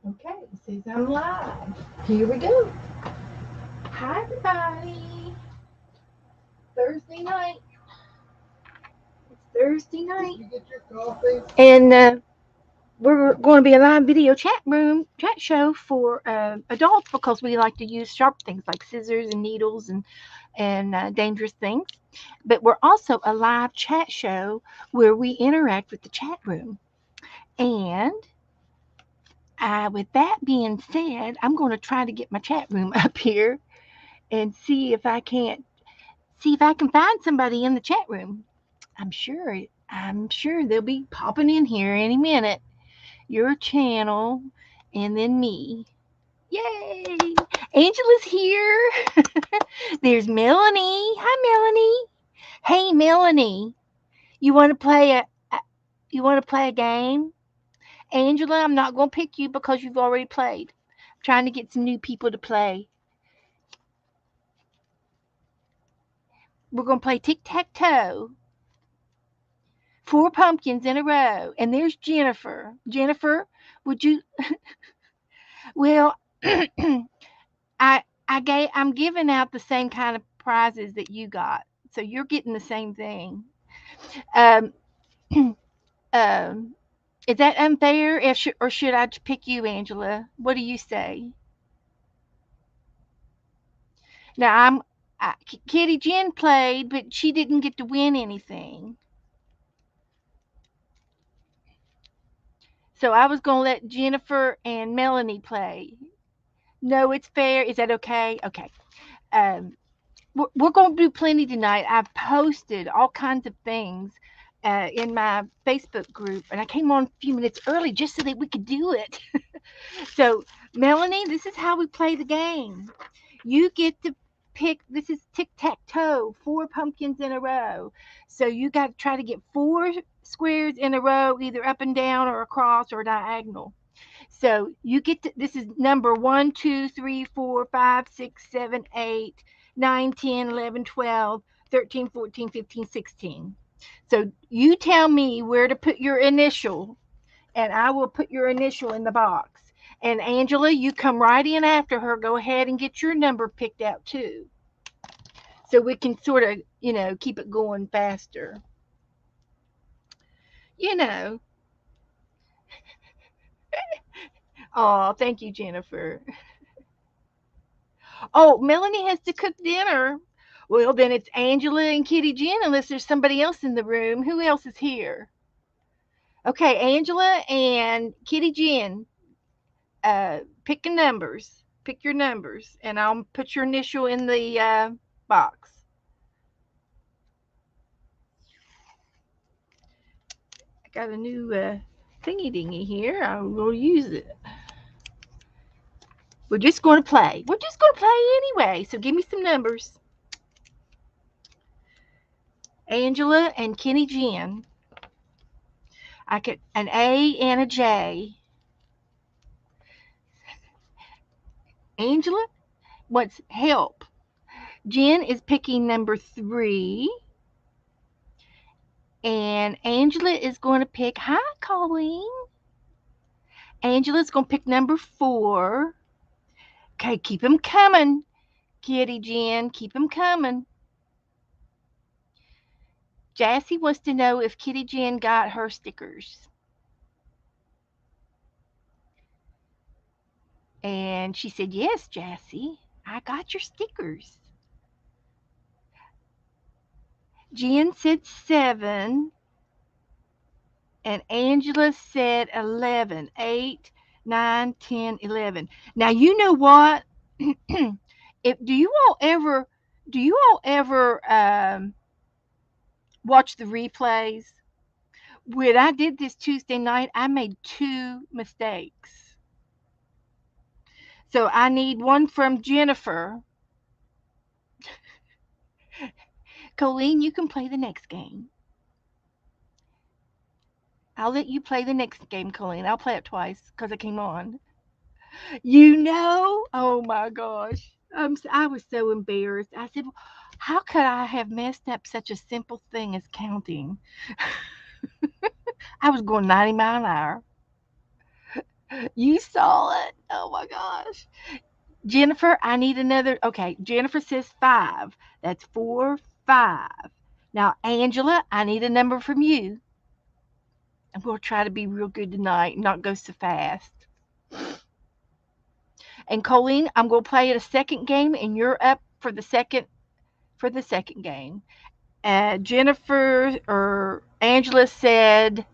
Okay, it says I'm live. Here we go. Hi, everybody. Thursday night. It's Thursday night. Did you get your coffee? And we're going to be a live video chat show for adults because we like to use sharp things like scissors and needles and dangerous things. But we're also a live chat show where we interact with the chat room. And with that being said, I'm going to try to get my chat room up here and see if I can find somebody in the chat room. I'm sure I'm sure they'll be popping in here any minute. Your channel and then me. Yay! Angela's here. There's Melanie. Hi Melanie. Hey Melanie. You want to play a you want to play a game? Angela, I'm not going to pick you because you've already played. I'm trying to get some new people to play. We're going to play tic-tac-toe. 4 pumpkins in a row. And there's Jennifer. Jennifer, would you? Well, I'm giving out the same kind of prizes that you got, so you're getting the same thing. Um, um, is that unfair, or should I pick you, Angela? What do you say? Now Kitty Jen played, but she didn't get to win anything. So I was gonna let Jennifer and Melanie play. No, it's fair. Is that okay? Okay. Um, we're going to do plenty tonight. I've posted all kinds of things in my Facebook group, and I came on a few minutes early just so that we could do it. So, Melanie, this is how we play the game. You get to pick. This is tic tac toe, 4 pumpkins in a row. So you got to try to get 4 squares in a row, either up and down or across or diagonal. So you get to, this is number 1, 2, 3, 4, 5, 6, 7, 8, 9, 10, 11, 12, 13, 14, 15, 16. So you tell me where to put your initial, and I will put your initial in the box. And Angela, you come right in after her. Go ahead and get your number picked out too. So we can sort of, keep it going faster. You know. Oh, thank you, Jennifer. Oh, Melanie has to cook dinner. Well, then it's Angela and Kitty Jen, unless there's somebody else in the room. Who else is here? Okay, Angela and Kitty Jen, pick your numbers. Pick your numbers, and I'll put your initial in the box. I got a new thingy dingy here. I will use it. We're just going to play. We're just going to play anyway. So give me some numbers. Angela and Kenny Jen. I could an A and a J. Angela wants help. Jen is picking number 3. And Angela is going to pick, hi, Colleen. Angela's going to pick number 4. Okay, keep them coming, Kitty Jen. Keep them coming. Jassy wants to know if Kitty Jen got her stickers. And she said, yes, Jassy, I got your stickers. Jen said 7. And Angela said 11. 8, 9, 10, 11. Now, you know what? if do you all ever watch the replays? When I did this Tuesday night, I made 2 mistakes. So I need one from Jennifer. Colleen, you can play the next game. I'll let you play the next game, Colleen. I'll play it twice because I came on. You know? Oh my gosh. I was so embarrassed. I said, how could I have messed up such a simple thing as counting? I was going 90 miles an hour. You saw it. Oh my gosh. Jennifer, I need another. Okay, Jennifer says 5. That's 4, 5. Now, Angela, I need a number from you. I'm going to try to be real good tonight and not go so fast. And Colleen, I'm going to play it a second game, and you're up for the second game. Jennifer or Angela said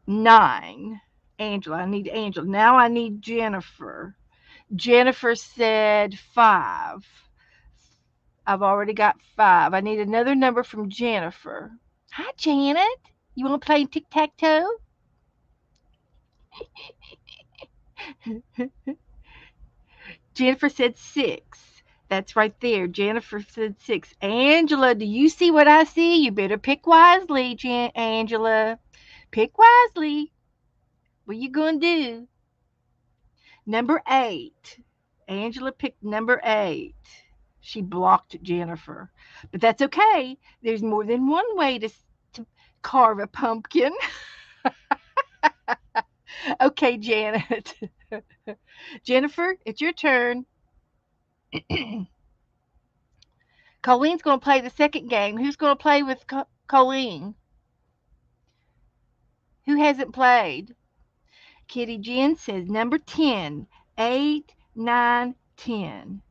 9. Angela, I need Angela. Now I need Jennifer. Jennifer said 5. I've already got 5. I need another number from Jennifer. Hi, Janet. You want to play tic tac toe? Jennifer said 6. That's right there. Jennifer said 6. Angela, do you see what I see? You better pick wisely, Angela. Pick wisely. What you going to do? Number 8. Angela picked number 8. She blocked Jennifer. But that's okay. There's more than one way to carve a pumpkin. Okay, Janet. Jennifer, it's your turn. Colleen's going to play the second game. Who's going to play with Colleen? Who hasn't played? Kitty Jen says number 10. 8, 9, 10.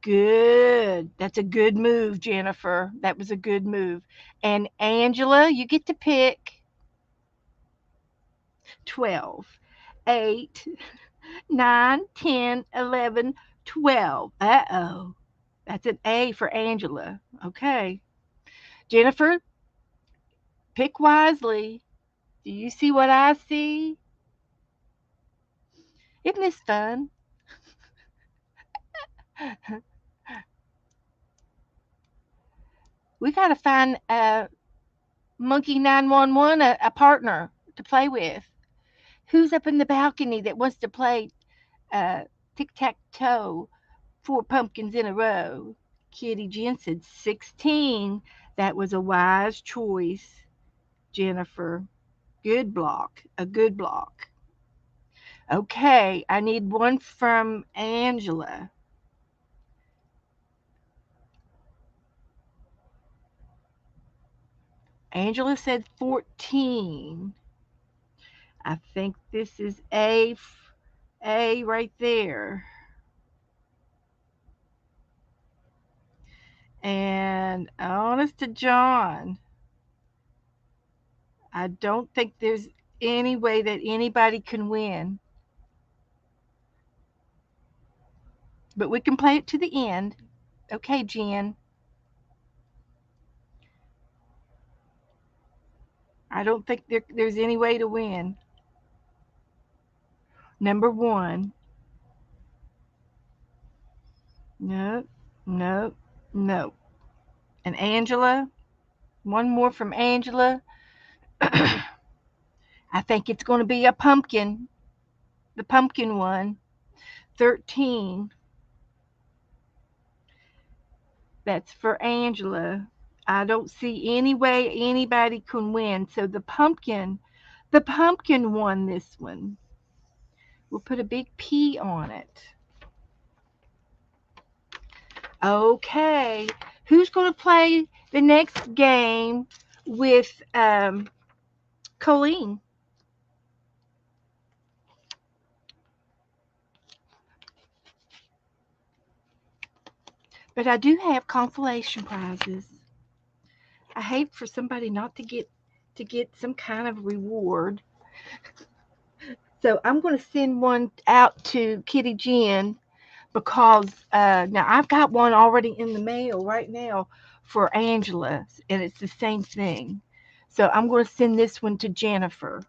Good. That's a good move, Jennifer. That was a good move. And Angela, you get to pick 12. 8, 9, 10, 11, 12. Uh-oh. That's an A for Angela. Okay. Jennifer, pick wisely. Do you see what I see? Isn't this fun? We got to find Monkey 911 a partner to play with. Who's up in the balcony that wants to play tic-tac-toe, 4 pumpkins in a row? Kitty Jen said 16. That was a wise choice, Jennifer. Good block. A good block. Okay, I need one from Angela. Angela said 14. I think this is A right there. And honest to John, I don't think there's any way that anybody can win. But we can play it to the end. Okay, Jen. I don't think there's any way to win. Number 1. No, no, no. And Angela, one more from Angela. I think it's going to be a pumpkin. The pumpkin one. 13. That's for Angela. I don't see any way anybody can win. So the pumpkin won this one. We'll put a big P on it. Okay. Who's going to play the next game with Colleen? But I do have consolation prizes. I hate for somebody not to get some kind of reward. So I'm going to send one out to Kitty Jen because now I've got one already in the mail right now for Angela, and it's the same thing. So I'm going to send this one to Jennifer.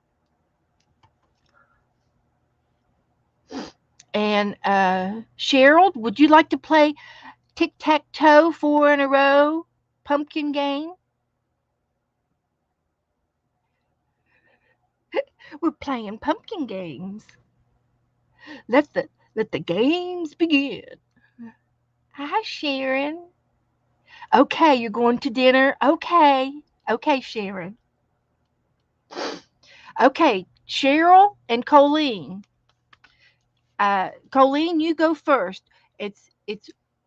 And Cheryl, would you like to play tic-tac-toe 4 in a row pumpkin game? We're playing pumpkin games. Let the games begin. Hi, Sharon. Okay, you're going to dinner? Okay. Okay, Sharon. Okay, Cheryl and Colleen. Colleen, you go first. It's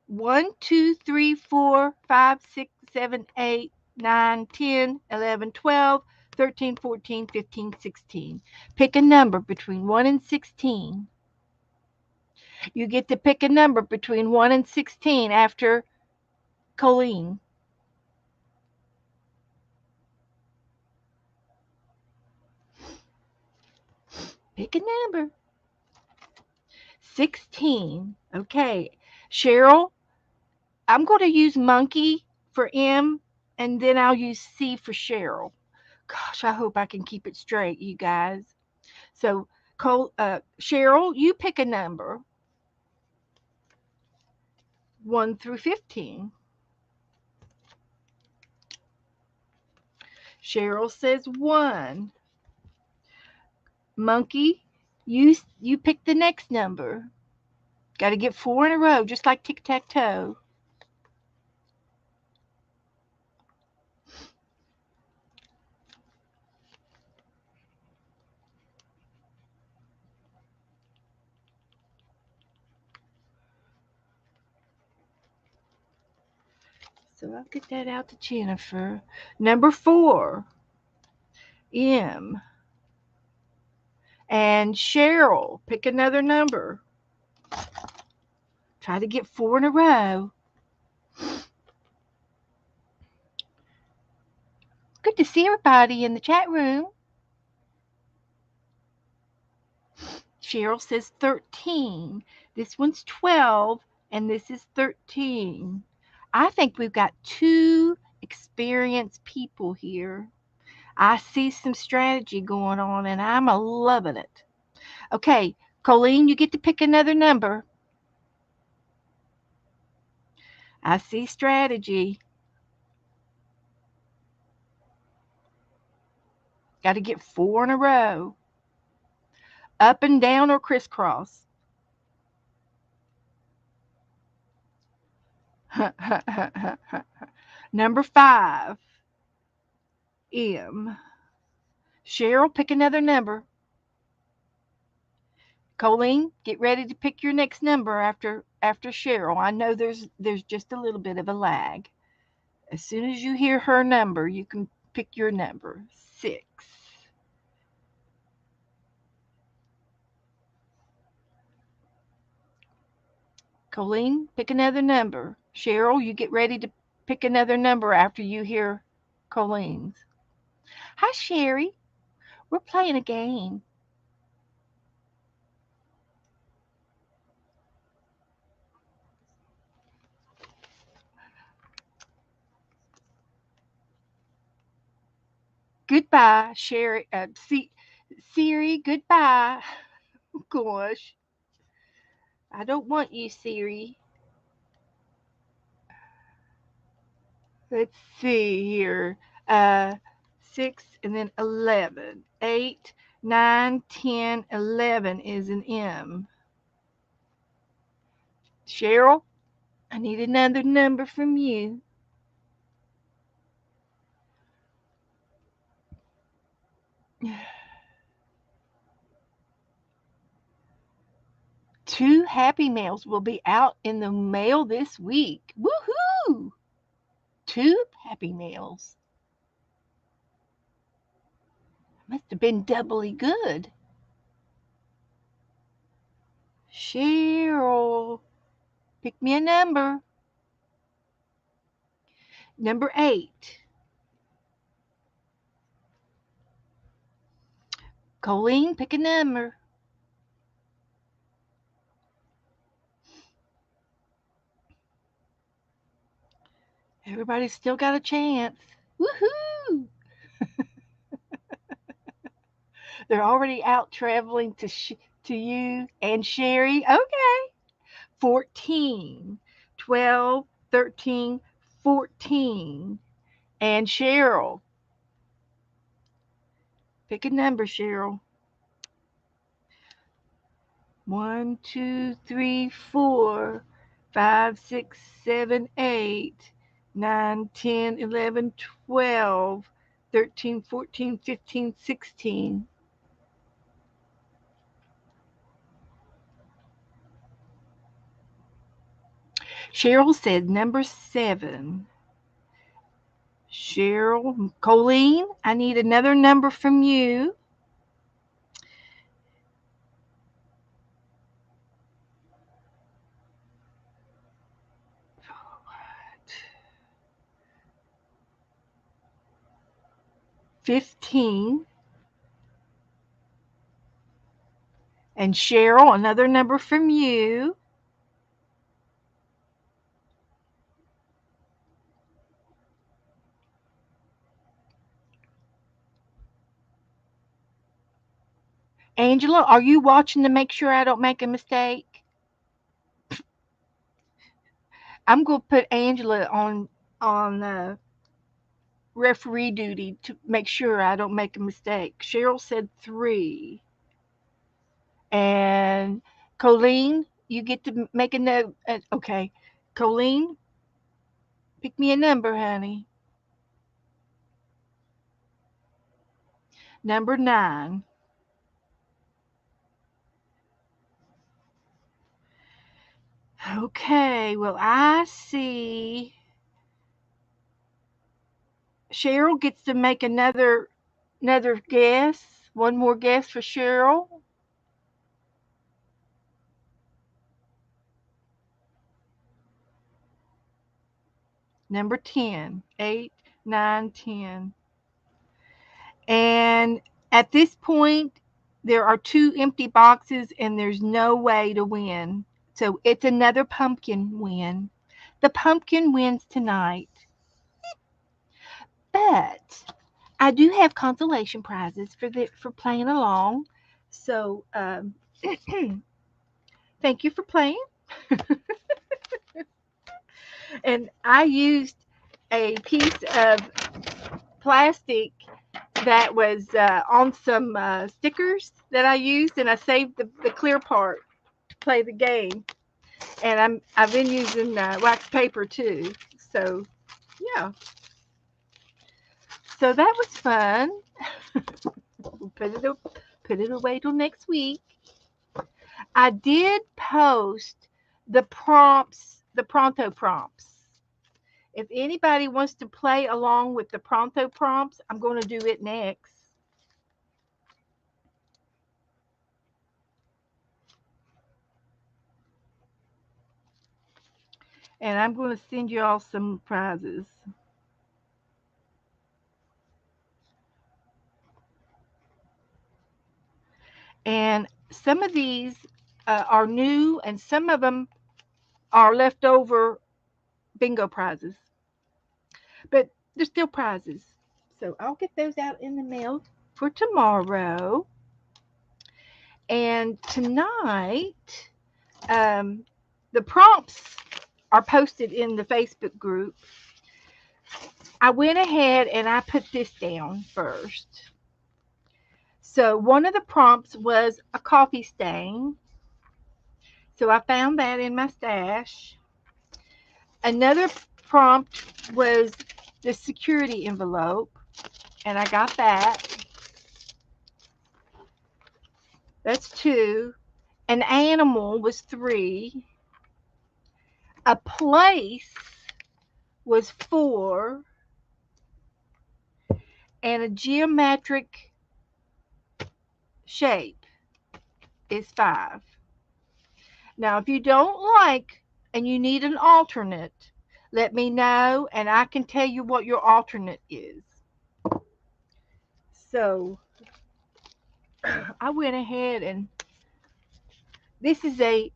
1, 2, 3, 4, 5, 6, 7, 8, 9, 10, 11, 12, 13, 14, 15, 16. Pick a number between 1 and 16. You get to pick a number between 1 and 16 after Colleen. Pick a number. 16. Okay. Cheryl, I'm going to use monkey for M, and then I'll use C for Cheryl. Gosh, I hope I can keep it straight, you guys. So, Cheryl, you pick a number 1 through 15. Cheryl says 1. Monkey, you pick the next number. Got to get 4 in a row, just like tic tac toe. So I'll get that out to Jennifer. Number 4, M. And Cheryl, pick another number. Try to get 4 in a row. Good to see everybody in the chat room. Cheryl says 13. This one's 12, and this is 13. I think we've got 2 experienced people here. I see some strategy going on, and I'm loving it. Okay, Colleen, you get to pick another number. I see strategy. Got to get 4 in a row. Up and down or crisscross. Number 5, M. Cheryl, pick another number. Colleen, get ready to pick your next number after Cheryl. I know there's just a little bit of a lag. As soon as you hear her number, you can pick your number. 6. Colleen, pick another number. Cheryl, you get ready to pick another number after you hear Colleen's. Hi, Sherry. We're playing a game. Goodbye, Sherry. Siri, goodbye. Gosh. I don't want you, Siri. Let's see here. 6 and then 11. 8, 9, 10, 11 is an M. Cheryl, I need another number from you. Two Happy Mails will be out in the mail this week. Woohoo! 2 Happy Mails. Must have been doubly good. Cheryl, pick me a number. Number 8. Colleen, pick a number. Everybody's still got a chance. Woohoo! They're already out traveling to you and Sherry. Okay. 14, 12, 13, 14. And Cheryl. Pick a number, Cheryl. 1, 2, 3, 4, 5, 6, 7, 8, 9, 10, 11, 12, 13, 14, 15, 16. Cheryl said number 7. Cheryl, Colleen, I need another number from you. What? 15. And Cheryl, another number from you. Angela, are you watching to make sure I don't make a mistake? I'm going to put Angela on referee duty to make sure I don't make a mistake. Cheryl said 3. And Colleen, you get to make a note. Okay. Colleen, pick me a number, honey. Number 9. Okay. Well, I see Cheryl gets to make another guess. One more guess for Cheryl. Number 10. 8, 9, 10. And at this point, there are 2 empty boxes and there's no way to win. So it's another pumpkin win. The pumpkin wins tonight. But I do have consolation prizes for playing along. So thank you for playing. And I used a piece of plastic that was on some stickers that I used, and I saved the clear part to play the game. And I've been using wax paper too. So yeah, so that was fun. We'll put it away till next week. I did post the prompts, the pronto prompts. If anybody wants to play along with the pronto prompts, I'm going to do it next. And I'm going to send you all some prizes. And some of these are new, and some of them are leftover bingo prizes. But they're still prizes. So I'll get those out in the mail for tomorrow. And tonight, um, the prompts are posted in the Facebook group. I went ahead and I put this down first. So one of the prompts was a coffee stain. So I found that in my stash. Another prompt was the security envelope, and I got that. That's 2. An animal was 3. A place was 4. And a geometric shape is 5. Now, if you don't like and you need an alternate, let me know and I can tell you what your alternate is. So I went ahead and this is a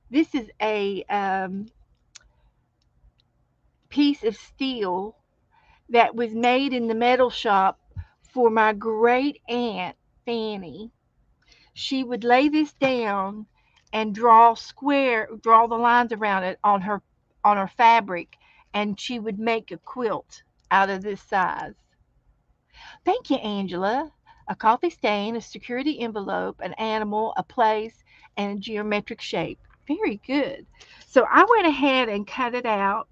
piece of steel that was made in the metal shop for my great aunt Fanny. She would lay this down and draw the lines around it on her fabric, and she would make a quilt out of this size. Thank you, Angela. A coffee stain, a security envelope, an animal, a place, and a geometric shape. Very good. So I went ahead and cut it out,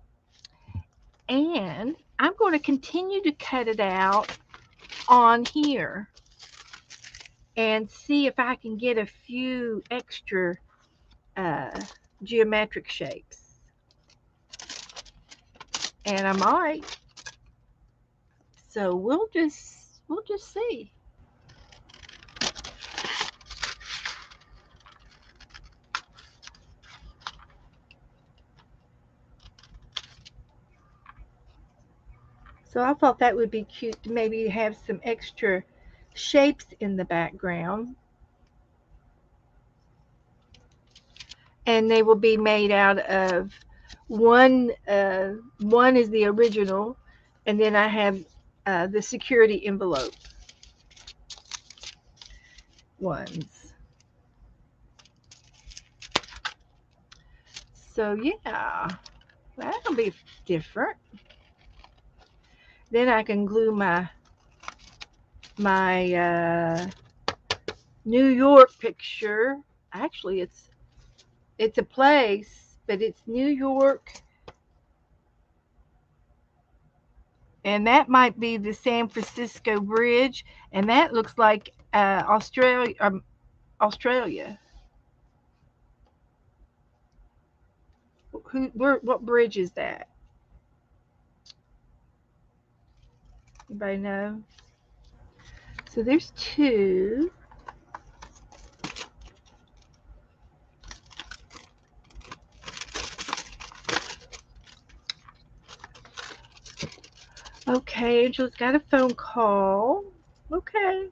and I'm going to continue to cut it out on here and see if I can get a few extra uh, geometric shapes. and I might. So we'll just see. So I thought that would be cute to maybe have some extra shapes in the background. And they will be made out of one is the original, and then I have the security envelope ones. So yeah, that'll be different. Then I can glue my New York picture. Actually, it's a place, but it's New York, and that might be the San Francisco Bridge, and that looks like Australia. Australia. What bridge is that? Anybody know? So there's two. Okay, Angela's got a phone call. Okay.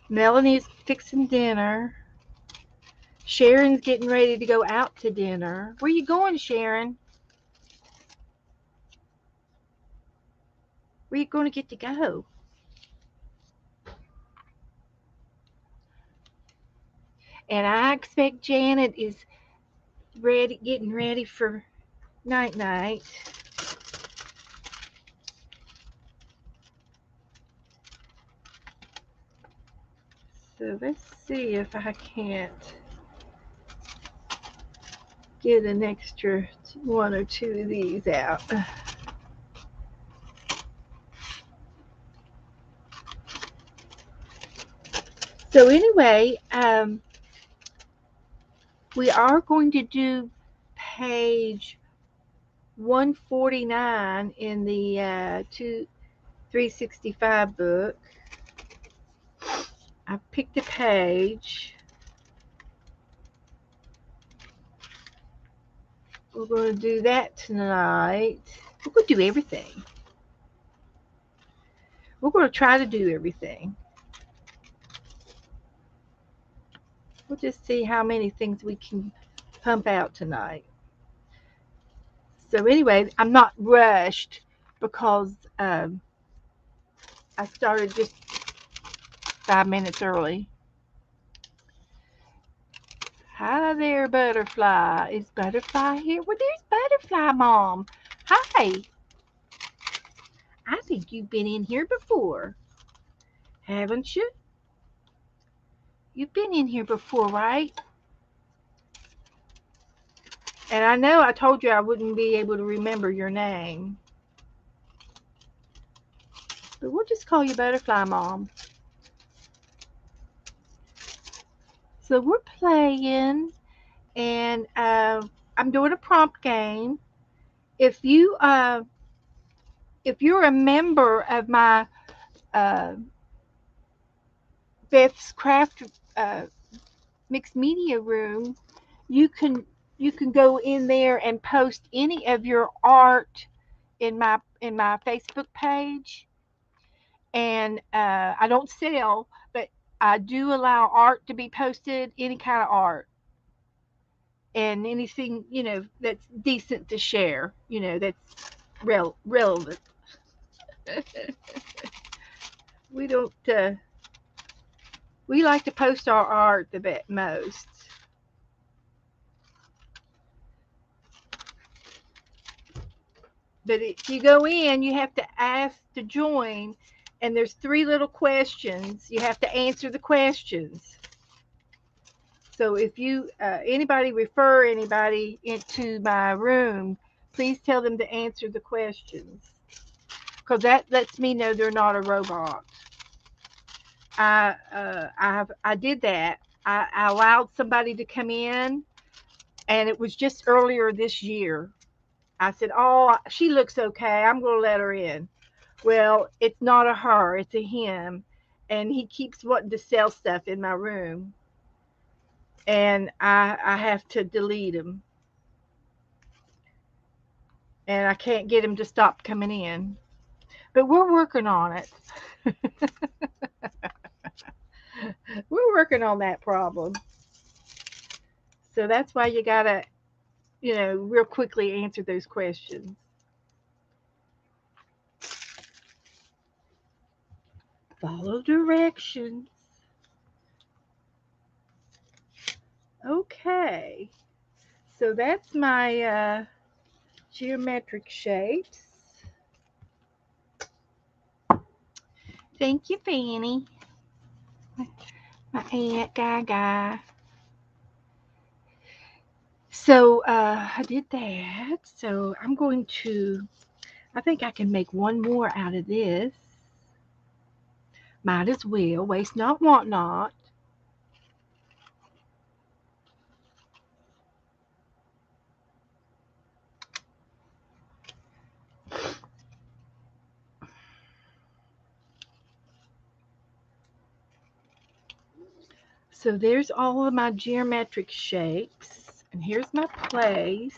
Melanie's fixing dinner. Sharon's getting ready to go out to dinner. Where you going, Sharon? Where you going to get to go? And I expect Janet is getting ready for night night. So let's see if I can't get an extra one or two of these out. So anyway, we are going to do page 149 in the 365 book. I picked a page. We're going to do that tonight. We're going to do everything. We're going to try to do everything. We'll just see how many things we can pump out tonight. So anyway, I'm not rushed because I started just 5 minutes early. Hi there, Butterfly. Is Butterfly here? Well, there's Butterfly, Mom. Hi. I think you've been in here before, haven't you? You've been in here before, right? And I know I told you I wouldn't be able to remember your name. But we'll just call you Butterfly, Mom. So we're playing, and I'm doing a prompt game. If you if you're a member of my uh, Beth's Craft mixed media room, you can go in there and post any of your art in my Facebook page. And I don't sell, but I do allow art to be posted, any kind of art, and anything that's decent to share. That's relevant. we don't. We like to post our art the most. But if you go in, you have to ask to join, and there's 3 little questions. You have to answer the questions. So if you anybody refer anybody into my room, please tell them to answer the questions, because that lets me know they're not a robot. I did that. I allowed somebody to come in And it was just earlier this year. I said, "Oh, she looks okay. I'm going to let her in." Well, it's not a her, it's a him. And he keeps wanting to sell stuff in my room. And I have to delete him. And I can't get him to stop coming in. But we're working on it. We're working on that problem. So that's why you got to, real quickly answer those questions. Follow directions. Okay. So that's my geometric shapes. Thank you, Fanny. My Aunt Gaga. So I did that. So I'm going to, I think I can make one more out of this. Might as well. Waste not, want not. So there's all of my geometric shapes. And here's my place.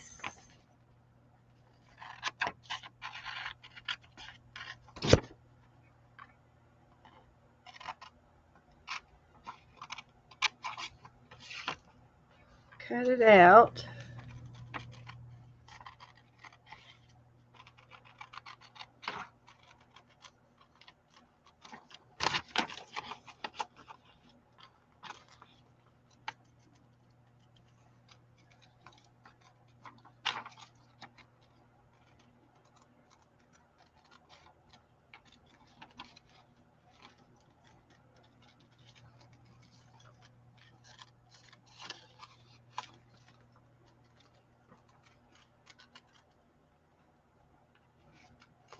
Cut it out.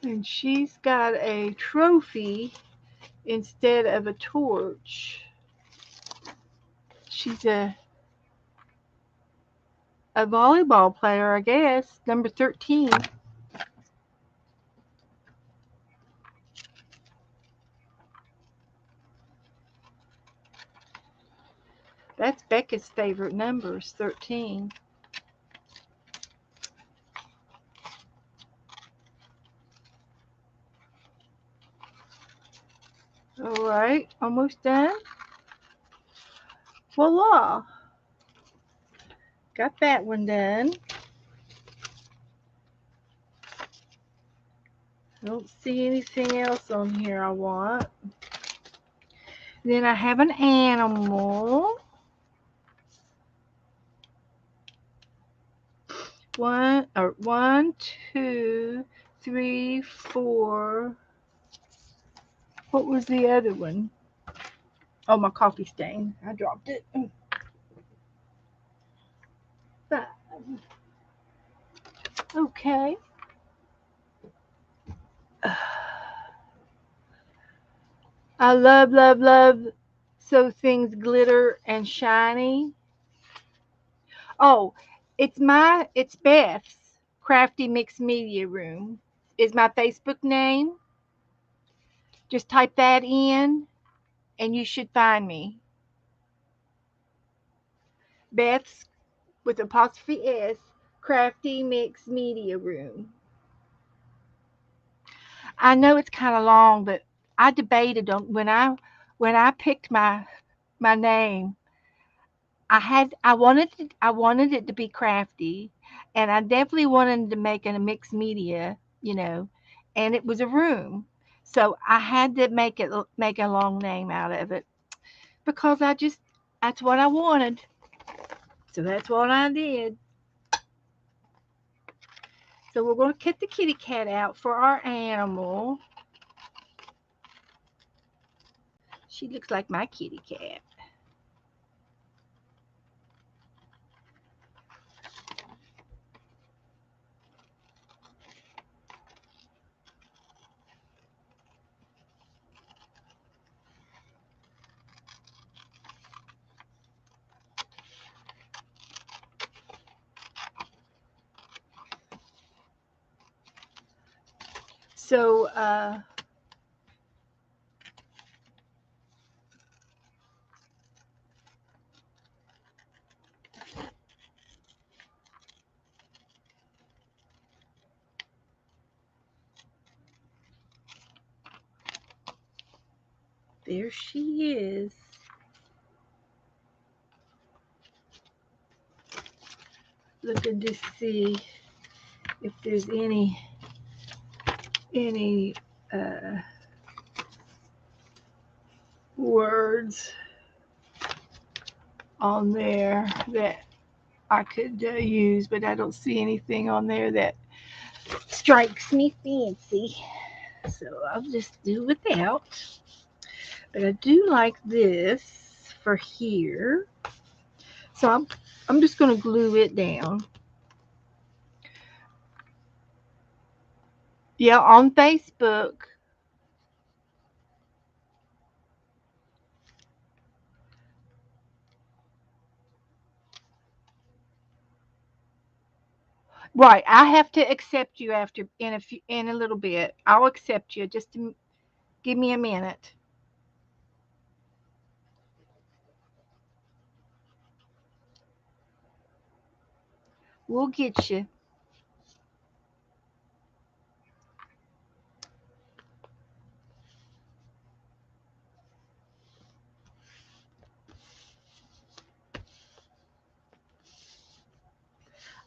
And she's got a trophy instead of a torch. She's a volleyball player, I guess, number 13. That's Becca's favorite number is 13. All right, almost done. Voila. Got that one done. I don't see anything else on here I want. Then I have an animal. One, two, three, four. What was the other one? Oh, my coffee stain. I dropped it. Okay. I love, love, love so things glitter and shiny. Oh, it's Beth's Crafty Mixed Media Room is my Facebook name. Just type that in and you should find me. Beth's with apostrophe S Crafty Mixed Media Room. I know it's kind of long, but I debated on when I picked my name. I wanted it to be crafty, and I definitely wanted to make it a mixed media, and it was a room, so I had to make a long name out of it because that's what I wanted, so that's what I did. So we're going to cut the kitty cat out for our animal. She looks like my kitty cat. So, there she is. Looking to see if there's any uh, words on there that I could use, but I don't see anything on there that strikes me fancy. So I'll just do without. But I do like this for here. So I'm just going to glue it down. Yeah, on Facebook. Right, I have to accept you after in a little bit. I'll accept you. Just give me a minute. We'll get you.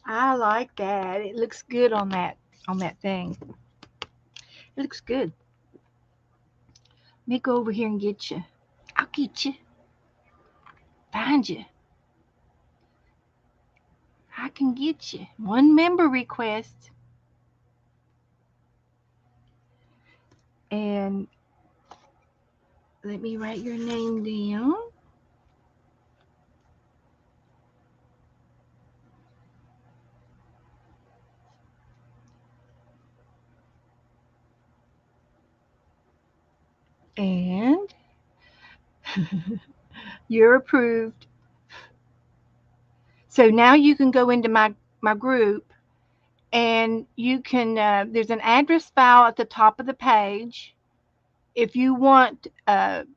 I like that. It looks good on that thing. It looks good. Let me go over here and get you. I'll get you. Find you. I can get you. One member request. And let me write your name down. And you're approved. So now you can go into my group and you can there's an address file at the top of the page. If you want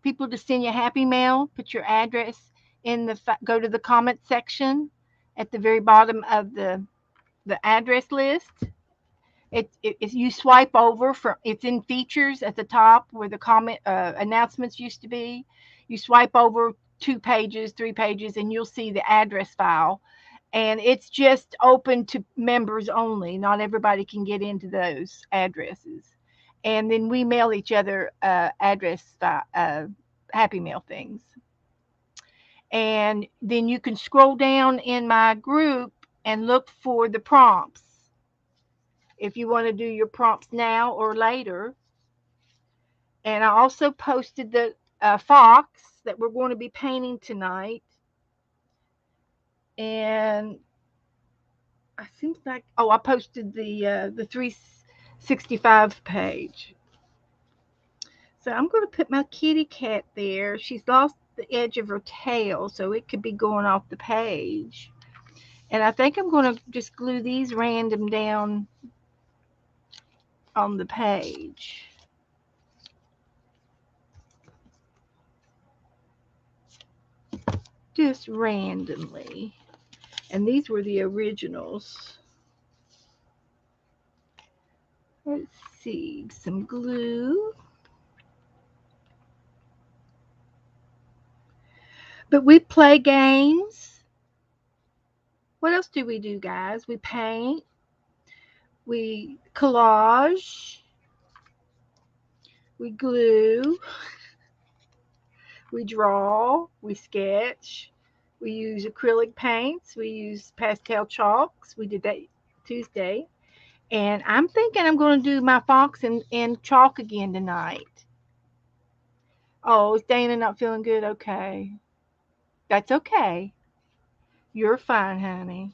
people to send you happy mail, put your address in go to the comment section at the very bottom of the address list. You swipe over from it's in features at the top where the comment announcements used to be. You swipe over 2 pages, 3 pages, and you'll see the address file. And it's just open to members only. Not everybody can get into those addresses. And then we mail each other happy mail things. And then you can scroll down in my group and look for the prompts if you want to do your prompts now or later. And I also posted the fox that we're going to be painting tonight. And I seems like I posted the 365 page. So I'm going to put my kitty cat there. She's lost the edge of her tail, so it could be going off the page. And I think I'm going to just glue these random down on the page. Just randomly. And these were the originals. Let's see, some glue. But we play games. What else do we do, guys? We paint. We collage. We glue. We draw. We sketch. We use acrylic paints. We use pastel chalks. We did that Tuesday. And I'm thinking I'm going to do my fox in chalk again tonight. Oh, is Dana not feeling good? Okay. That's okay. You're fine, honey.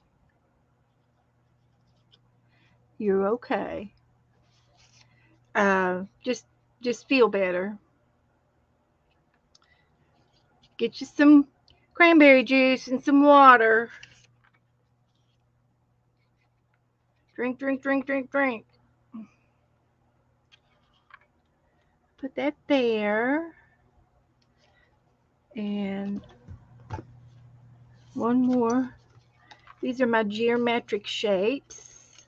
You're okay. Uh, just just feel better. Get you some cranberry juice and some water. Drink, drink, drink, drink, drink. Put that there. And one more. These are my geometric shapes.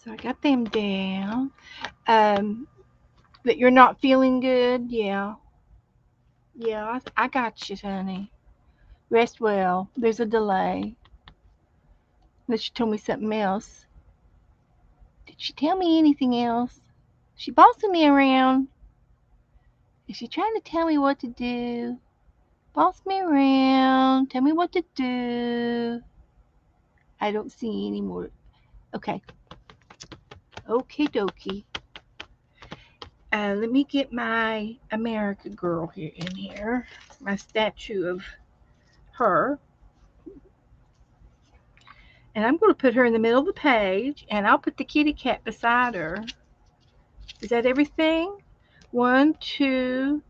So I got them down. That you're not feeling good? Yeah. Yeah, I got you, honey. Rest well. There's a delay. Unless she told me something else. Did she tell me anything else? She bossing me around. Is she trying to tell me what to do? Boss me around. Tell me what to do. I don't see any more. Okay. Okie dokie. Let me get my America girl here in here. My statue of her. And I'm going to put her in the middle of the page. And I'll put the kitty cat beside her. Is that everything? 1, 2,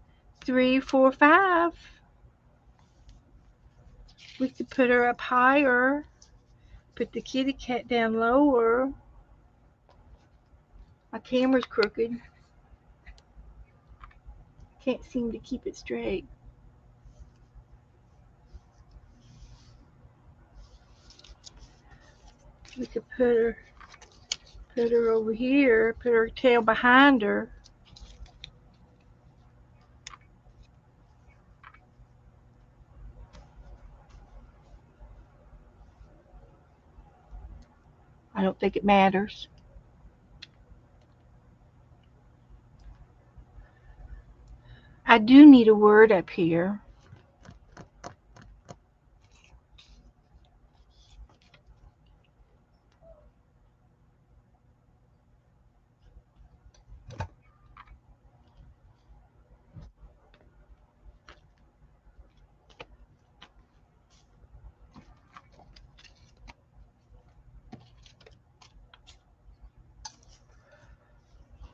3, 4, 5. We could put her up higher. Put the kitty cat down lower. My camera's crooked. Can't seem to keep it straight. We could put her over here. Put her tail behind her. I don't think it matters. I do need a word up here.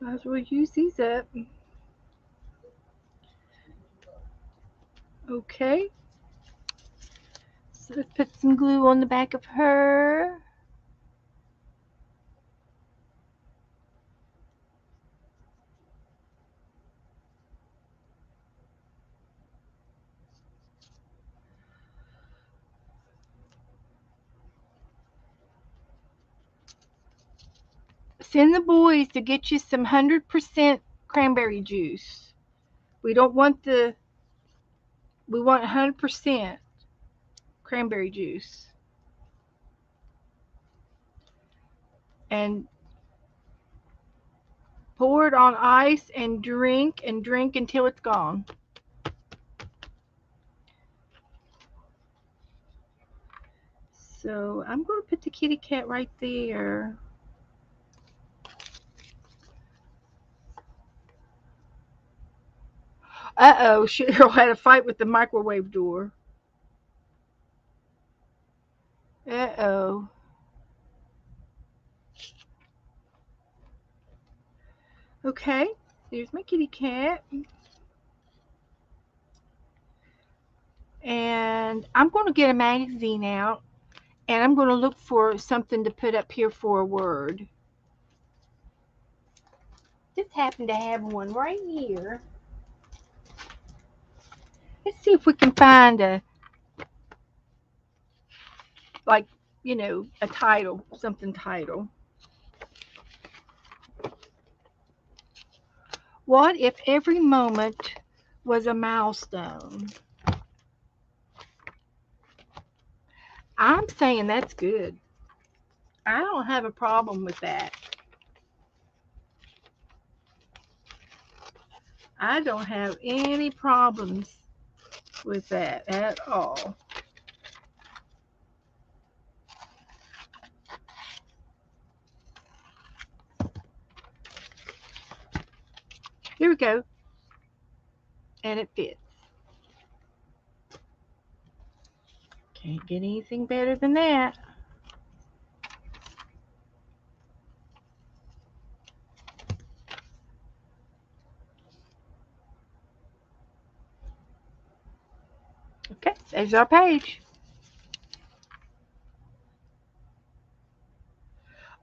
Might as well use these up. Okay. So let's put some glue on the back of her. Send the boys to get you some 100% cranberry juice. We don't want we want 100% cranberry juice. And pour it on ice and drink until it's gone. So I'm going to put the kitty cat right there. Uh-oh, Cheryl had a fight with the microwave door. Uh-oh. Okay, there's my kitty cat. And I'm going to get a magazine out, and I'm going to look for something to put up here for a word. Just happen to have one right here. Let's see if we can find a title, something title. What if every moment was a milestone? I'm saying that's good. I don't have a problem with that. I don't have any problems with that at all. Here we go. And it fits. Can't get anything better than that. Okay, there's our page.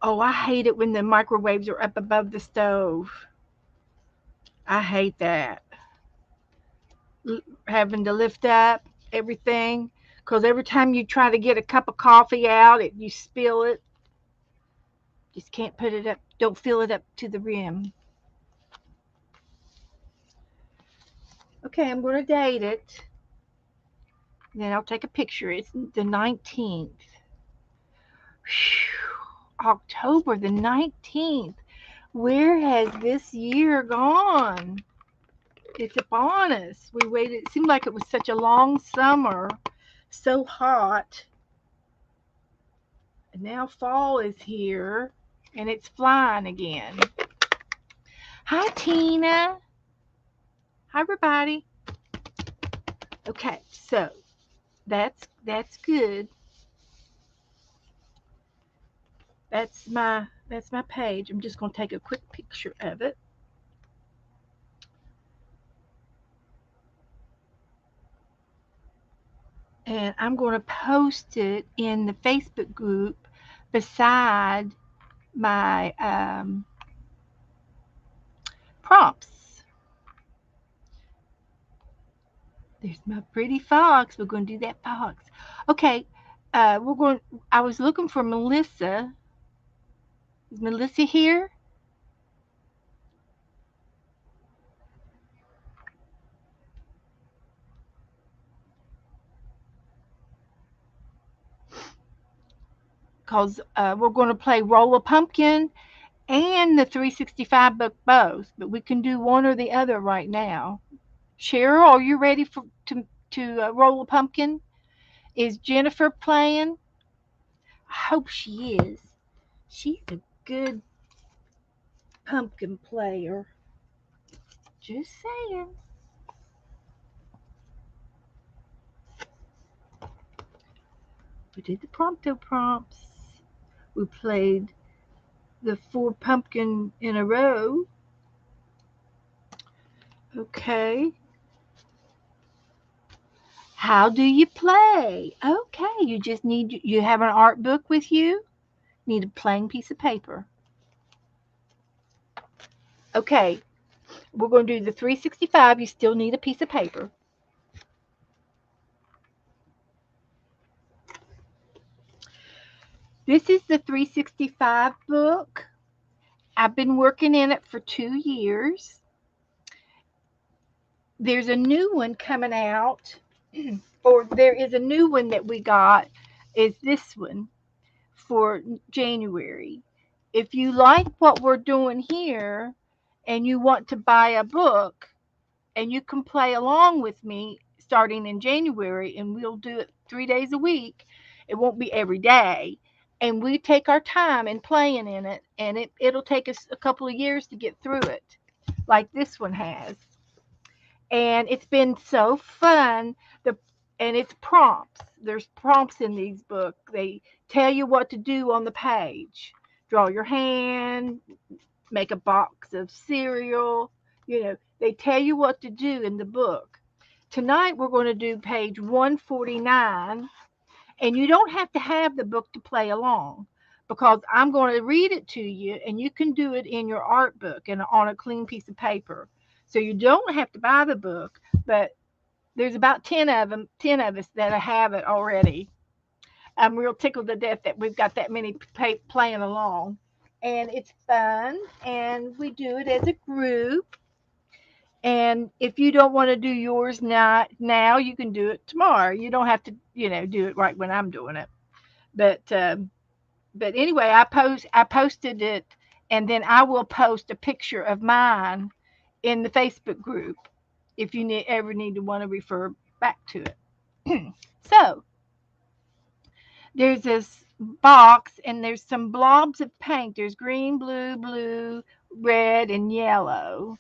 Oh, I hate it when the microwaves are up above the stove. I hate that. Having to lift up everything. Because every time you try to get a cup of coffee out, you spill it. Just can't put it up. Don't fill it up to the rim. Okay, I'm going to date it. Then I'll take a picture. It's the 19th. Whew, October the 19th. Where has this year gone? It's upon us. We waited. It seemed like it was such a long summer, so hot. And now fall is here and it's flying again. Hi, Tina. Hi, everybody. Okay, so that's good. That's my page. I'm just going to take a quick picture of it. And I'm going to post it in the Facebook group beside my prompts. There's my pretty fox. We're going to do that fox. Okay, we're going. I was looking for Melissa. Is Melissa here? Because we're going to play Roll a Pumpkin and the 365 book both, but we can do one or the other right now. Cheryl, are you ready to roll a pumpkin? Is Jennifer playing? I hope she is. She's a good pumpkin player. Just saying. We did the prompto prompts. We played the 4 pumpkin in a row. Okay. How do you play? Okay, you have an art book with you. Need a plain piece of paper. Okay, we're going to do the 365. You still need a piece of paper. This is the 365 book. I've been working in it for 2 years. There's a new one coming out, or there is a new one that we got, is this one for January. If you like what we're doing here and you want to buy a book, and you can play along with me starting in January, and we'll do it 3 days a week. It won't be every day. And we take our time in playing in it, and it'll take us a couple of years to get through it, like this one has. And it's been so fun. And it's prompts. There's prompts in these books. They tell you what to do on the page. Draw your hand, make a box of cereal. They tell you what to do in the book. Tonight we're going to do page 149, and you don't have to have the book to play along, because I'm going to read it to you and you can do it in your art book and on a clean piece of paper. So you don't have to buy the book, but there's about 10 of us that have it already. I'm real tickled to death that we've got that many playing along. And it's fun, and we do it as a group. And if you don't want to do yours now, you can do it tomorrow. You don't have to, do it right when I'm doing it. But anyway, I posted it, and then I will post a picture of mine in the Facebook group if you ever need to want to refer back to it. So there's this box, and there's some blobs of paint. There's green, blue, red, and yellow.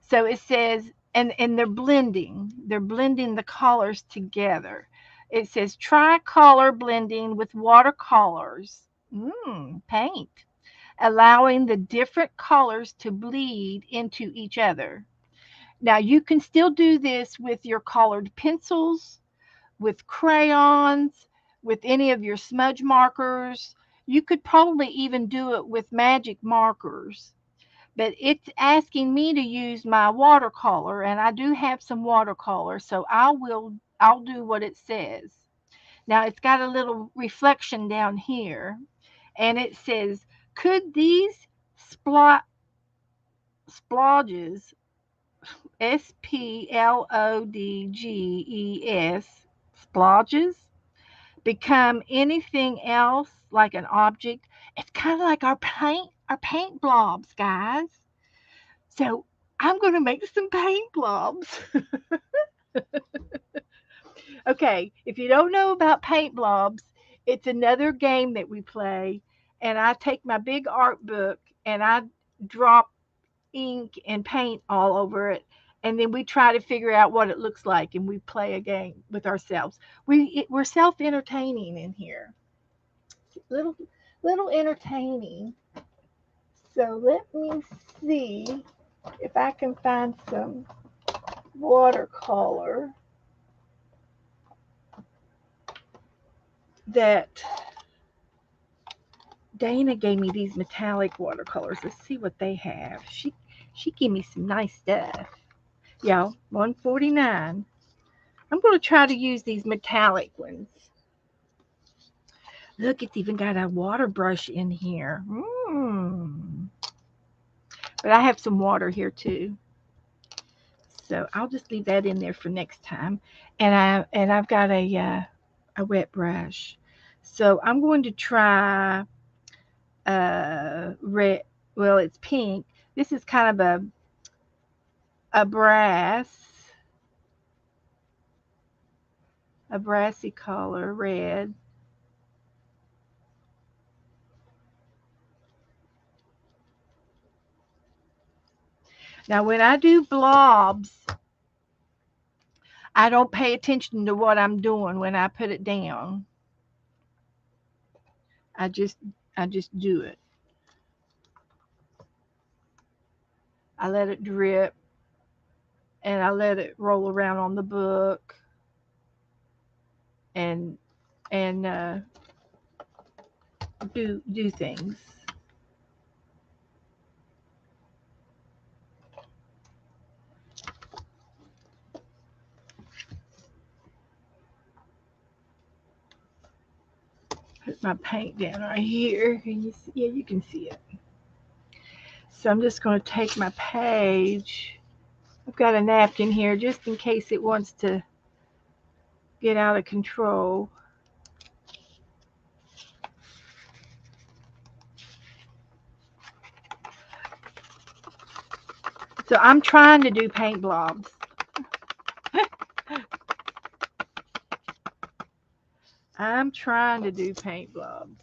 So it says, and they're blending the colors together. It says try color blending with watercolors. Paint, allowing the different colors to bleed into each other. Now you can still do this with your colored pencils, with crayons, with any of your smudge markers. You could probably even do it with magic markers, but it's asking me to use my watercolor, and I do have some watercolor, so I'll do what it says. Now it's got a little reflection down here, and it says, "Could these splodges, splodges, become anything else like an object?" It's kind of like our paint blobs, guys. So I'm going to make some paint blobs. Okay, if you don't know about paint blobs, it's another game that we play, and I take my big art book and I drop ink and paint all over it, and then we try to figure out what it looks like, and we play a game with ourselves. We're self entertaining in here, little little entertaining. So let me see if I can find some watercolor that Dana gave me. These metallic watercolors. Let's see what they have. She gave me some nice stuff. Yeah, 149. I'm going to try to use these metallic ones. Look, it's even got a water brush in here. But I have some water here too. So I'll just leave that in there for next time. And I've got a wet brush. So I'm going to try red. Well, it's pink. This is kind of a brass, a brassy color, red. Now, when I do blobs, I don't pay attention to what I'm doing when I put it down. I just I just do it. I let it drip and I let it roll around on the book and and do things. Put my paint down right here. Can you see? Yeah, you can see it. So I'm just going to take my page. I've got a napkin here just in case it wants to get out of control. So I'm trying to do paint blobs. I'm trying to do paint blobs.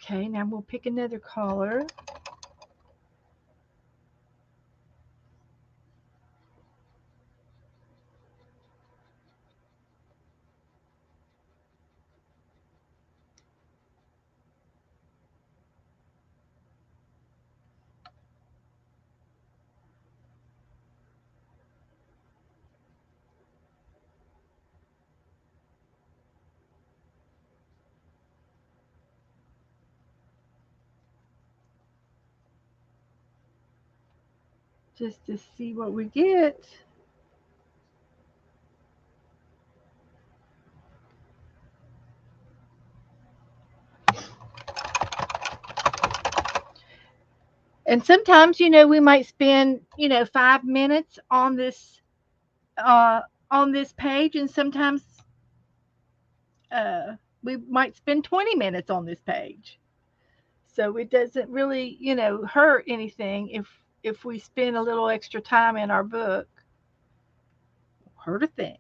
Okay, now we'll pick another color. Just to see what we get. And sometimes, we might spend, 5 minutes uh, on this page, and sometimes uh, we might spend 20 minutes on this page. So it doesn't really, hurt anything if we spend a little extra time in our book. Hurt a thing.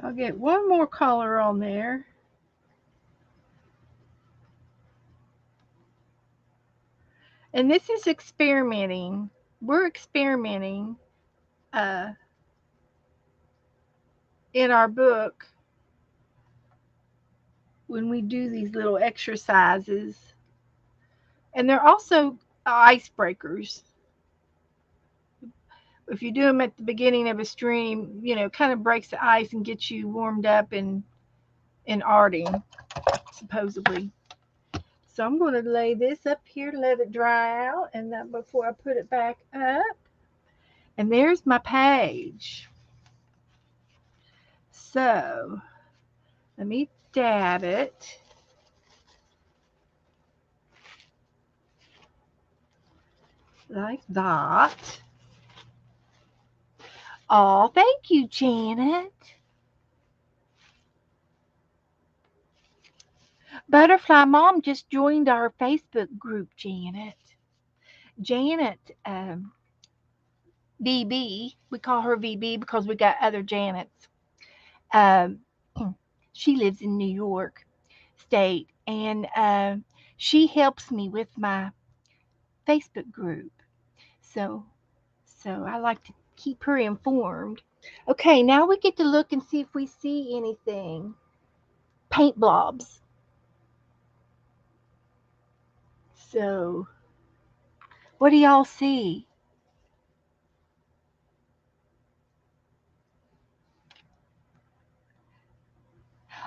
I'll get one more color on there. And this is experimenting. We're experimenting uh, in our book when we do these little exercises. And they're also icebreakers. If you do them at the beginning of a stream, kind of breaks the ice and gets you warmed up and arting, supposedly. So I'm going to lay this up here, let it dry out, and then before I put it back up. And there's my page. So let me dab it. Like that. Oh, thank you, Janet. Butterfly Mom just joined our Facebook group, Janet. Janet, VB, we call her VB because we got other Janets. Um, she lives in New York State, and she helps me with my Facebook group. So, so I like to keep her informed. Okay, now we get to look and see if we see anything. Paint blobs. So, what do y'all see?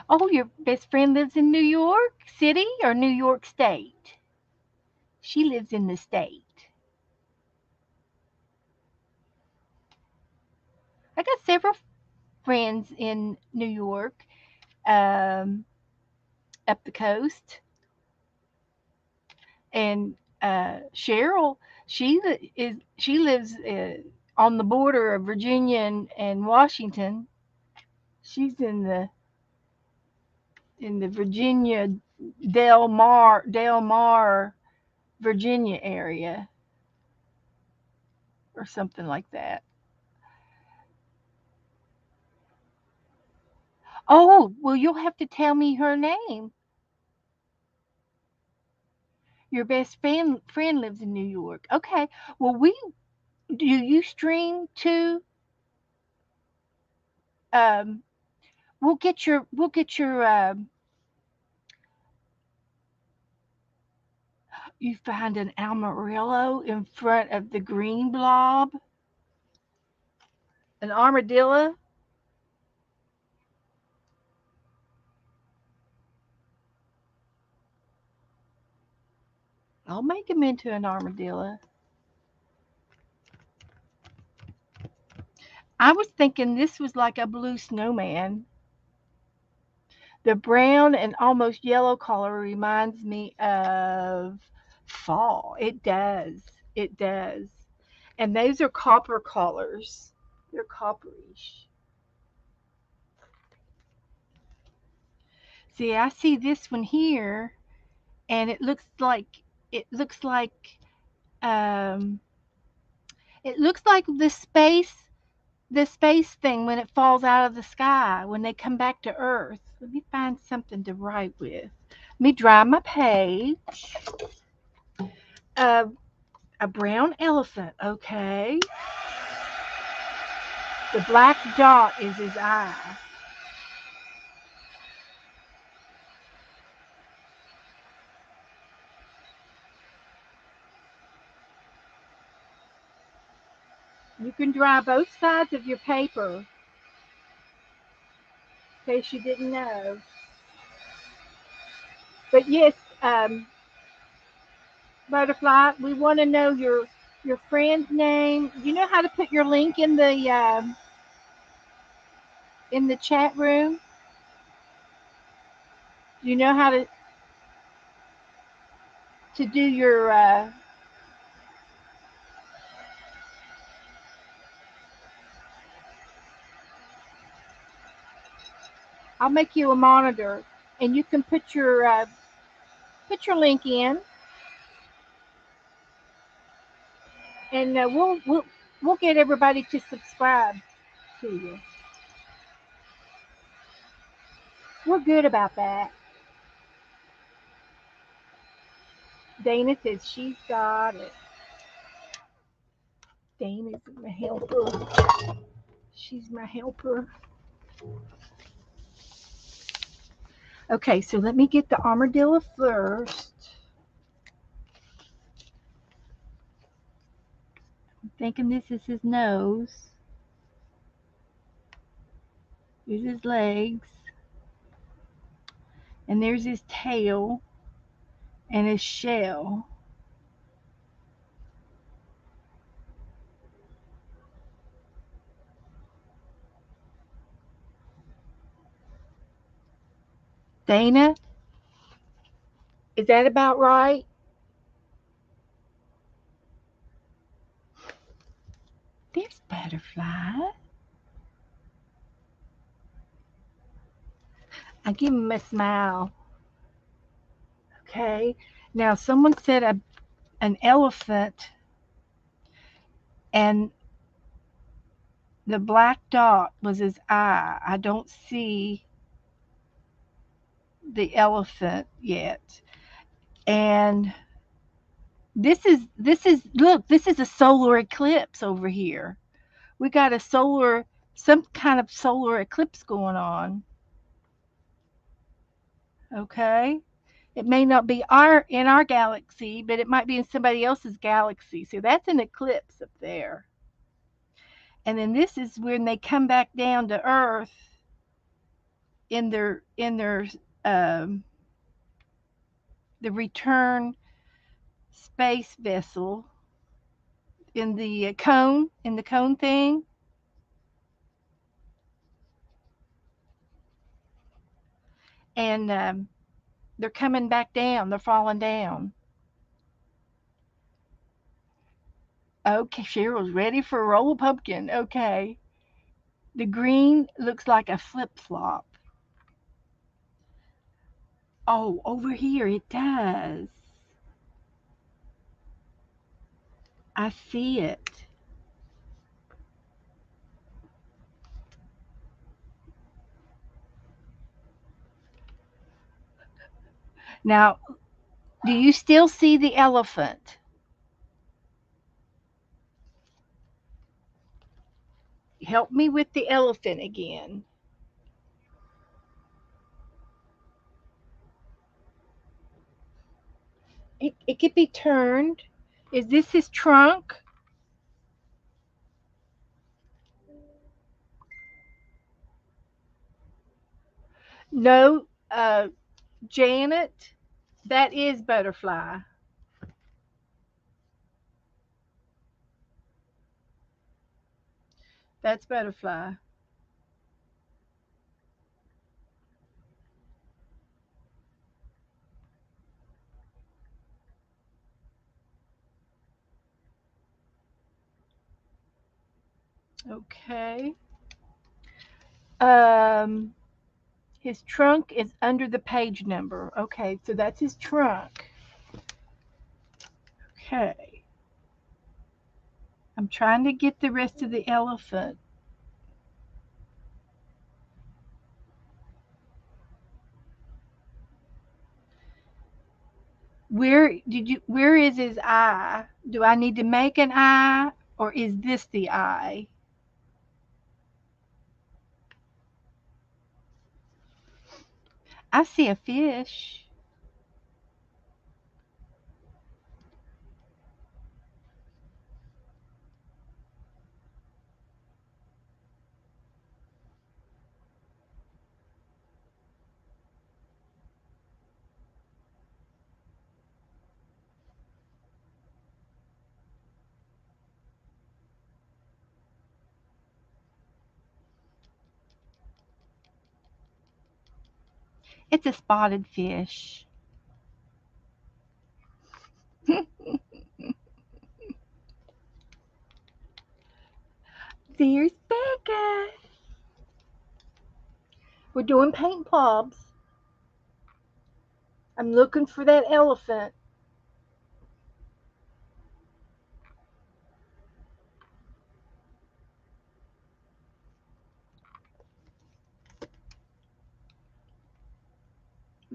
Oh, your best friend lives in New York City or New York State? She lives in the state. I got several friends in New York, um, up the coast, and Cheryl, she lives on the border of Virginia and Washington. She's in the Virginia Del Mar, Virginia area, or something like that. Oh, well, you'll have to tell me her name. Your best friend lives in New York. Okay. Well, do you stream too? Um, we'll get your you find an Amarillo in front of the green blob, an armadillo. I'll make him into an armadillo. I was thinking this was like a blue snowman. The brown and almost yellow color reminds me of fall. It does. It does. And those are copper colors. They're copperish. See, I see this one here, and it looks like um, it looks like the space thing when it falls out of the sky when they come back to Earth. Let me find something to write with. Let me dry my page. Uh, a brown elephant. Okay. The black dot is his eye. You can dry both sides of your paper, in case you didn't know. But yes, Butterfly, we want to know your friend's name. You know how to put your link in the chat room? You know how to do your I'll make you a monitor, and you can put your link in, and we'll get everybody to subscribe to you. We're good about that. Dana says she's got it. Dana's my helper. She's my helper. Okay, so let me get the armadillo first. I'm thinking this is his nose. Here's his legs. And there's his tail and his shell. Dana, is that about right? There's Butterfly. I give him a smile. Okay. Now, someone said an elephant, and the black dot was his eye. I don't see the elephant yet. And this is look, this is a solar eclipse over here. We got some kind of solar eclipse going on. Okay? It may not be in our galaxy, but it might be in somebody else's galaxy. So that's an eclipse up there. And then this is when they come back down to Earth in their um, the return space vessel in the cone thing, and they're coming back down. They're falling down. Okay, Cheryl's ready for a roll of pumpkin. Okay. The green looks like a flip flop. Oh, over here it does. I see it. Now, do you still see the elephant? Help me with the elephant again. It could be turned. Is this his trunk? No, Janet, that is Butterfly. That's Butterfly. Okay. Um, his trunk is under the page number. Okay, so that's his trunk. Okay. I'm trying to get the rest of the elephant. Where is his eye? Do I need to make an eye, or is this the eye? I see a fish. It's a spotted fish. There's Becca. We're doing paint blobs. I'm looking for that elephant.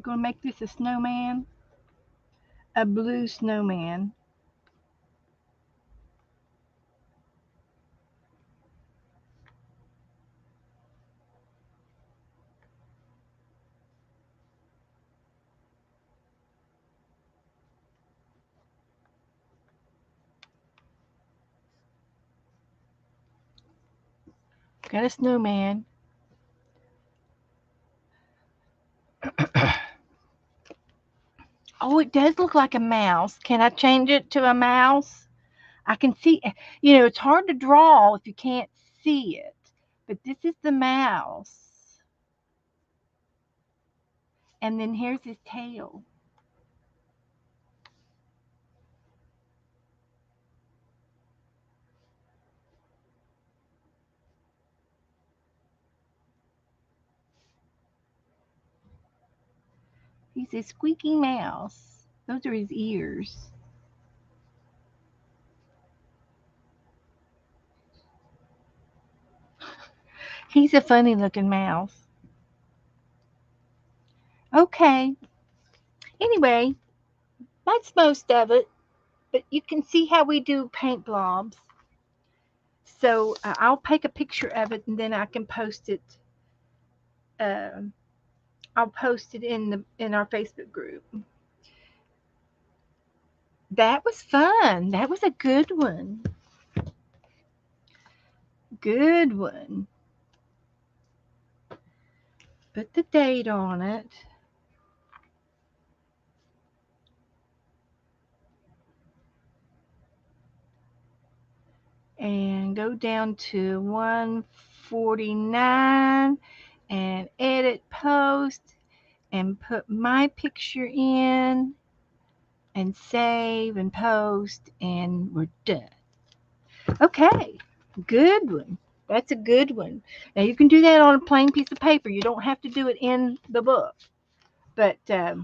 going to make this a snowman, a blue snowman. Got a snowman. Oh, it does look like a mouse. Can I change it to a mouse? I can see, it's hard to draw if you can't see it. But this is the mouse. And then here's his tail. He's a squeaky mouse. Those are his ears. He's a funny looking mouse. Okay. Anyway, that's most of it. But you can see how we do paint blobs. So I'll take a picture of it and then I can post it. Um I'll post it in our Facebook group. That was fun. That was a good one. Good one. Put the date on it. And go down to 149 and edit post and put my picture in and save and post and we're done. Okay, good one. That's a good one. Now you can do that on a plain piece of paper. You don't have to do it in the book, but that's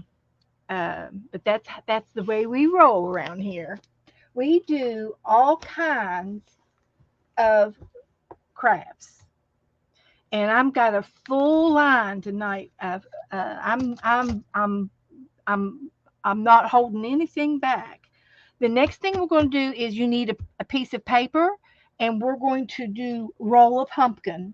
the way we roll around here. We do all kinds of crafts, and I've got a full line tonight. Of I'm I'm not holding anything back. The next thing we're going to do is you need a piece of paper, and we're going to do roll a pumpkin.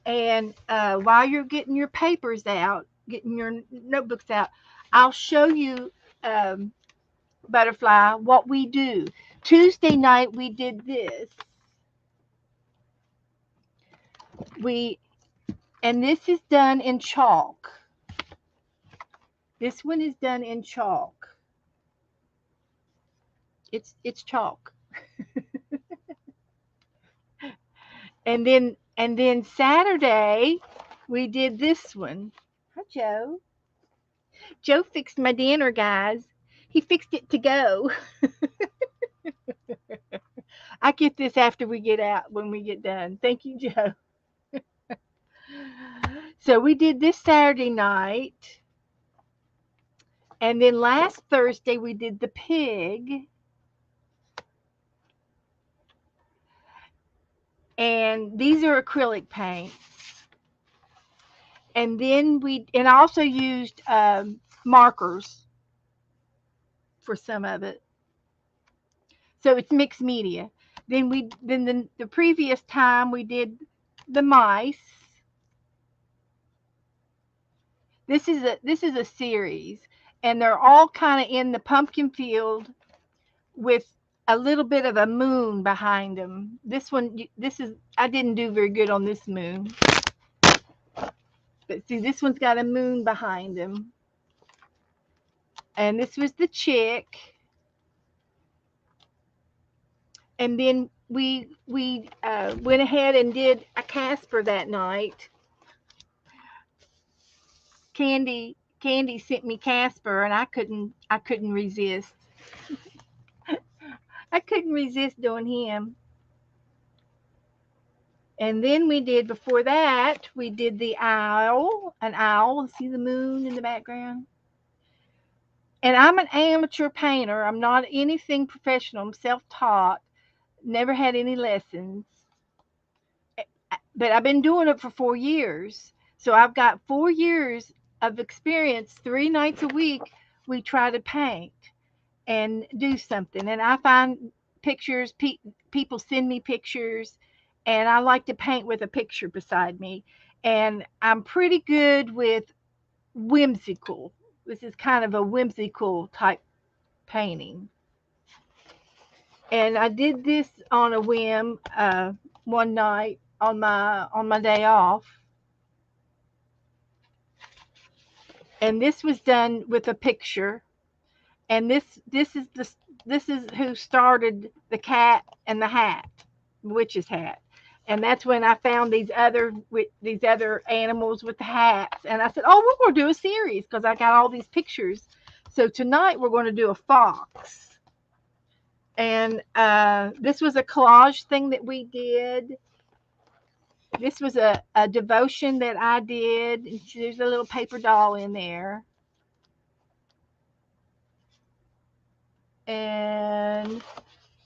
And while you're getting your papers out, getting your notebooks out, I'll show you, Butterfly, what we do. Tuesday night we did this. We and this is done in chalk. This one is done in chalk. It's chalk. And then Saturday we did this one. Hi, Joe. Joe fixed my dinner, guys. He fixed it to go. I get this after we get out when we get done. Thank you, Joe. So we did this Saturday night. And then last Thursday we did the pig. And these are acrylic paints. And then I also used markers for some of it. So it's mixed media. Then the previous time we did the mice. This is a series, and they're all kind of in the pumpkin field with a little bit of a moon behind them. I didn't do very good on this moon, but see, this one's got a moon behind them. And this was the chick. And then we went ahead and did a Casper that night. Candy sent me Casper, and I couldn't resist. I couldn't resist doing him. And then before that, we did the owl, an owl. See the moon in the background? And I'm an amateur painter. I'm not anything professional. I'm self-taught. Never had any lessons. But I've been doing it for 4 years. So I've got 4 years of experience. 3 nights a week, we try to paint and do something. And I find pictures, people send me pictures, and I like to paint with a picture beside me. And I'm pretty good with whimsical. This is kind of a whimsical type painting. And I did this on a whim one night on my day off, and this was done with a picture. And this is who started the cat and the hat, witch's hat. And that's when I found these other animals with the hats, and I said, "Oh, we're going to do a series because I got all these pictures." So tonight we're going to do a fox. And this was a collage thing that we did. This was a devotion that I did. There's a little paper doll in there. And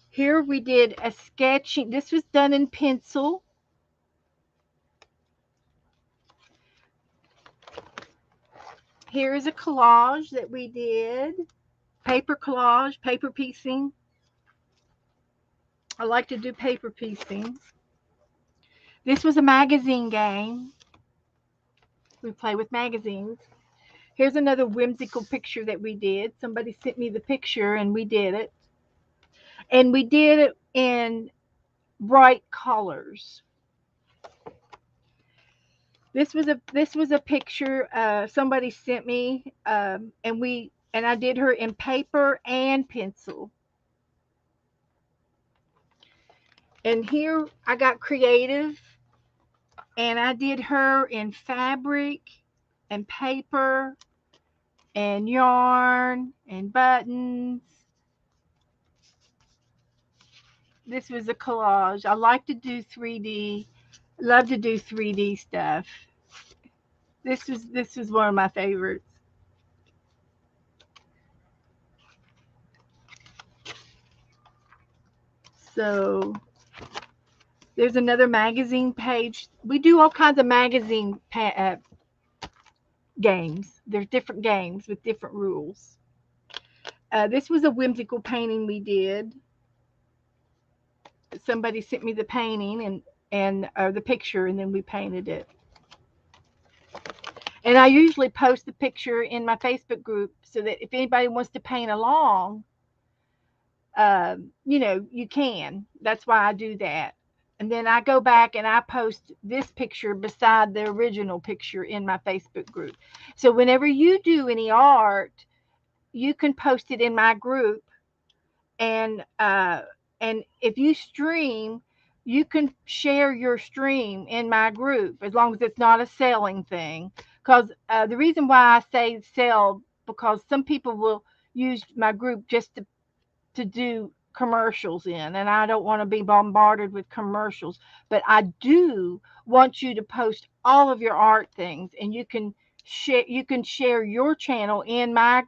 here we did a sketching. This was done in pencil. Here is a collage that we did. Paper collage, paper piecing. I like to do paper piecing. This was a magazine game. We play with magazines. Here's another whimsical picture that we did. Somebody sent me the picture and we did it. And we did it in bright colors. This was a picture somebody sent me, and I did her in paper and pencil. And here I got creative, and I did her in fabric and paper and yarn and buttons. This was a collage. I like to do 3D. Love to do 3D stuff. This was one of my favorites. So there's another magazine page. We do all kinds of games. There's different games with different rules. This was a whimsical painting we did. Somebody sent me the painting and the picture, and then we painted it. And I usually post the picture in my Facebook group so that if anybody wants to paint along, you can. That's why I do that. And then I go back and I post this picture beside the original picture in my Facebook group. So whenever you do any art, you can post it in my group, and if you stream, you can share your stream in my group as long as it's not a selling thing. Because the reason why I say sell, because some people will use my group just to do commercials in, and I don't want to be bombarded with commercials, but I do want you to post all of your art things, and you can share your channel in my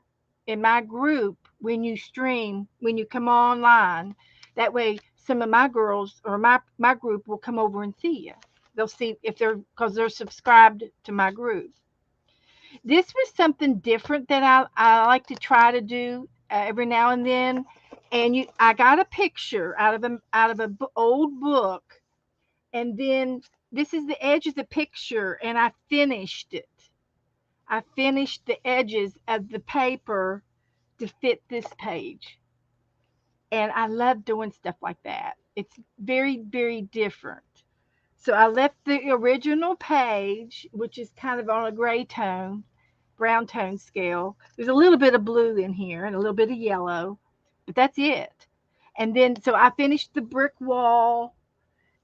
group when you stream, when you come online. That way some of my girls or my group will come over and see you. They'll see if they're because they're subscribed to my group. This was something different that I like to try to do every now and then. And I got a picture out of a old book, and then this is the edge of the picture, and I finished it. I finished the edges of the paper to fit this page, and I love doing stuff like that. It's very, very different. So I left the original page, which is kind of on a gray tone, brown tone scale. There's a little bit of blue in here and a little bit of yellow, but that's it. And then, so I finished the brick wall,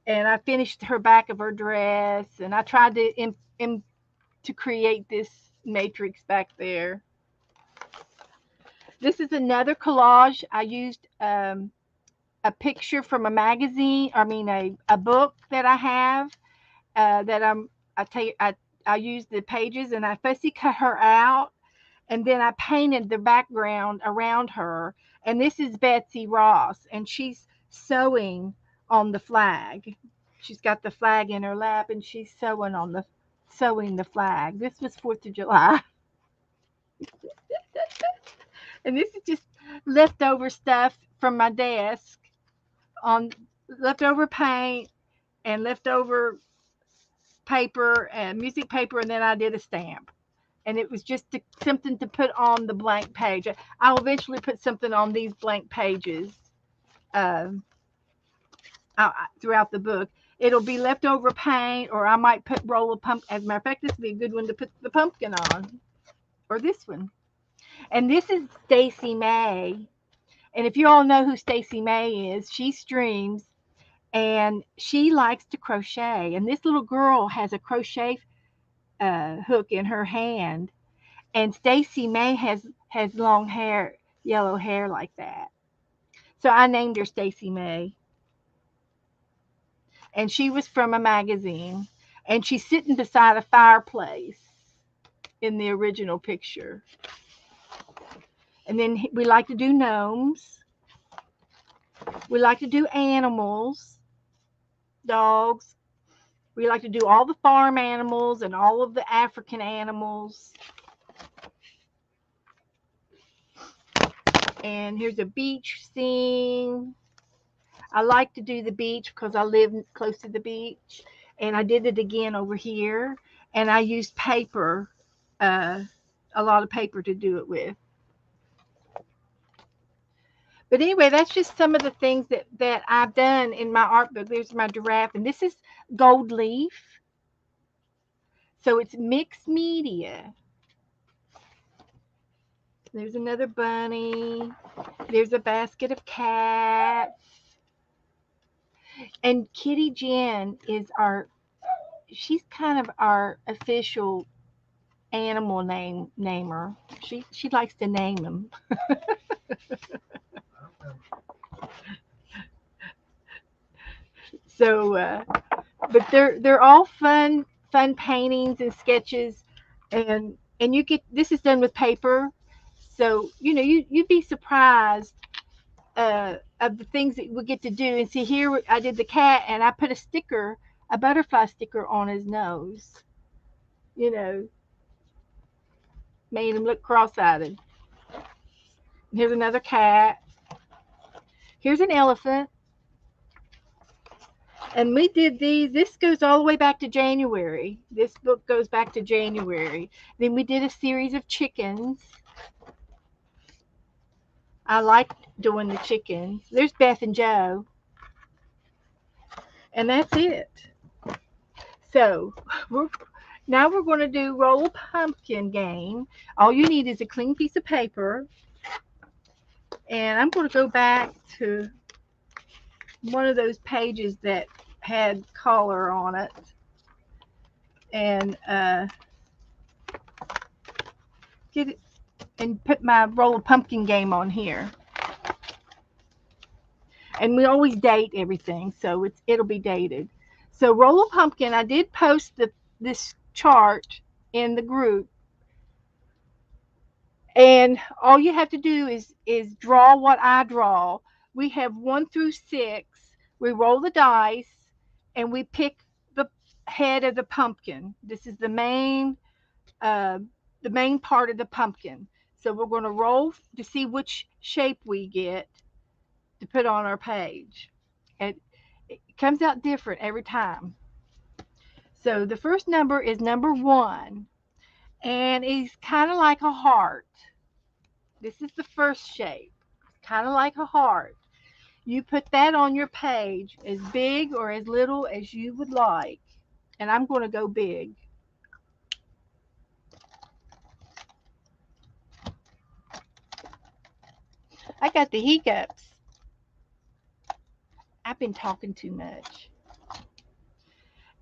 and I finished her back of her dress, and I tried to create this matrix back there. This is another collage. I used a picture from a magazine, I mean a book that I have that I used the pages, and I fussy cut her out, and then I painted the background around her. And this is Betsy Ross, and she's sewing on the flag. She's got the flag in her lap, and she's sewing on the sewing the flag. This was 4th of July. And this is just leftover stuff from my desk on leftover paint and leftover paper and music paper, and then I did a stamp. And it was just something to put on the blank page. I'll eventually put something on these blank pages uh, throughout the book. It'll be leftover paint, or I might put roll of pumpkin. As a matter of fact, this would be a good one to put the pumpkin on, or this one. And this is Stacy May. And if you all know who Stacy May is, she streams and she likes to crochet. And this little girl has a crochet hook in her hand, and Stacy May has long hair, yellow hair like that. So I named her Stacy May, and she was from a magazine, and she's sitting beside a fireplace in the original picture. And then we like to do gnomes. We like to do animals, dogs. We like to do all the farm animals and all of the African animals. And here's a beach scene. I like to do the beach because I live close to the beach. And I did it again over here. And I used paper, a lot of paper to do it with. But anyway, that's just some of the things that I've done in my art book. There's my giraffe. And this is gold leaf. So it's mixed media. There's another bunny. There's a basket of cats. And Kitty Jen is she's kind of our official animal namer. She likes to name them. So, but they're all fun paintings and sketches, and you get this is done with paper. So you'd be surprised of the things that we get to do. And see, here I did the cat, and I put a butterfly sticker on his nose. Made him look cross-eyed. Here's another cat. Here's an elephant. And we did these. This goes all the way back to January. This book goes back to January. Then we did a series of chickens. I like doing the chickens. There's Beth and Joe. And that's it. So now we're going to do roll a pumpkin game. All you need is a clean piece of paper. And I'm going to go back to one of those pages that had color on it. And get it and put my roll of pumpkin game on here. And we always date everything, so it'll be dated. So roll a pumpkin. I did post this chart in the group, and all you have to do is draw what I draw. We have 1 through 6. We roll the dice, and we pick the head of the pumpkin. This is the main part of the pumpkin. So we're going to roll to see which shape we get to put on our page. And it comes out different every time. So the first number is number 1, and it's kind of like a heart. This is the first shape, kind of like a heart. You put that on your page as big or as little as you would like. And I'm going to go big. I got the hiccups. I've been talking too much.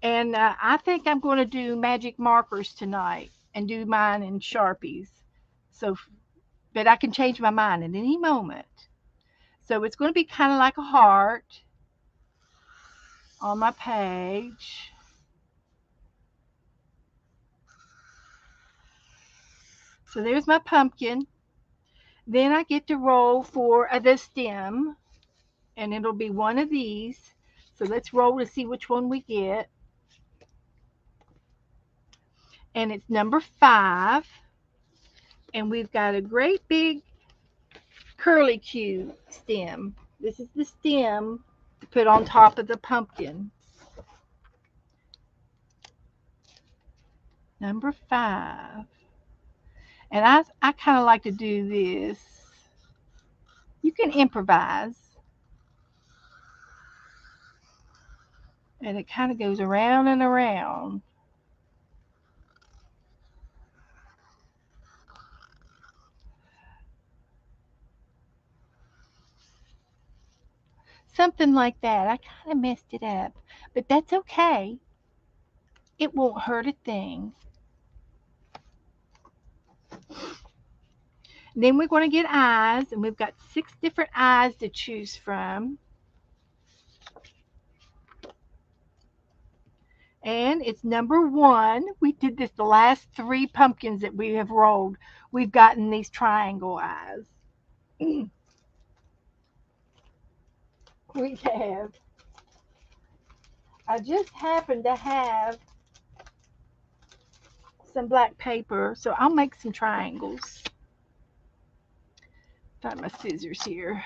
And I think I'm going to do magic markers tonight and do mine in Sharpies. But I can change my mind at any moment. So it's going to be kind of like a heart on my page. So there's my pumpkin. Then I get to roll for the stem, and it'll be one of these. So let's roll to see which one we get. And it's number 5. And we've got a great big curlicue stem. This is the stem to put on top of the pumpkin. Number 5. And I kind of like to do this. You can improvise. And it kind of goes around and around. Something like that. I kind of messed it up. But that's okay. It won't hurt a thing. Then we're going to get eyes. And we've got 6 different eyes to choose from. And it's number 1. We did this the last 3 pumpkins that we have rolled. We've gotten these triangle eyes. We have. I just happen to have some black paper, so I'll make some triangles. Got my scissors here.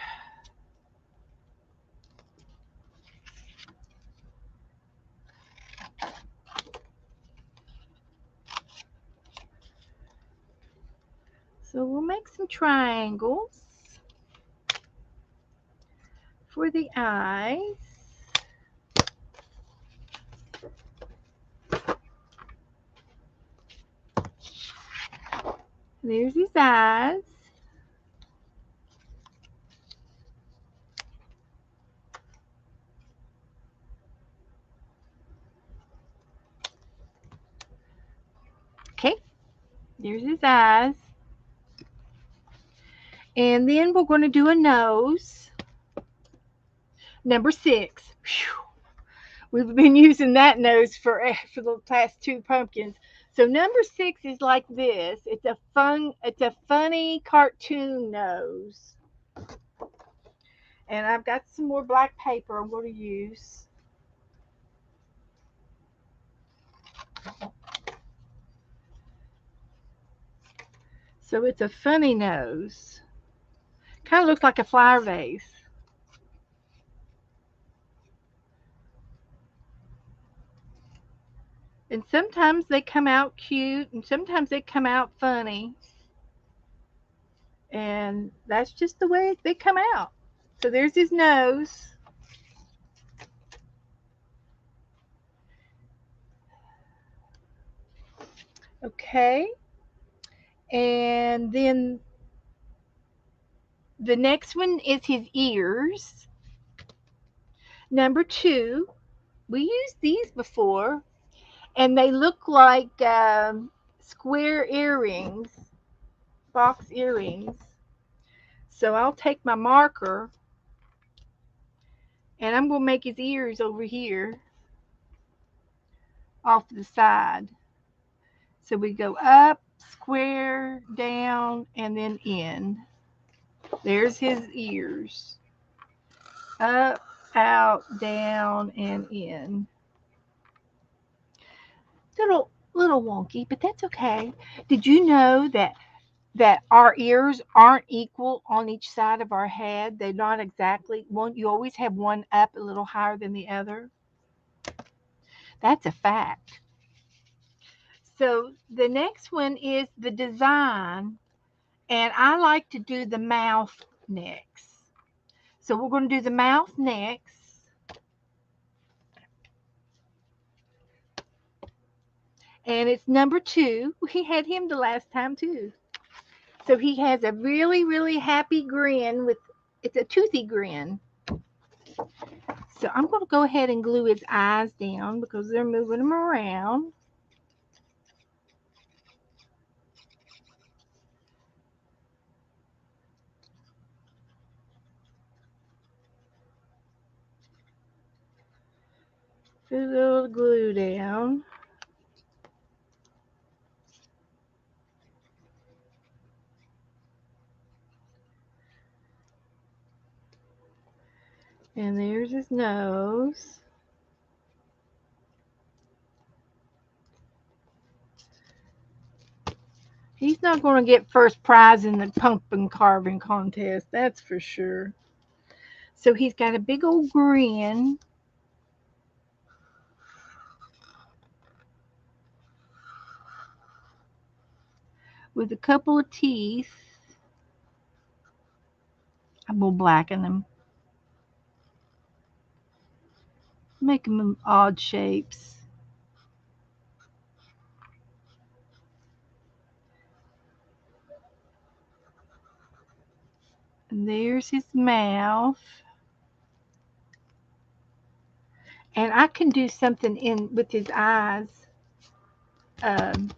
So we'll make some triangles for the eyes. There's his eyes. Okay, there's his eyes. And then we're going to do a nose. Number 6. Whew. We've been using that nose for the past 2 pumpkins. So number 6 is like this. It's a funny cartoon nose. And I've got some more black paper I'm going to use. So it's a funny nose. Kind of looks like a flower vase. And sometimes they come out cute and sometimes they come out funny. And that's just the way they come out. So there's his nose. Okay. And then the next one is his ears. Number 2. We used these before. And they look like square earrings. Box earrings. So I'll take my marker and I'm going to make his ears over here off to the side. So we go up, square, down, and then in. There's his ears. Up, out, down, and in. Little wonky, but that's okay. Did you know that our ears aren't equal on each side of our head? They're not exactly one. You always have one up a little higher than the other. That's a fact. So the next one is the design, and I like to do the mouth next. So we're going to do the mouth next. And it's number 2. We had him the last time too. So he has a really, really happy grin with, it's a toothy grin. So I'm going to go ahead and glue his eyes down because they're moving them around. Put a little glue down. And there's his nose. He's not going to get first prize in the pumpkin carving contest, that's for sure. So he's got a big old grin. With a couple of teeth. I'm going to blacken them. Make them odd shapes. And there's his mouth. And I can do something in with his eyes. Um,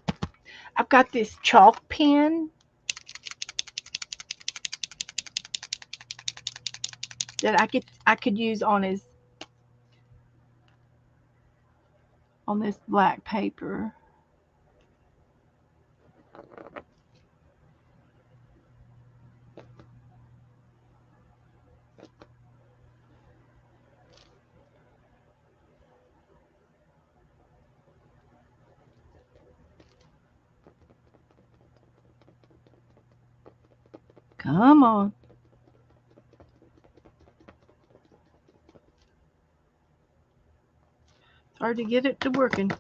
I've got this chalk pen that I could use on this black paper. Come on. It's hard to get it to working.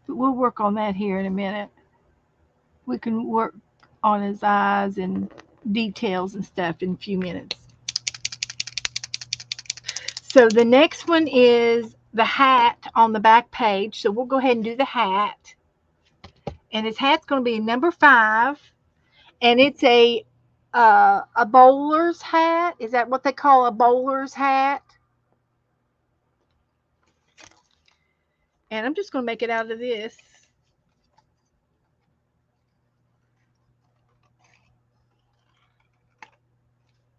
But we'll work on that here in a minute. We can work on his eyes and details and stuff in a few minutes. So the next one is the hat on the back page. So we'll go ahead and do the hat. And his hat's going to be number 5. And it's a bowler's hat. Is that what they call a bowler's hat? And I'm just going to make it out of this.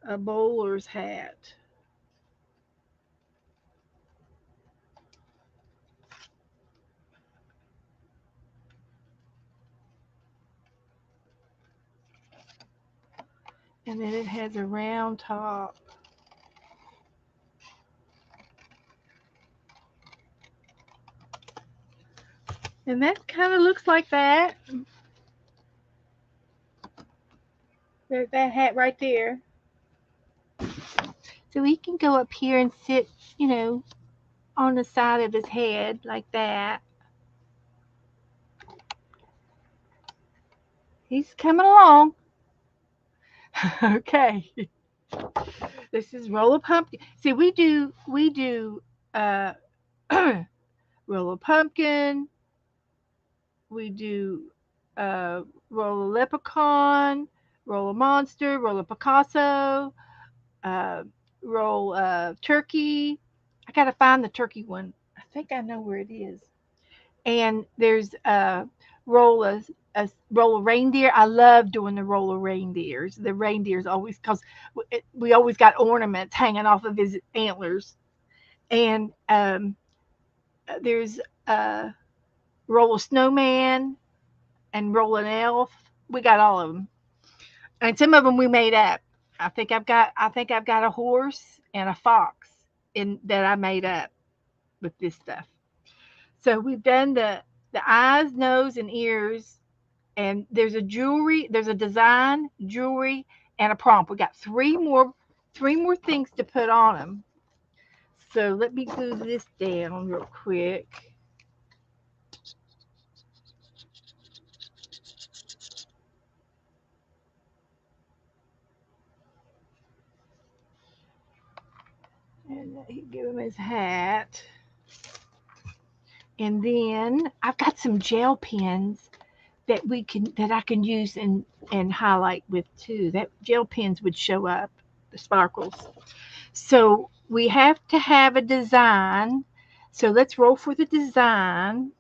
A bowler's hat. And then it has a round top. And that kind of looks like that. There's that hat right there. So he can go up here and sit, on the side of his head like that. He's coming along. Okay. This is roll of pumpkin. See, we do uh roll of pumpkin. We do uh roll of leprechaun, roll of monster, roll of Picasso, uh roll of turkey. I gotta find the turkey one. I think I know where it is. And there's roll a roll of reindeer. I love doing the roll of reindeers. The reindeers always because we always got ornaments hanging off of his antlers. And there's a roll of snowman and roll an elf. We got all of them, and some of them we made up. I think I've got a horse and a fox in that I made up with this stuff. So we've done the eyes, nose, and ears, and there's a design, jewelry, and a prompt. We got three more things to put on them. So let me glue this down real quick. And give him his hat. And then I've got some gel pens that I can use and highlight with too. That gel pens would show up, the sparkles. So we have to have a design. So let's roll for the design.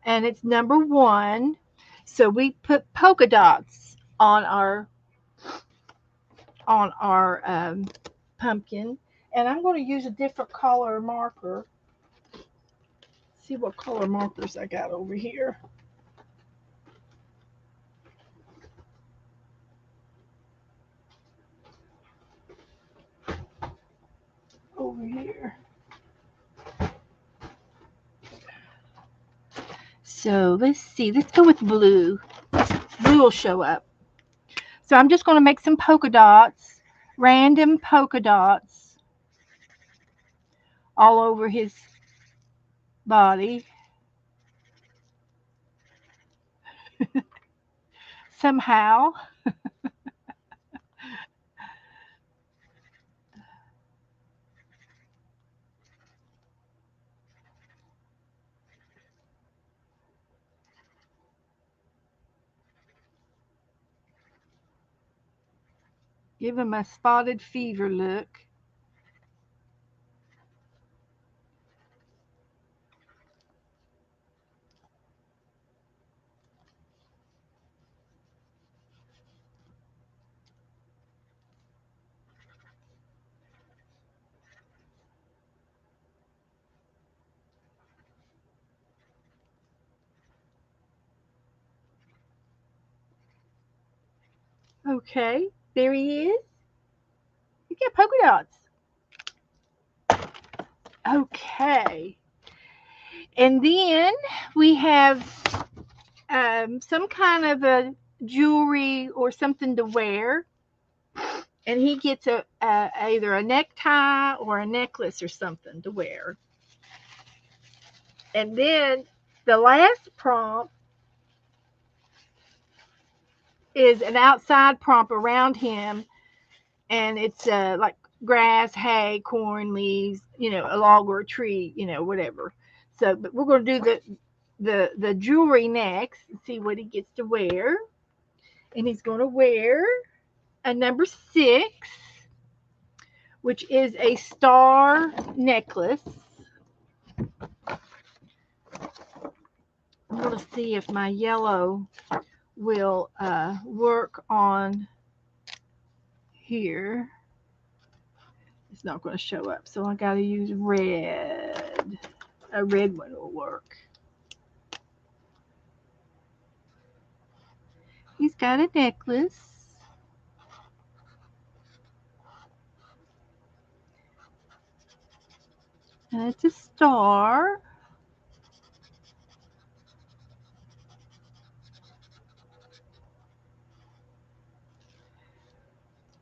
And it's number 1. So we put polka dots on our pumpkin. And I'm going to use a different color marker. See what color markers I got over here. Over here. So let's see. Let's go with blue. Blue will show up. So I'm just going to make some polka dots, random polka dots all over his body. Somehow. Give him a spotted fever look. Okay, there he is. You got polka dots. Okay. And then we have some kind of a jewelry or something to wear. And he gets either a necktie or a necklace or something to wear. And then the last prompt is an outside prompt around him, and it's like grass, hay, corn, leaves, a log or a tree, whatever. So, but we're going to do the jewelry next and see what he gets to wear. And he's going to wear a number 6, which is a star necklace. I'm going to see if my yellow will work on here. It's not going to show up, so I got to use red. A red one will work. He's got a necklace. And it's a star.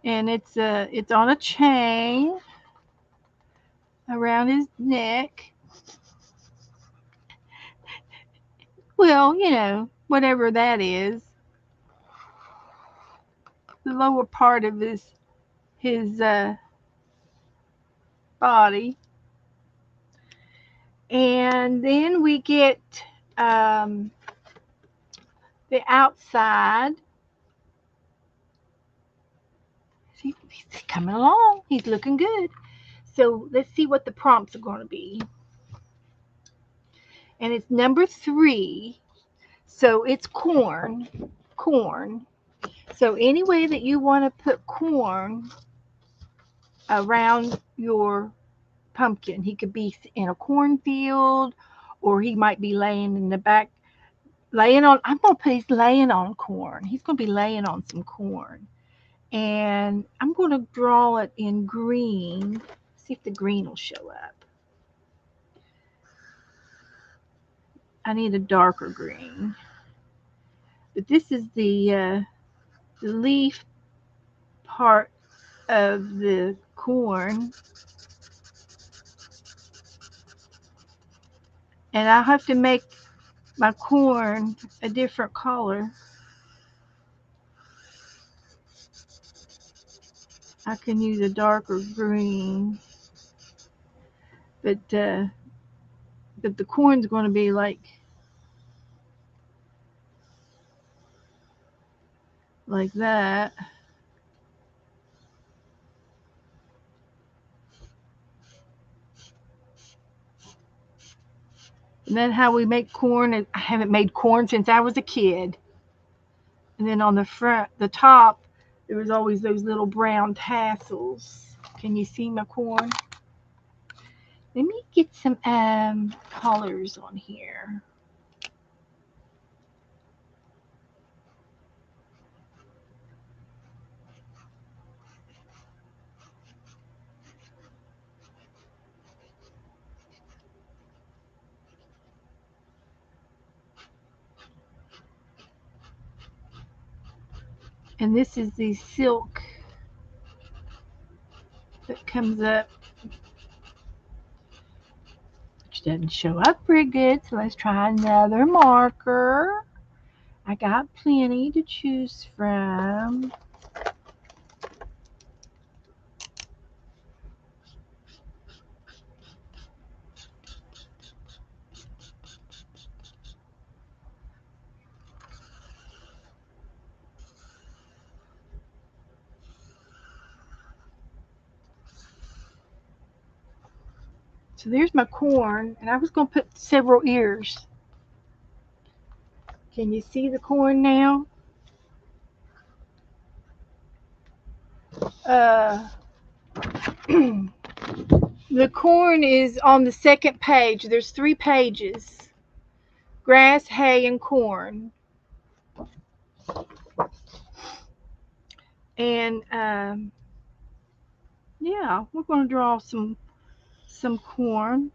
And it's on a chain around his neck. Well, whatever that is. The lower part of his body. And then we get the outside. See, he's coming along. He's looking good. So let's see what the prompts are going to be. And it's number 3. So it's corn. Corn. So any way that you want to put corn around your pumpkin. He could be in a cornfield, or he might be laying in the back, I'm going to put he's laying on corn. He's going to be laying on some corn. And I'm going to draw it in green. See if the green will show up. I need a darker green. But this is the leaf part of the corn. And I'll have to make my corn a different color. I can use a darker green. But the corn's going to be like that. And then how we make corn, I haven't made corn since I was a kid. And then on the top, there was always those little brown tassels. Can you see my corn? Let me get some colors on here. And this is the silk that comes up, which doesn't show up very good. So let's try another marker. I got plenty to choose from. So there's my corn, and I was going to put several ears. Can you see the corn now? The corn is on the second page. There's 3 pages. Grass, hay, and corn. And yeah, we're going to draw some corn.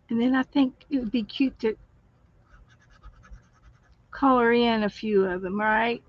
And then I think it would be cute to color in a few of them, right?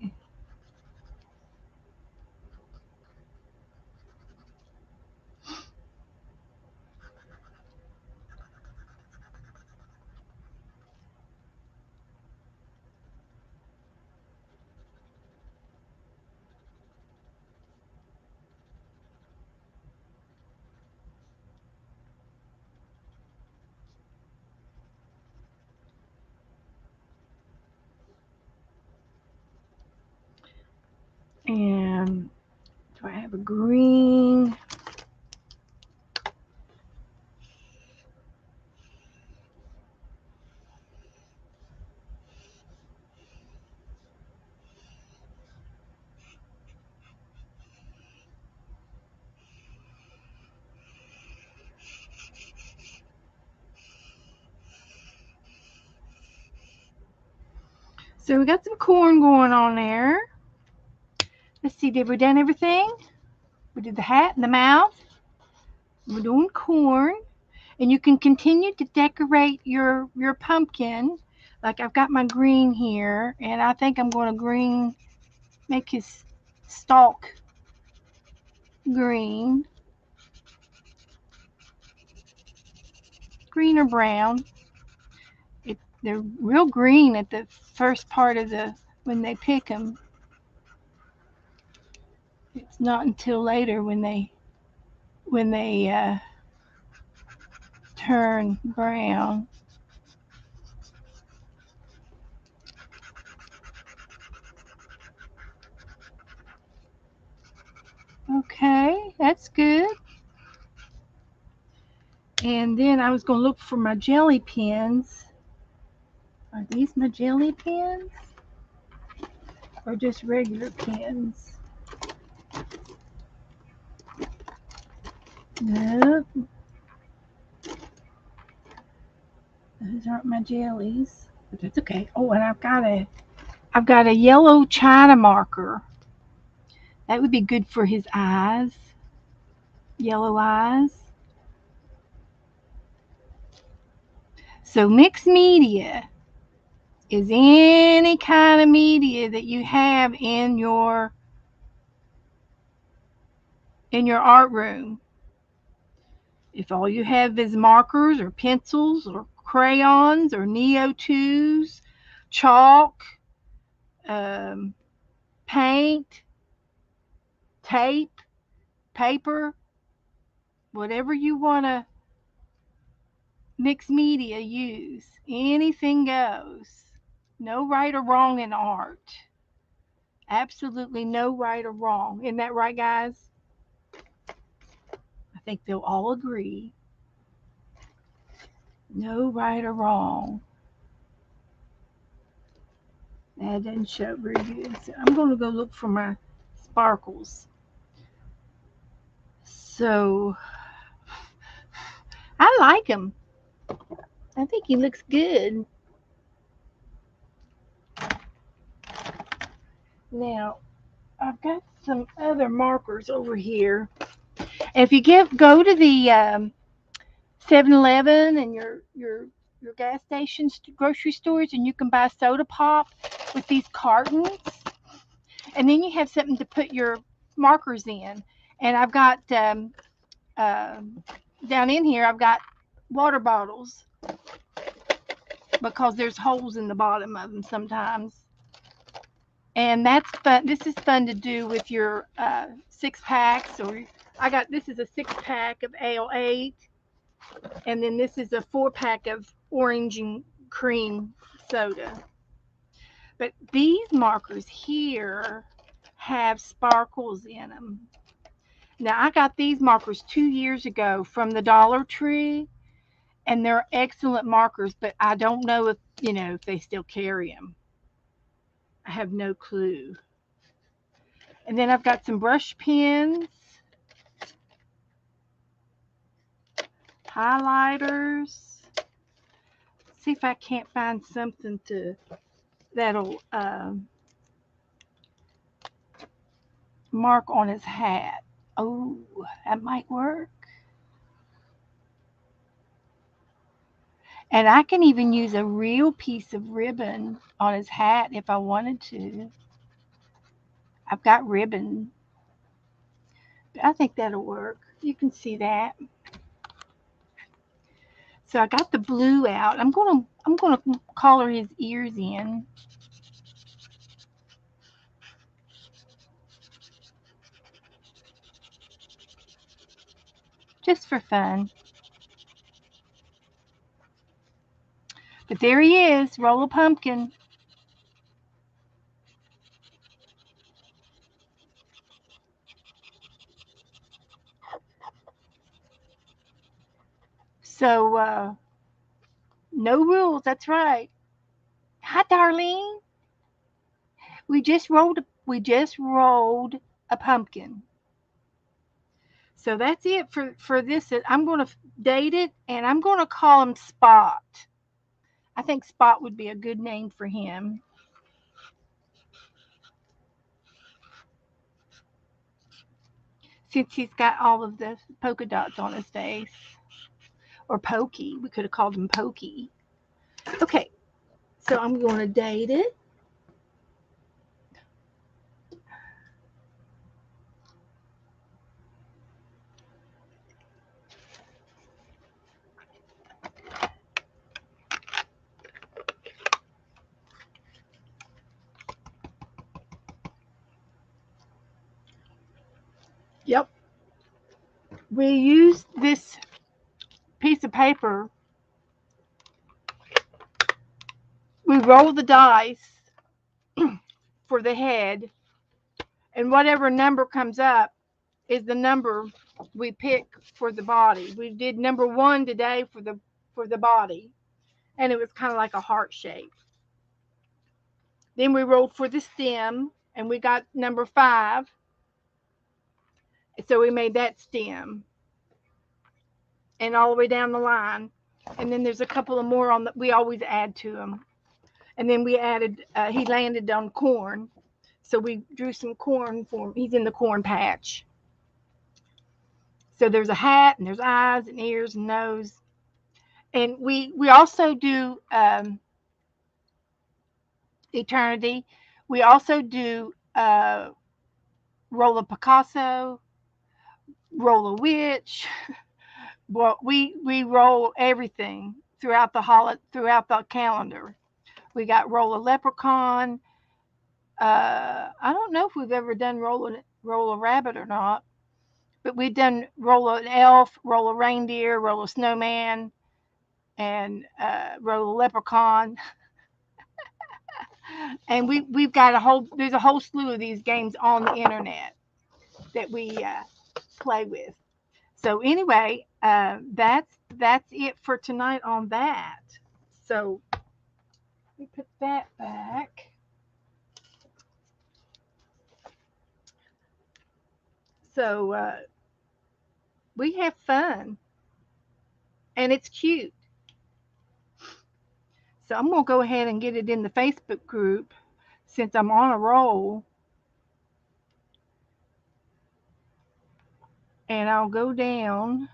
And do I have a green? So we got some corn going on there. Let's see, did we done everything? We did the hat and the mouth. We're doing corn. And you can continue to decorate your pumpkin. Like I've got my green here, and I think I'm going to make his stalk green or brown. They're real green at the first part of when they pick them. It's not until later when they turn brown. Okay, that's good. And then I was going to look for my jelly pins. Are these my jelly pins? Or just regular pins? Nope. Those aren't my jellies. But that's okay. Oh, and I've got a yellow China marker. That would be good for his eyes. Yellow eyes. So mixed media is any kind of media that you have in your art room. If all you have is markers or pencils or crayons or Neo 2s, chalk, paint, tape, paper, whatever you want to mix media, use. Anything goes. No right or wrong in art. Absolutely no right or wrong. Isn't that right, guys? I think they'll all agree. No right or wrong. That doesn't show very good. So I'm going to go look for my sparkles. So I like him. I think he looks good. Now I've got some other markers over here. If you go to the 7-Eleven and your gas stations, grocery stores, and you can buy soda pop with these cartons, and then you have something to put your markers in. And I've got down in here, I've got water bottles because there's holes in the bottom of them sometimes. And that's fun. This is fun to do with your 6-packs, or this is a 6-pack of Ale 8, and then this is a 4-pack of orange and cream soda. But these markers here have sparkles in them. Now I got these markers 2 years ago from the Dollar Tree, and they're excellent markers. But I don't know if they still carry them. I have no clue. And then I've got some brush pens, highlighters. See if I can't find something that'll mark on his hat. Oh, that might work. And I can even use a real piece of ribbon on his hat if I wanted to. I've got ribbon. I think that'll work. You can see that. So I got the blue out. I'm gonna color his ears in. Just for fun. But there he is, roll a pumpkin. So no rules, that's right. Hi, Darlene. We just rolled a pumpkin. So that's it for this. I'm going to date it, and I'm going to call him Spot. I think Spot would be a good name for him. Since he's got all of the polka dots on his face. Or Pokey. We could have called him Pokey. Okay, so I'm going to date it. Yep. We used this piece of paper. We roll the dice for the head, and whatever number comes up is the number we pick for the body. We did number 1 today for the body, and it was kind of like a heart shape. Then we rolled for the stem, and we got number 5. So we made that stem, and all the way down the line. And then there's a couple of more on that we always add to them. And then we added. He landed on corn, so we drew some corn for him. He's in the corn patch. So there's a hat, and there's eyes and ears and nose. And we also do eternity. We also do roll a Picasso, roll a witch. Well, we roll everything throughout the calendar. We got roll a leprechaun. I don't know if we've ever done roll a rabbit or not, but we've done roll an elf, roll a reindeer, roll a snowman, and roll a leprechaun. And we've got there's a whole slew of these games on the internet that we play with. So anyway, that's it for tonight on that. So we put that back. So we have fun, and it's cute. So I'm going to go ahead and get it in the Facebook group since I'm on a roll. And I'll go down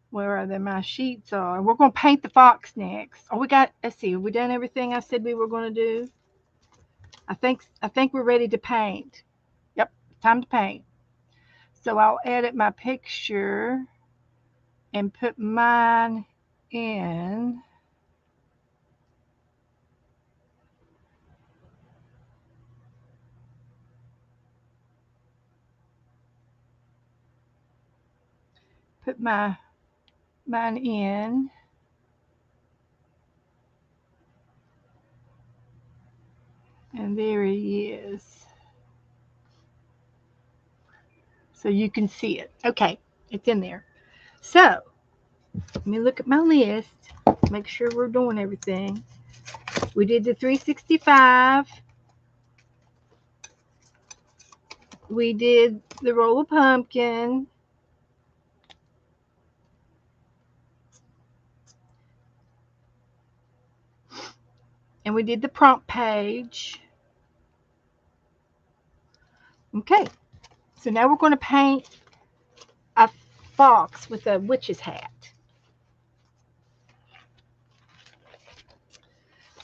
where my sheets are. We're going to paint the fox next. Oh, let's see, have we done everything I said we were going to do? I think we're ready to paint. Yep, time to paint. So I'll edit my picture and put mine in. Put mine in. And there he is. So you can see it. Okay, it's in there. So, let me look at my list. Make sure we're doing everything. We did the 365. We did the roll of pumpkin. And we did the prompt page. Okay, so now we're going to paint a fox with a witch's hat.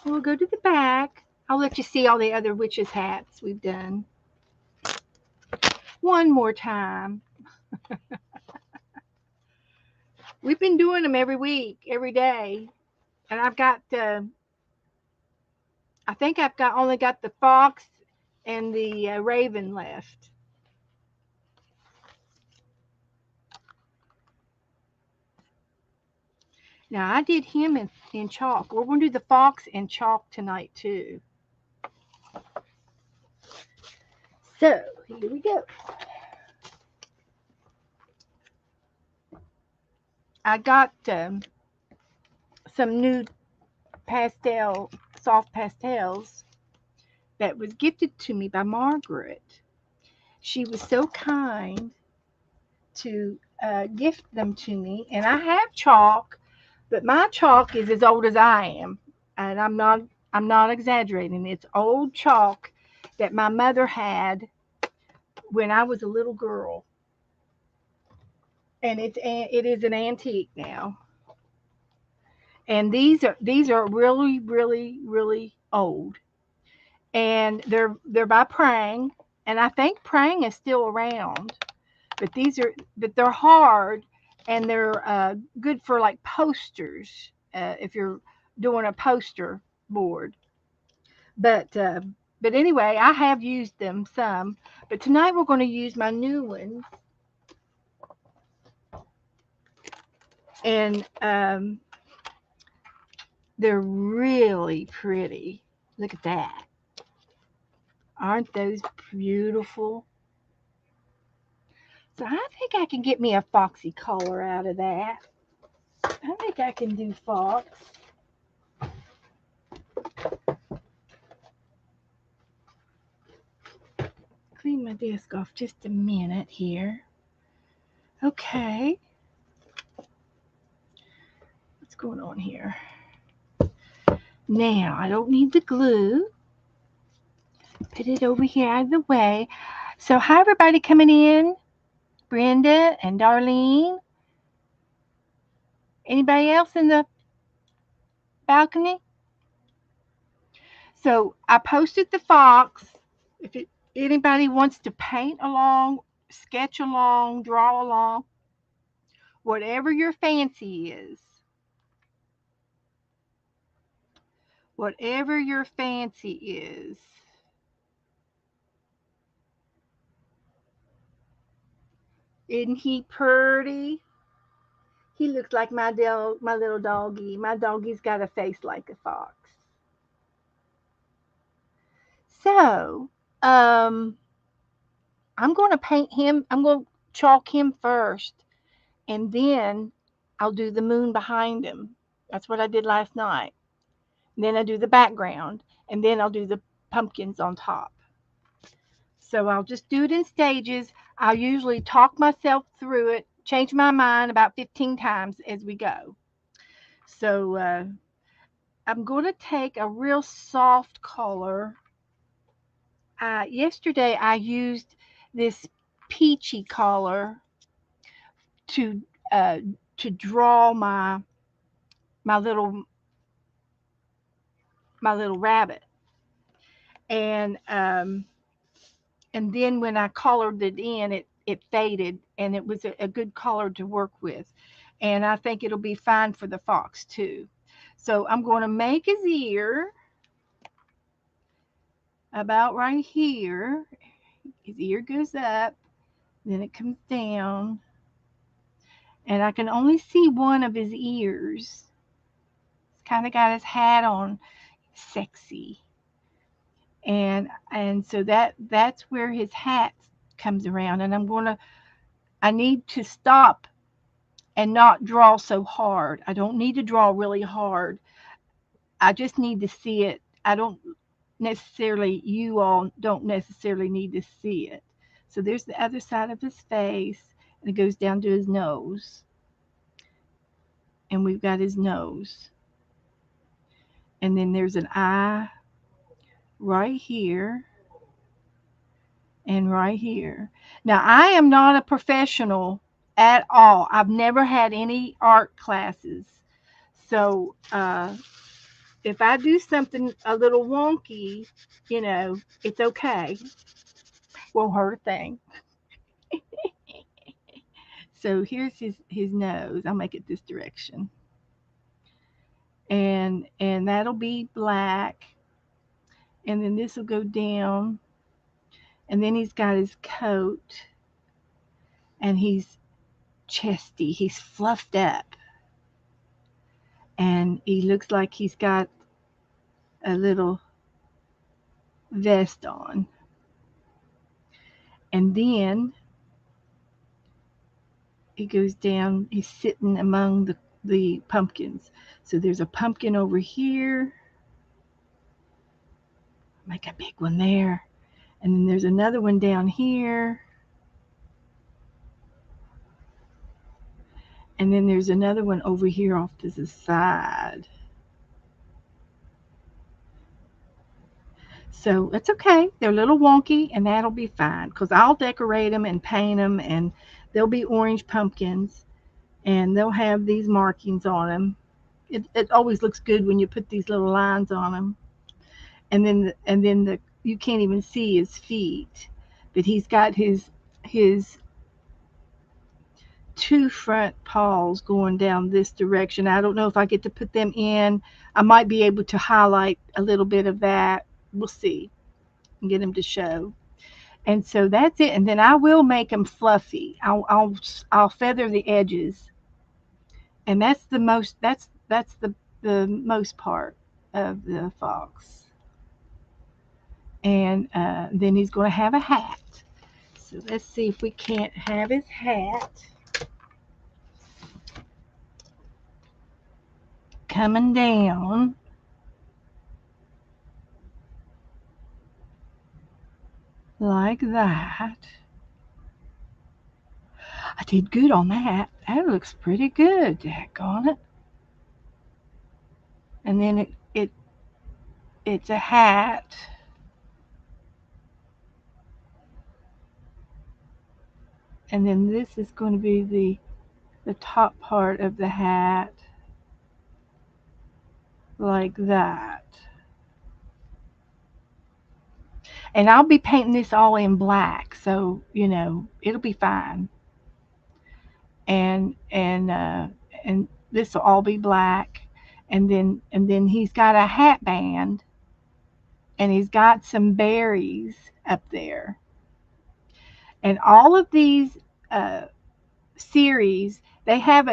We'll go to the back. I'll let you see all the other witches' hats we've done. One more time. We've been doing them every week, every day. And I think I've only got the fox and the raven left. Now, I did him in chalk. We're going to do the fox in chalk tonight, too. So, here we go. I got some new soft pastels that was gifted to me by Margaret. She was so kind to gift them to me, and I have chalk, but my chalk is as old as I am, and I'm not exaggerating. It's old chalk that my mother had when I was a little girl, and it is an antique now. And these are really really really old, and they're by Prang, and I think Prang is still around. But they're hard, and they're good for like posters if you're doing a poster board. But but anyway, I have used them some. But tonight we're going to use my new ones, and they're really pretty. Look at that! Aren't those beautiful? So I think I can get me a foxy color out of that. I think I can do fox. Clean my desk off just a minute here. Okay. What's going on here? Now, I don't need the glue. Put it over here out of the way. So, hi, everybody coming in. Brenda and Darlene. Anybody else in the balcony? So, I posted the fox. If anybody wants to paint along, sketch along, draw along, whatever your fancy is. Whatever your fancy is. Isn't he pretty? He looks like my little doggy. My doggy's got a face like a fox. So, I'm going to paint him. I'm going to chalk him first, and then I'll do the moon behind him. That's what I did last night. And then I do the background, and then I'll do the pumpkins on top. So I'll just do it in stages. I'll usually talk myself through it, change my mind about 15 times as we go. So I'm going to take a real soft color. Yesterday I used this peachy color to uh, to draw my little my little rabbit, and then when I colored it in, it faded, and it was a good color to work with, and I think it'll be fine for the fox too. So I'm going to make his ear about right here. His ear goes up, then it comes down, and I can only see one of his ears. He's kind of got his hat on, sexy, and so that's where his hat comes around, and I need to stop and not draw so hard. I don't need to draw really hard. I just need to see it. I don't necessarily, you all don't necessarily need to see it. So there's the other side of his face, and it goes down to his nose. And we've got his nose. And then there's an eye right here and right here. Now, I am not a professional at all. I've never had any art classes. So, if I do something a little wonky, it's okay. Won't hurt a thing. So here's his nose. I'll make it this direction. And that'll be black. And then this will go down. And then he's got his coat. And he's chesty. He's fluffed up. And he looks like he's got a little vest on. And then he goes down, he's sitting among the pumpkins. So there's a pumpkin over here. Make a big one there. And then there's another one down here. And then there's another one over here off to the side. So it's okay. They're a little wonky, and that'll be fine because I'll decorate them and paint them, and they'll be orange pumpkins, and they'll have these markings on them. It always looks good when you put these little lines on them. And then the you can't even see his feet, but he's got his two front paws going down this direction. I don't know if I get to put them in. I might be able to highlight a little bit of that. We'll see and get them to show. And so that's it. And then I will make them fluffy. I'll feather the edges, and that's the most part of the fox. And then he's going to have a hat. So let's see if we can't have his hat coming down like that. I did good on that. That looks pretty good, daggone it. And then it's a hat. And then this is going to be the top part of the hat, like that. And I'll be painting this all in black, so it'll be fine. And this will all be black. And then he's got a hat band, and he's got some berries up there. And all of these uh, series, they have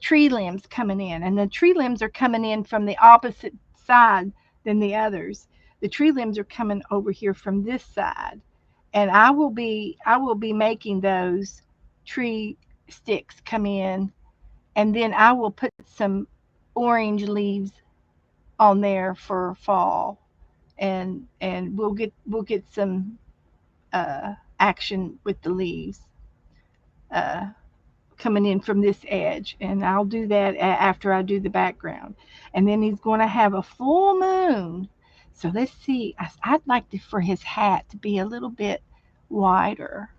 tree limbs coming in, and the tree limbs are coming in from the opposite side than the others. The tree limbs are coming over here from this side, and I will be making those tree sticks come in, and then I will put some orange leaves on there for fall, and we'll get some action with the leaves uh, coming in from this edge. And I'll do that after I do the background. And then he's going to have a full moon. So let's see. I'd like for his hat to be a little bit wider.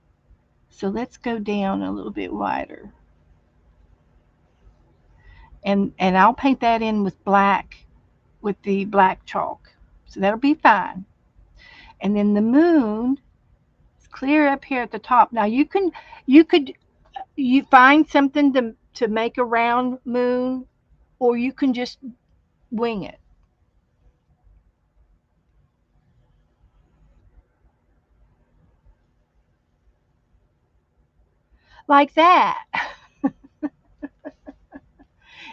So let's go down a little bit wider. And I'll paint that in with black, with the black chalk. So that'll be fine. And then the moon is clear up here at the top. Now you could you find something to make a round moon, or you can just wing it like that.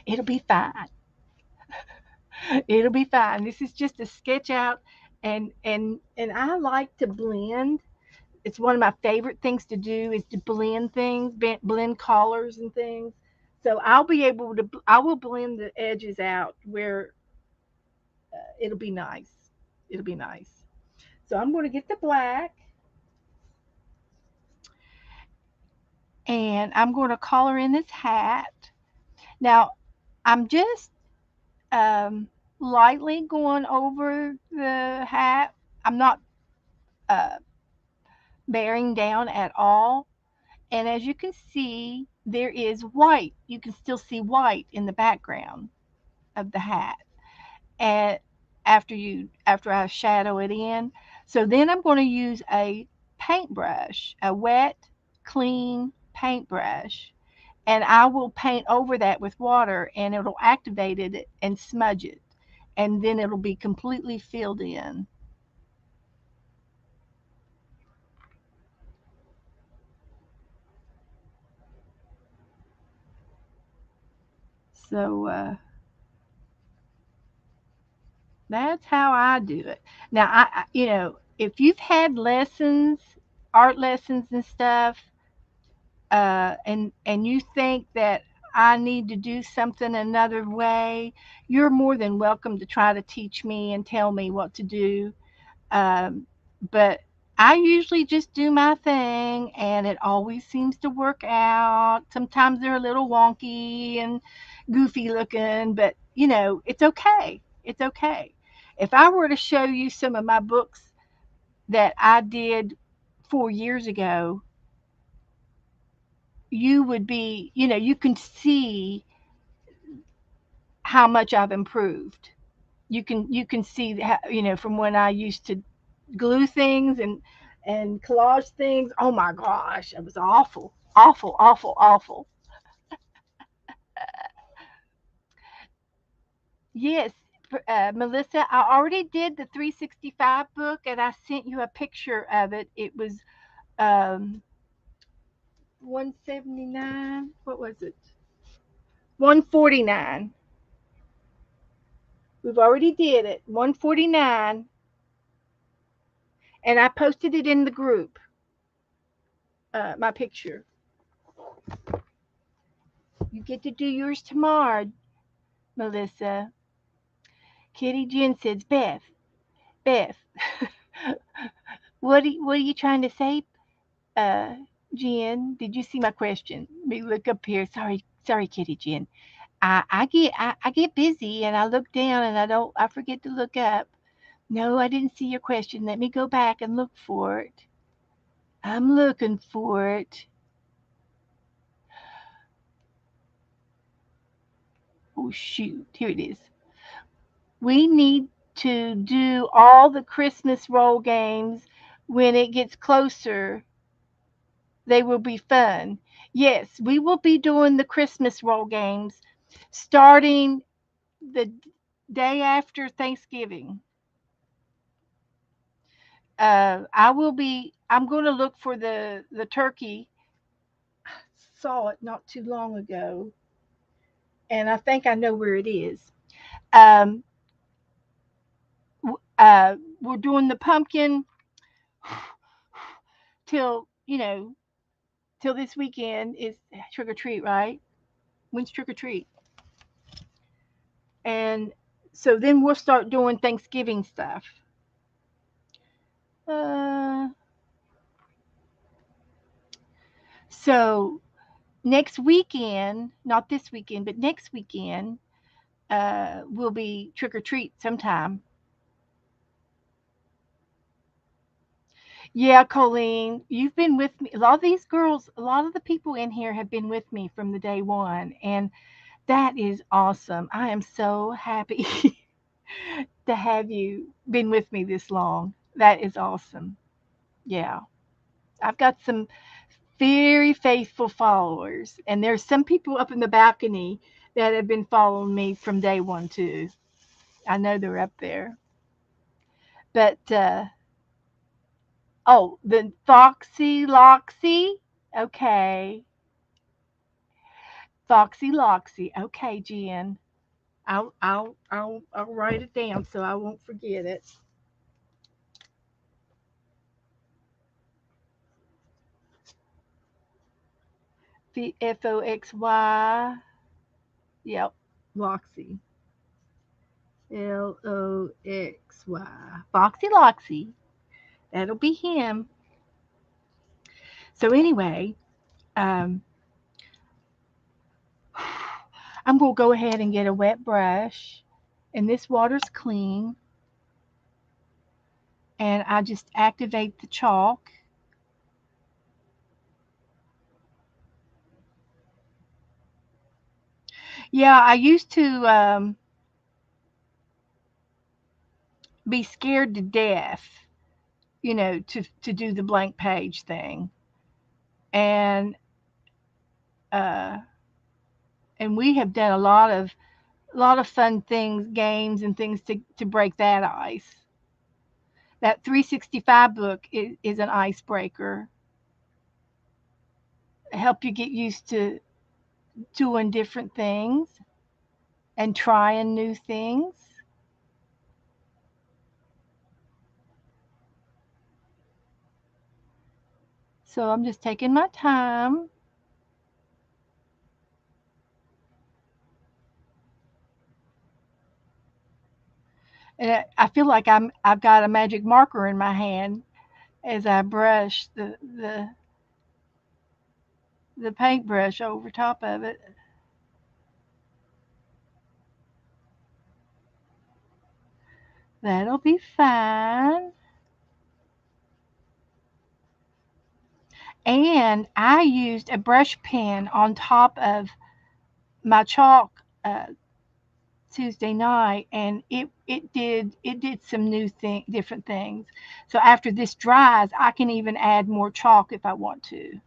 It'll be fine. It'll be fine. This is just a sketch out, and I like to blend. It's one of my favorite things to do is to blend things, blend colors and things. So I'll be able to. I will blend the edges out where it'll be nice. It'll be nice. So I'm going to get the black, and I'm going to color in this hat. Now I'm just lightly going over the hat. I'm not uh, bearing down at all. And as you can see, there is white. You can still see white in the background of the hat. And after I shadow it in. So then I'm going to use a paintbrush, a wet, clean paintbrush, and I will paint over that with water and it'll activate it and smudge it. And then it'll be completely filled in. So that's how I do it. Now, if you've had lessons, art lessons and stuff, and you think that I need to do something another way, you're more than welcome to try to teach me and tell me what to do. Um, but I usually just do my thing, and it always seems to work out. Sometimes they're a little wonky and goofy looking, but it's okay. It's okay. If I were to show you some of my books that I did 4 years ago, you would be, you can see how much I've improved. You can see how, from when I used to glue things and collage things. Oh my gosh, it was awful, awful, awful, awful. Yes, Melissa, I already did the 365 book, and I sent you a picture of it. It was 179. What was it? 149. We've already did it. 149, and I posted it in the group. My picture. You get to do yours tomorrow, Melissa. Kitty Jen says, Beth, what are you trying to say, uh, Jen? Did you see my question? Let me look up here. Sorry, Kitty Jen. I get busy and I look down and I forget to look up. No, I didn't see your question. Let me go back and look for it. I'm looking for it. Oh shoot, here it is. We need to do all the Christmas roll games when it gets closer. They will be fun. Yes, we will be doing the Christmas roll games starting the day after Thanksgiving. I'm going to look for the turkey. I saw it not too long ago, and I think I know where it is. Um, we're doing the pumpkin till till this weekend is trick or treat, right? When's trick or treat? And so then we'll start doing Thanksgiving stuff. Uh, So next weekend, not this weekend, but next weekend, will be trick or treat sometime. Yeah, Colleen, you've been with me. A lot of these girls, a lot of the people in here have been with me from the day one, and that is awesome. I am so happy to have you been with me this long. That is awesome. Yeah. I've got some very faithful followers, and there's some people up in the balcony that have been following me from day one too. I know they're up there. But oh, the Foxy Loxy. Okay. Foxy Loxy. Okay, Jen. I'll write it down so I won't forget it. Foxy. Yep. Loxy. Loxy. Foxy Loxy. That'll be him. So anyway, um, I'm gonna go ahead and get a wet brush, and this water's clean, and I just activate the chalk. Yeah, I used to be scared to death, to do the blank page thing, and uh, and we have done a lot of fun things, games, and things to break that ice. That 365 book is an icebreaker. Help you get used to doing different things and trying new things. So I'm just taking my time. And I feel like I've got a magic marker in my hand as I brush the paintbrush over top of it. That'll be fine. And I used a brush pen on top of my chalk Tuesday night, and it did some different things. So after this dries, I can even add more chalk if I want to.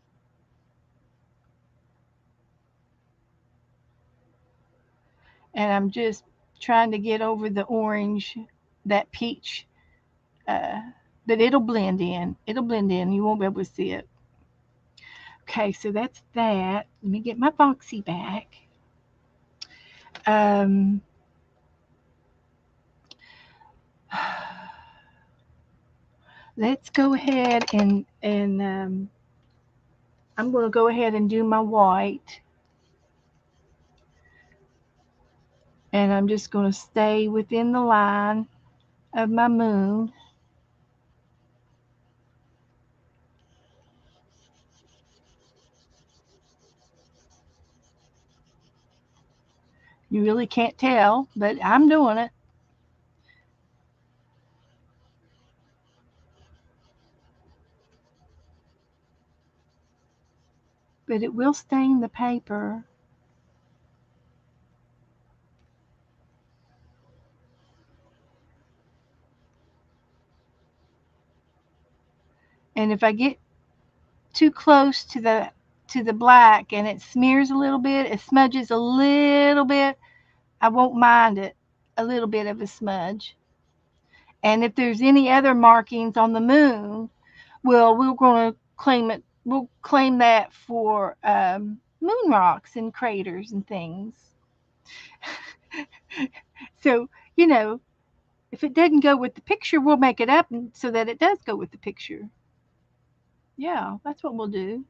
And I'm just trying to get over the orange, that peach, uh, but it'll blend in. It'll blend in. You won't be able to see it. Okay, so that's that. Let me get my boxy back. Um, let's go ahead and I'm going to go ahead and do my white, and I'm just going to stay within the line of my moon. You really can't tell, but I'm doing it. But it will stain the paper. And if I get too close to the black and it smears a little bit, it smudges a little bit, I won't mind it. A little bit of a smudge. And if there's any other markings on the moon, well, we're going to claim it. We'll claim that for moon rocks and craters and things. So, you know, if it doesn't go with the picture, we'll make it up so that it does go with the picture. Yeah, that's what we'll do.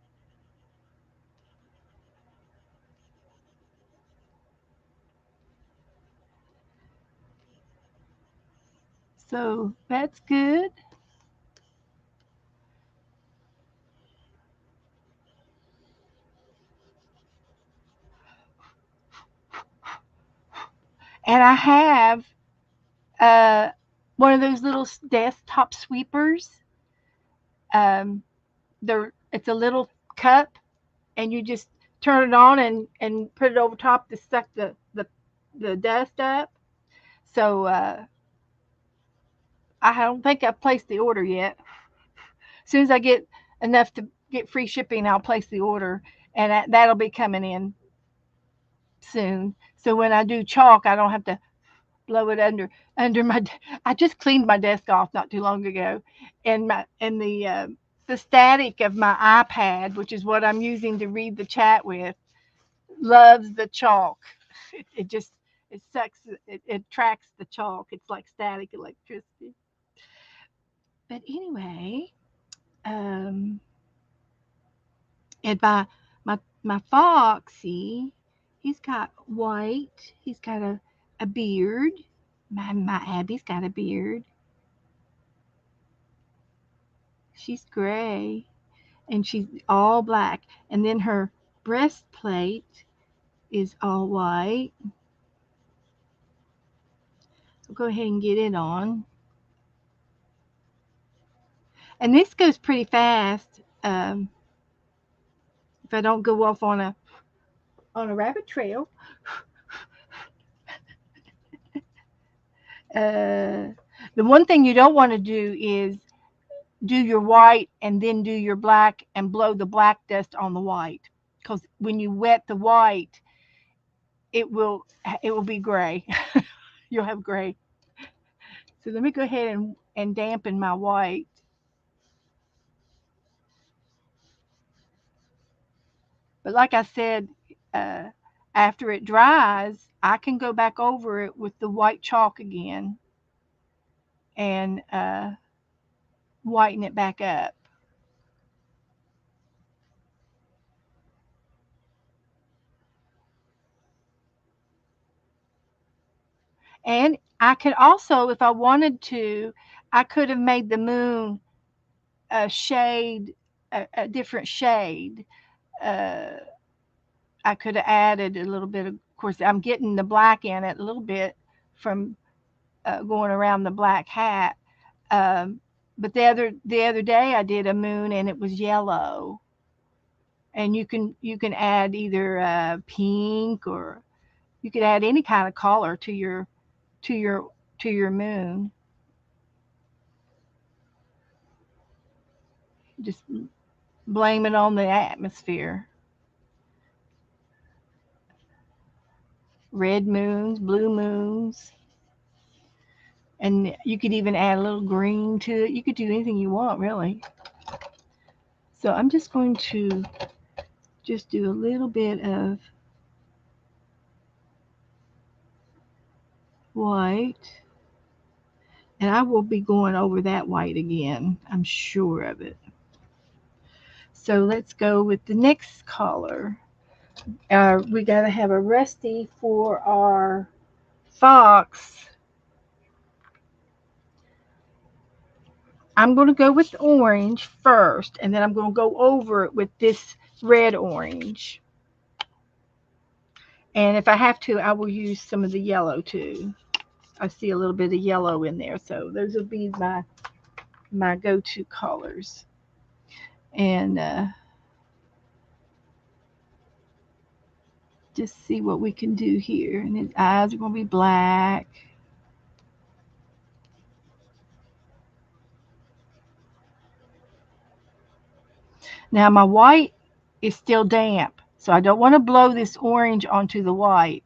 So that's good. And I have uh, one of those little desktop sweepers. Um, it's a little cup, and you just turn it on and put it over top to suck the dust up. So I don't think I've placed the order yet. As soon as I get enough to get free shipping, I'll place the order, and that'll be coming in soon. So when I do chalk, I don't have to blow it under my. I just cleaned my desk off not too long ago, and the static of my iPad, which is what I'm using to read the chat with, loves the chalk. It just it sucks. It tracks the chalk. It's like static electricity. But anyway, um, and my Foxy, he's got white. He's got a beard. My Abby's got a beard. She's gray, and she's all black. And then her breastplate is all white. I'll go ahead and get it on. And this goes pretty fast. If I don't go off on a rabbit trail. Uh, the one thing you don't want to do is do your white and then do your black and blow the black dust on the white, because when you wet the white, it will it will be gray. You'll have gray. So let me go ahead and dampen my white. But like I said, uh, after it dries, I can go back over it with the white chalk again and whiten it back up. And I could also, if I wanted to, I could have made the moon a shade, a different shade. Uh, I could have added a little bit of course, I'm getting the black in it a little bit from going around the black hat. Um, but the other day I did a moon and it was yellow. And you can add either pink, or you could add any kind of color to your to your moon. Just blame it on the atmosphere. Red moons, blue moons, and you could even add a little green to it. You could do anything you want, really. So I'm just going to just do a little bit of white, and I will be going over that white again. I'm sure of it. So let's go with the next color. We got to have a rusty for our fox. I'm going to go with orange first, and then I'm going to go over it with this red orange. And if I have to, I will use some of the yellow too. I see a little bit of yellow in there, so those will be my go-to colors. And just see what we can do here. And his eyes are going to be black. Now my white is still damp, so I don't want to blow this orange onto the white.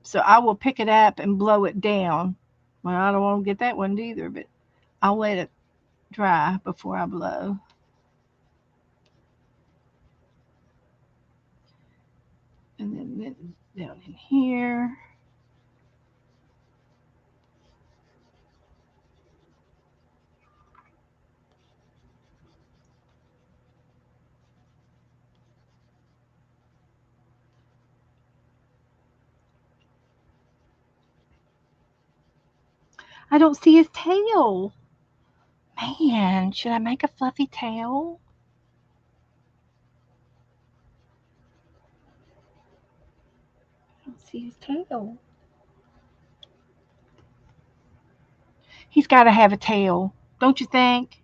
So I will pick it up and blow it down. Well, I don't want to get that one either, but I'll let it dry before I blow. And then down in here. I don't see his tail. Man, should I make a fluffy tail? I don't see his tail. He's got to have a tail, don't you think?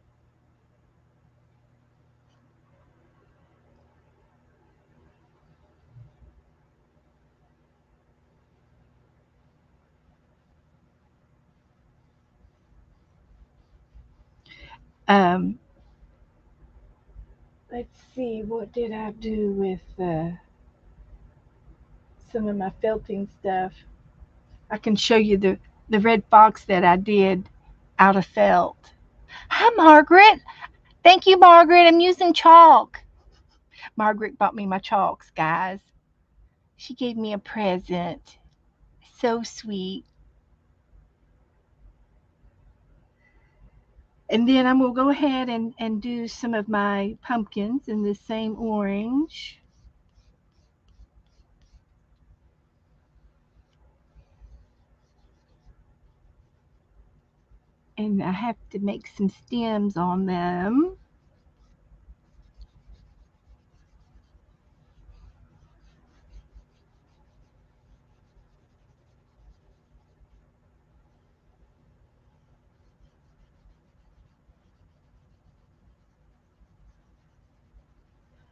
Um, let's see, what did I do with some of my felting stuff? I can show you the red fox that I did out of felt. Hi, Margaret. Thank you, Margaret. I'm using chalk. Margaret bought me my chalks, guys. She gave me a present. So sweet. And then I'm going to go ahead and do some of my pumpkins in the same orange. And I have to make some stems on them.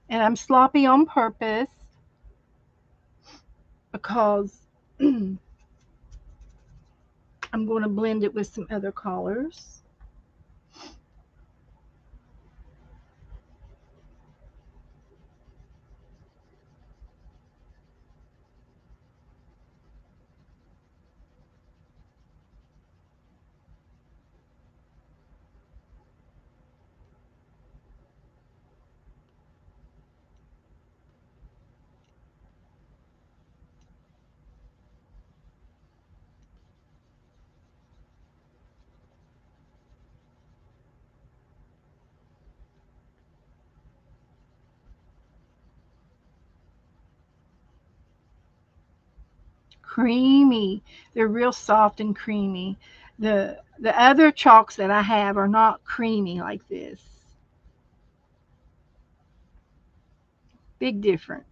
And I'm sloppy on purpose because I'm going to blend it with some other colors. Creamy. They're real soft and creamy. The other chalks that I have are not creamy like this. Big difference.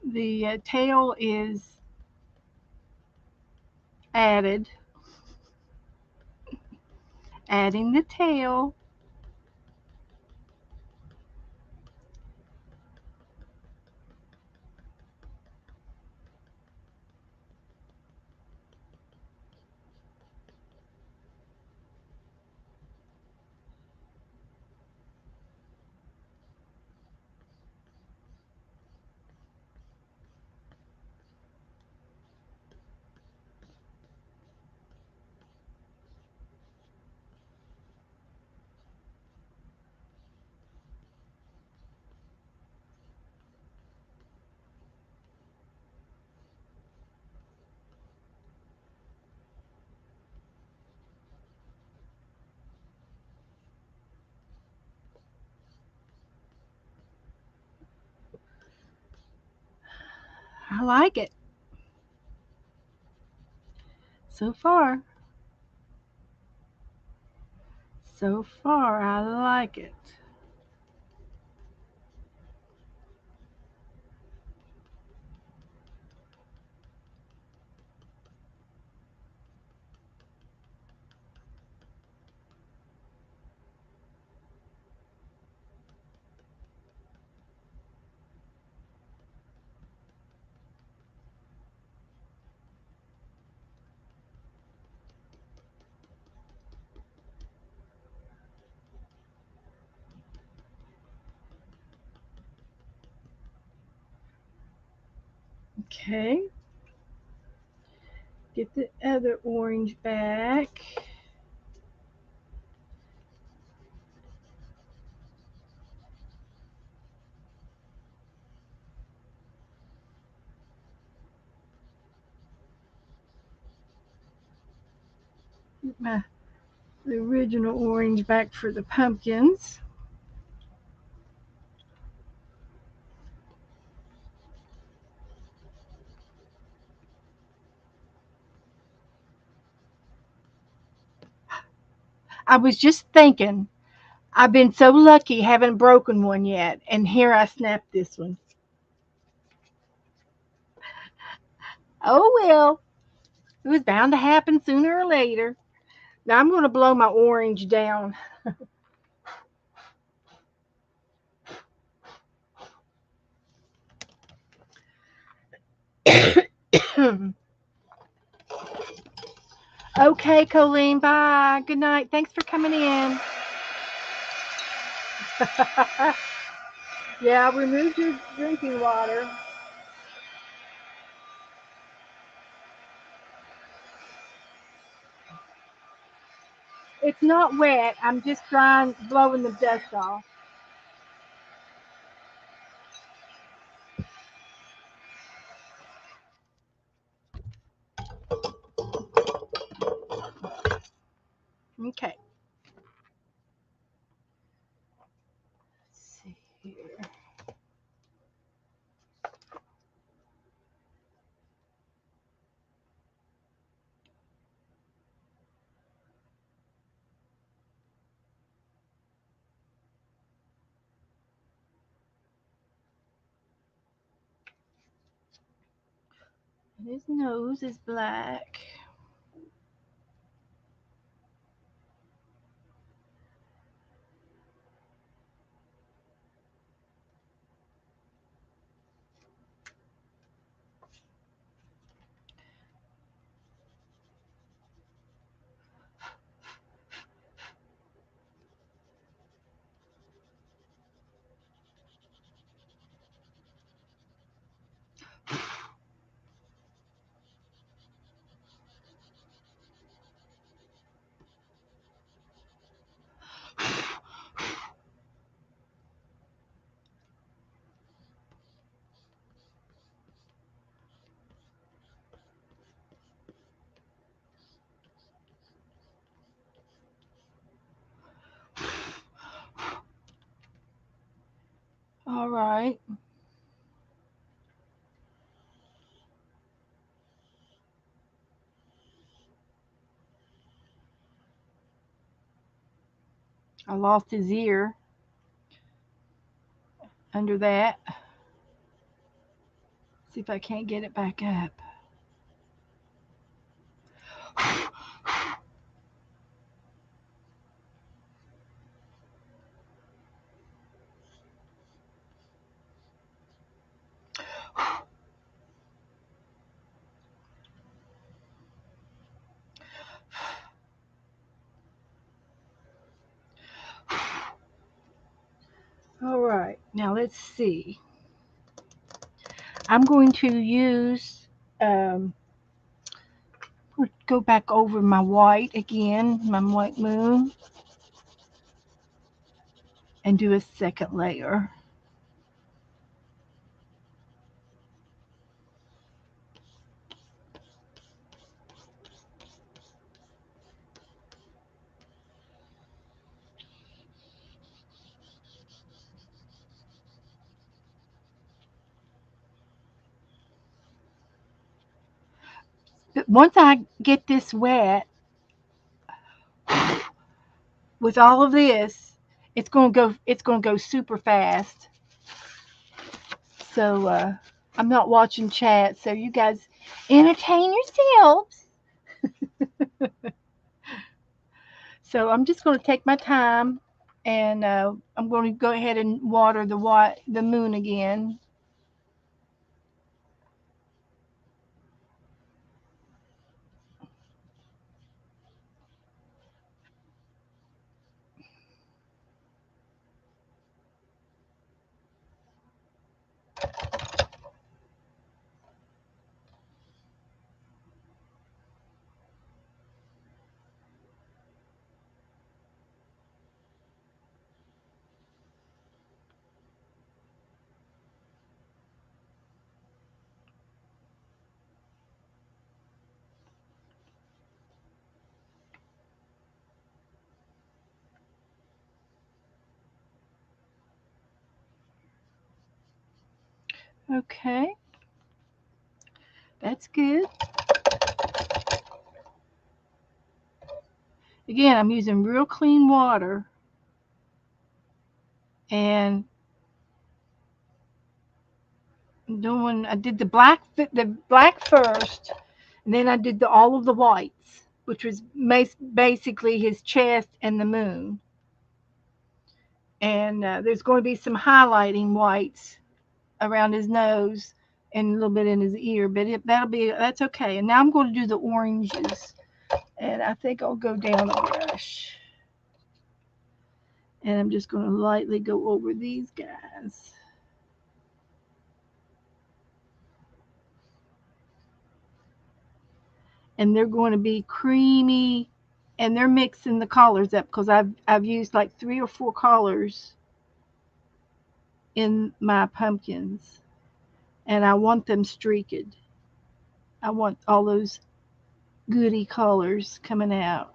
The tail is added. Adding the tail. I like it. So far, I like it. Okay, get the other orange back. Get the original orange back for the pumpkins. I was just thinking, I've been so lucky haven't broken one yet, and here I snapped this one. Oh well, it was bound to happen sooner or later. Now I'm going to blow my orange down. Okay, Colleen, bye. Good night. Thanks for coming in. Yeah, remove your drinking water. It's not wet. I'm just drying, blowing the dust off. Okay. Let's see here. His nose is black. All right. I lost his ear under that. See if I can't get it back up. All right. Now let's see. I'm going to use, um, go back over my white again, my white moon, and do a second layer. Once I get this wet with all of this, it's gonna go super fast. So I'm not watching chat, so you guys entertain yourselves. So I'm just gonna take my time, and I'm going to go ahead and water the moon again. Okay, that's good. Again, I'm using real clean water, and I did the black first, and then I did all of the whites, which was basically his chest and the moon. And there's going to be some highlighting whites around his nose and a little bit in his ear, but that's okay. And now I'm going to do the oranges, and I think I'll go down a brush, and I'm just going to lightly go over these guys. And they're going to be creamy, and they're mixing the colors up because I've used like 3 or 4 colors in my pumpkins, and I want them streaked. I want all those goody colors coming out.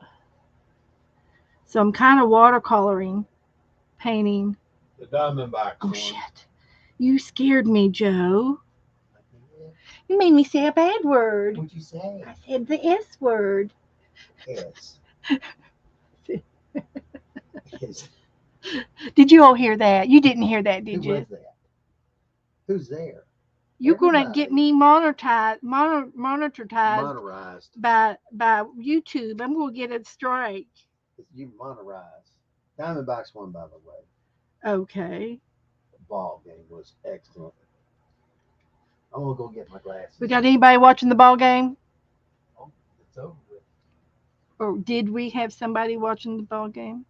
So I'm kind of watercoloring, painting. The Diamondbacks Oh one. shit! You scared me, Joe. You made me say a bad word. What'd you say? I said the S word. Yes. Yes. Did you all hear that? You didn't hear that, Who did you? was that? Who's there? You're gonna Everybody. get me monetized Motorized. by YouTube. I'm gonna get a strike. You motorized. Diamondbacks won, by the way. Okay. The ball game was excellent. I'm gonna go get my glasses. We got anybody watching the ball game? Oh, it's over with. Or did we have somebody watching the ball game?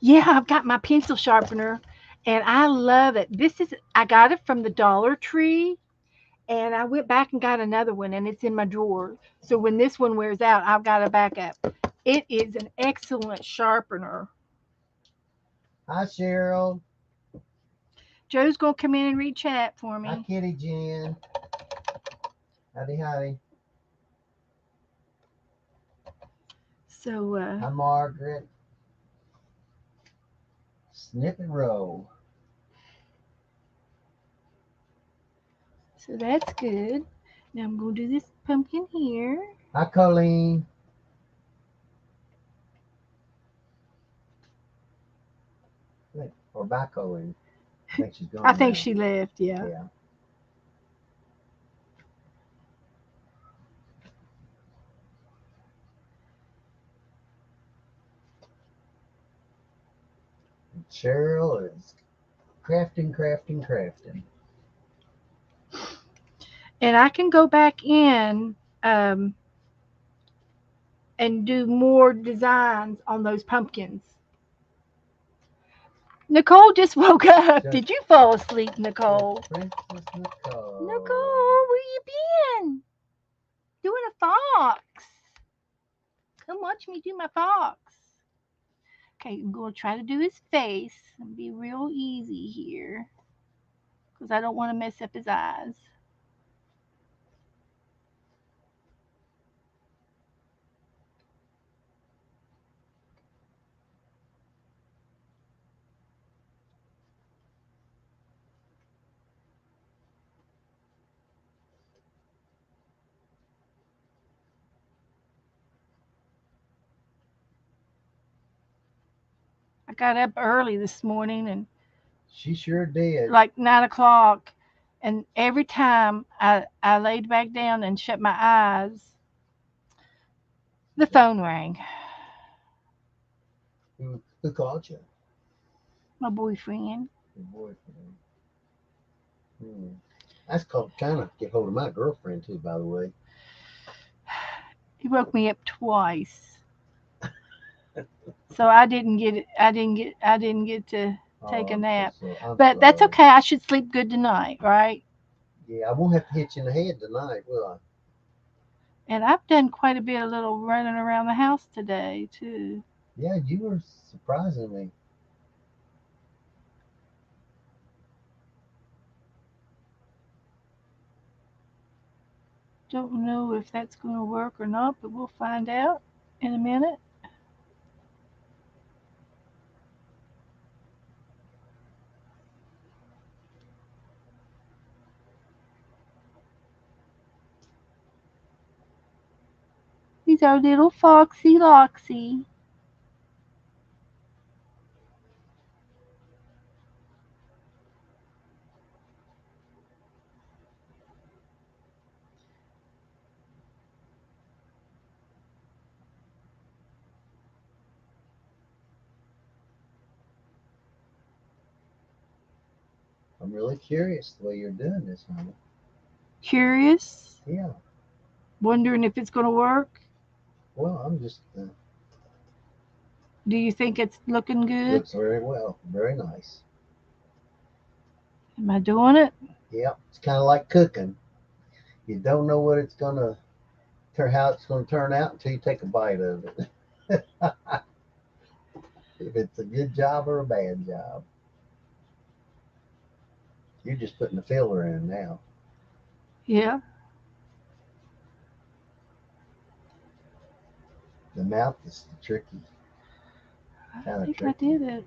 Yeah, I've got my pencil sharpener, and I love it. I got it from the Dollar Tree, and I went back and got another one, and it's in my drawer. So when this one wears out, I've got a backup. It is an excellent sharpener. Hi, Cheryl. Joe's gonna come in and read chat for Hi, me. Kitty Jen. Howdy, howdy. So Hi, Margaret. Snip and roll. so that's good. Now I'm gonna do this pumpkin here. Hi, Colleen. Or bye, Colleen. I think she's gone. I think now. she left. Yeah. Yeah. And Cheryl is crafting, crafting, crafting. And I can go back in um, and do more designs on those pumpkins. Nicole just woke up. Just- Did you fall asleep, Nicole? Princess Nicole. Nicole, where you been? Doing a fox. Come watch me do my fox. Okay, I'm going to try to do his face and be real easy here because I don't want to mess up his eyes. got up early this morning and She sure did. like 9 o'clock, and every time I laid back down and shut my eyes, the phone rang. Who called you? My boyfriend. Your boyfriend. Hmm. That's called trying to get hold of my girlfriend too, by the way. He woke me up twice, so I didn't get it. I didn't get to take Oh, a I'm so nap. sorry. I'm But that's sorry. okay. I should sleep good tonight, right? Yeah, I won't have to hit you in the head tonight, will And I've done quite a bit of little running around the house today too. I? Yeah, you were surprisingly. Don't know if that's going to work or not, but we'll find out in a minute. He's our little Foxy Loxy. I'm really curious the way you're doing this, honey. Curious, Yeah. wondering if it's going to work. Well, I'm just Do you think it's looking good? looks very well, very nice. Am I doing it? Yeah, it's kind of like cooking. You don't know what it's gonna how it's gonna turn out until you take a bite of it. If it's a good job or a bad job, you're just putting the filler in now. Yeah, The mouth is tricky, I kind of think I tricky. did it.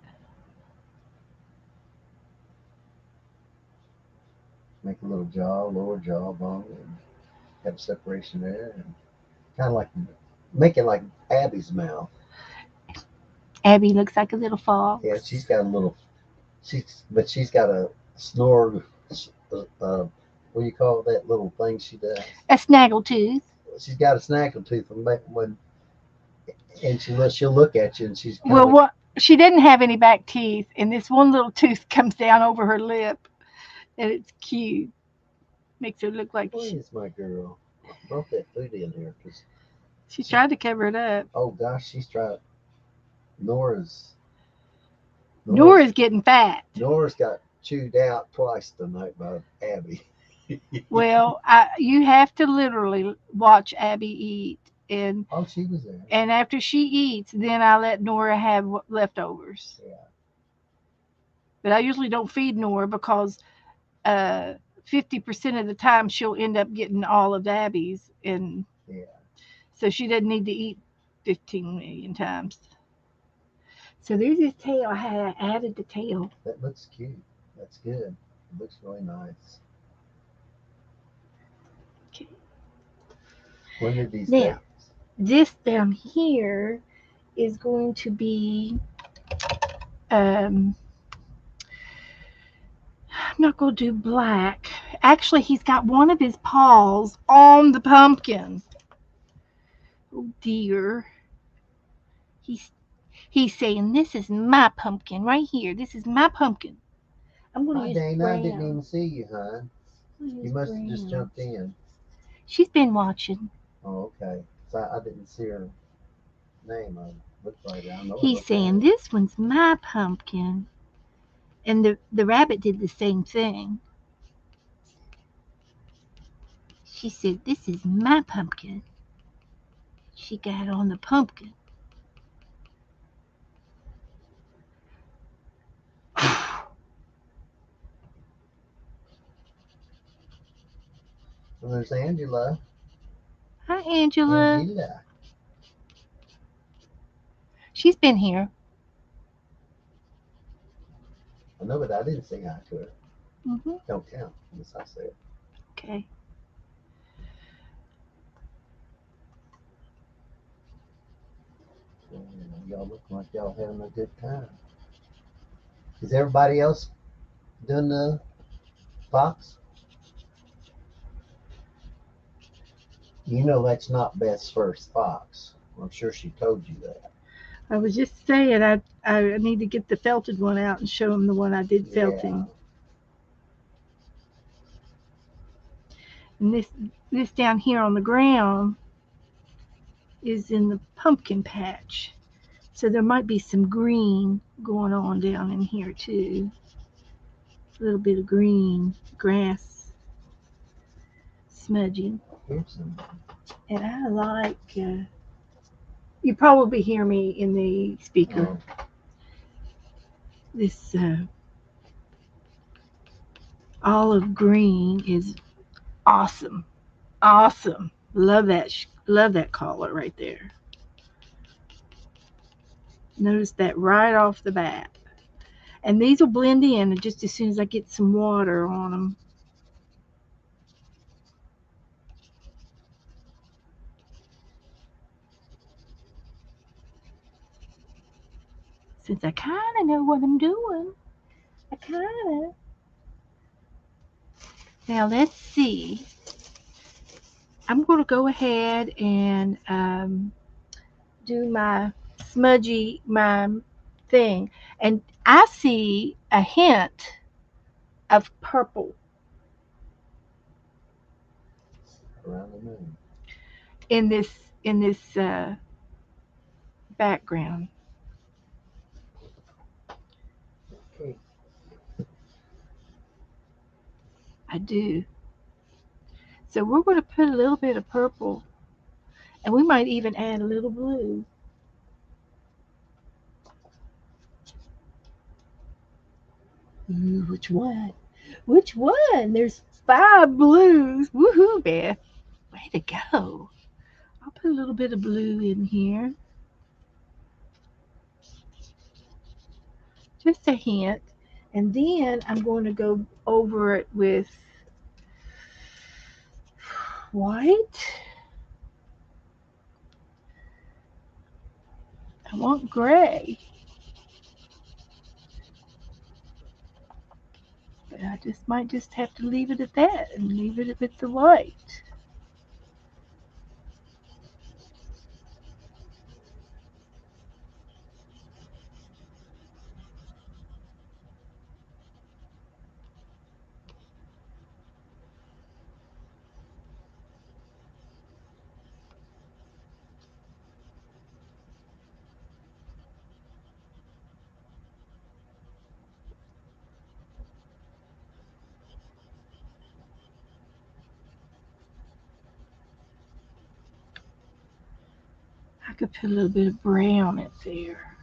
Make a little jaw, lower jawbone, and have a separation there, and kind of like making like Abby's mouth. Abby looks like a little Yeah, fox. she's got a little. She's got a snore. What do you call that little thing she does? A snaggletooth. She's got a snackle tooth when and she'll look at you and she's kind of Well, like, what she didn't have any back teeth, and this one little tooth comes down over her lip, and it's cute. Makes her look like "Where's my girl? I brought that food in here because she she. tried to cover it up. Oh gosh, she's trying. Nora's Nora's Nora's getting fat. Nora's got chewed out twice tonight by Abby. Well, you have to literally watch Abby eat, and Oh, she was there. after she eats, then I let Nora have leftovers. Yeah, But I usually don't feed Nora because 50% of the time she'll end up getting all of Abby's, and yeah. so she doesn't need to eat 15 million times. So there's his tail. I added the tail. That looks cute. That's good. It looks really nice. Okay. One of these days. Now, this down here is going to be, um, I'm not going to do black. Actually, he's got one of his paws on the pumpkin. Oh dear. He's he's saying, "This is my pumpkin right here. This is my pumpkin." I'm going to Hi, use Dana. I didn't brown. even see you, hon. You must have just Brown. jumped in. She's been watching. Oh, okay. So I didn't see her name. I looked right. I know it He's looked at saying, it. "This one's my pumpkin." And the rabbit did the same thing. She said, "This is my pumpkin." She got on the pumpkin. Well, there's Angela. Hi, Angela. Angela. She's been here. I know, but I didn't say hi to her. Hmm. Don't count unless I say it. Okay. So, y'all look like y'all having a good time. Is everybody else doing the fox? You know that's not Beth's first fox. I'm sure she told you that. I was just saying I need to get the felted one out and show him the one I did Yeah. felting. And this down here on the ground is in the pumpkin patch. So there might be some green going on down in here too. A little bit of green grass smudging. Here's some. And I like, you probably hear me in the speaker. Oh, This olive green is awesome. Awesome. Love that color right there. Notice that right off the bat. And these will blend in just as soon as I get some water on them. Since I kind of know what I'm doing. I kind of. Now let's see. I'm going to go ahead and do my thing. And I see a hint of purple around the moon. in this background. Okay. I do. So we're going to put a little bit of purple, and we might even add a little blue. Ooh, which one? Which one? There's 5 blues. Woohoo, Beth. Way to go. I'll put a little bit of blue in here. Just a hint. And then I'm going to go over it with white. I want gray. But I just might just have to leave it at that and leave it with the white. I could put a little bit of brown in there.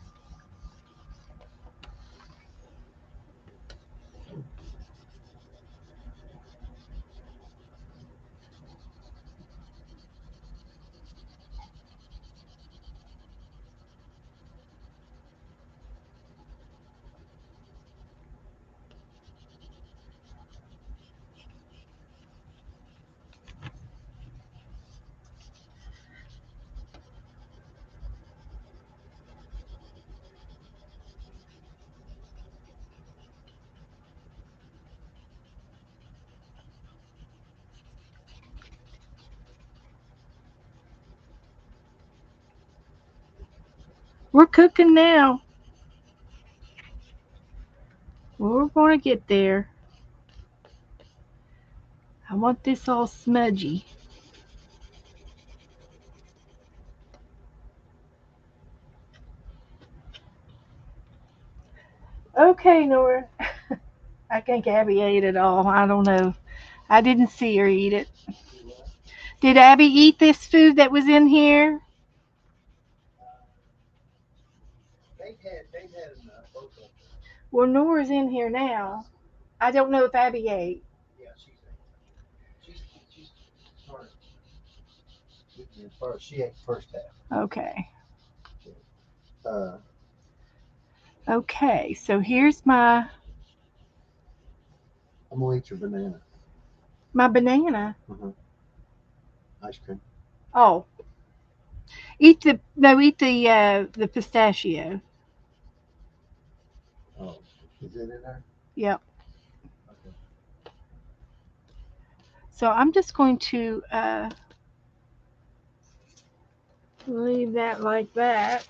We're cooking now. We're going to get there. I want this all smudgy. Okay, Nora. I think Abby ate it all. I don't know. I didn't see her eat it. Did Abby eat this food that was in here? They've had enough, both of them. Well, Nora's in here now. I don't know if Abby ate. Yeah, she's started eating it first. She ate the first half. Okay. Uh, Okay. So here's I'm gonna eat your banana. my banana. Uh-huh. Ice cream. Oh, eat the pistachio. Oh. Is it in there? Yep. Okay. So I'm just going to leave that like that.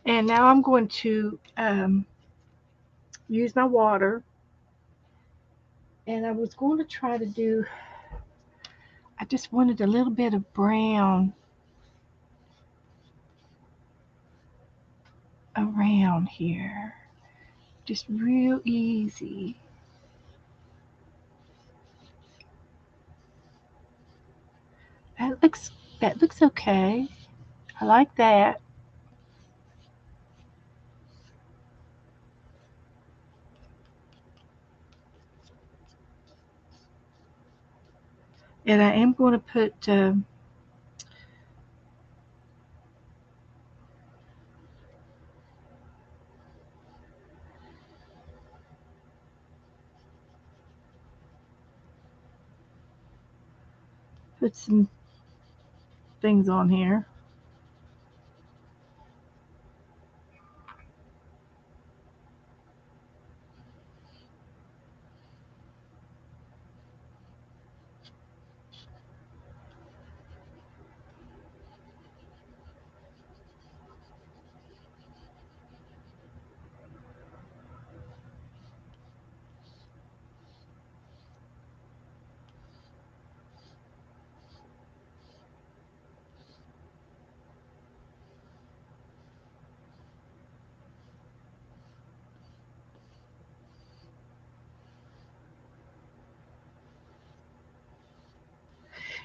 And now I'm going to use my water. And I was going to try to do, I just wanted a little bit of brown around here. Just real easy. That looks that looks okay. I like that. And I am going to put some things on here.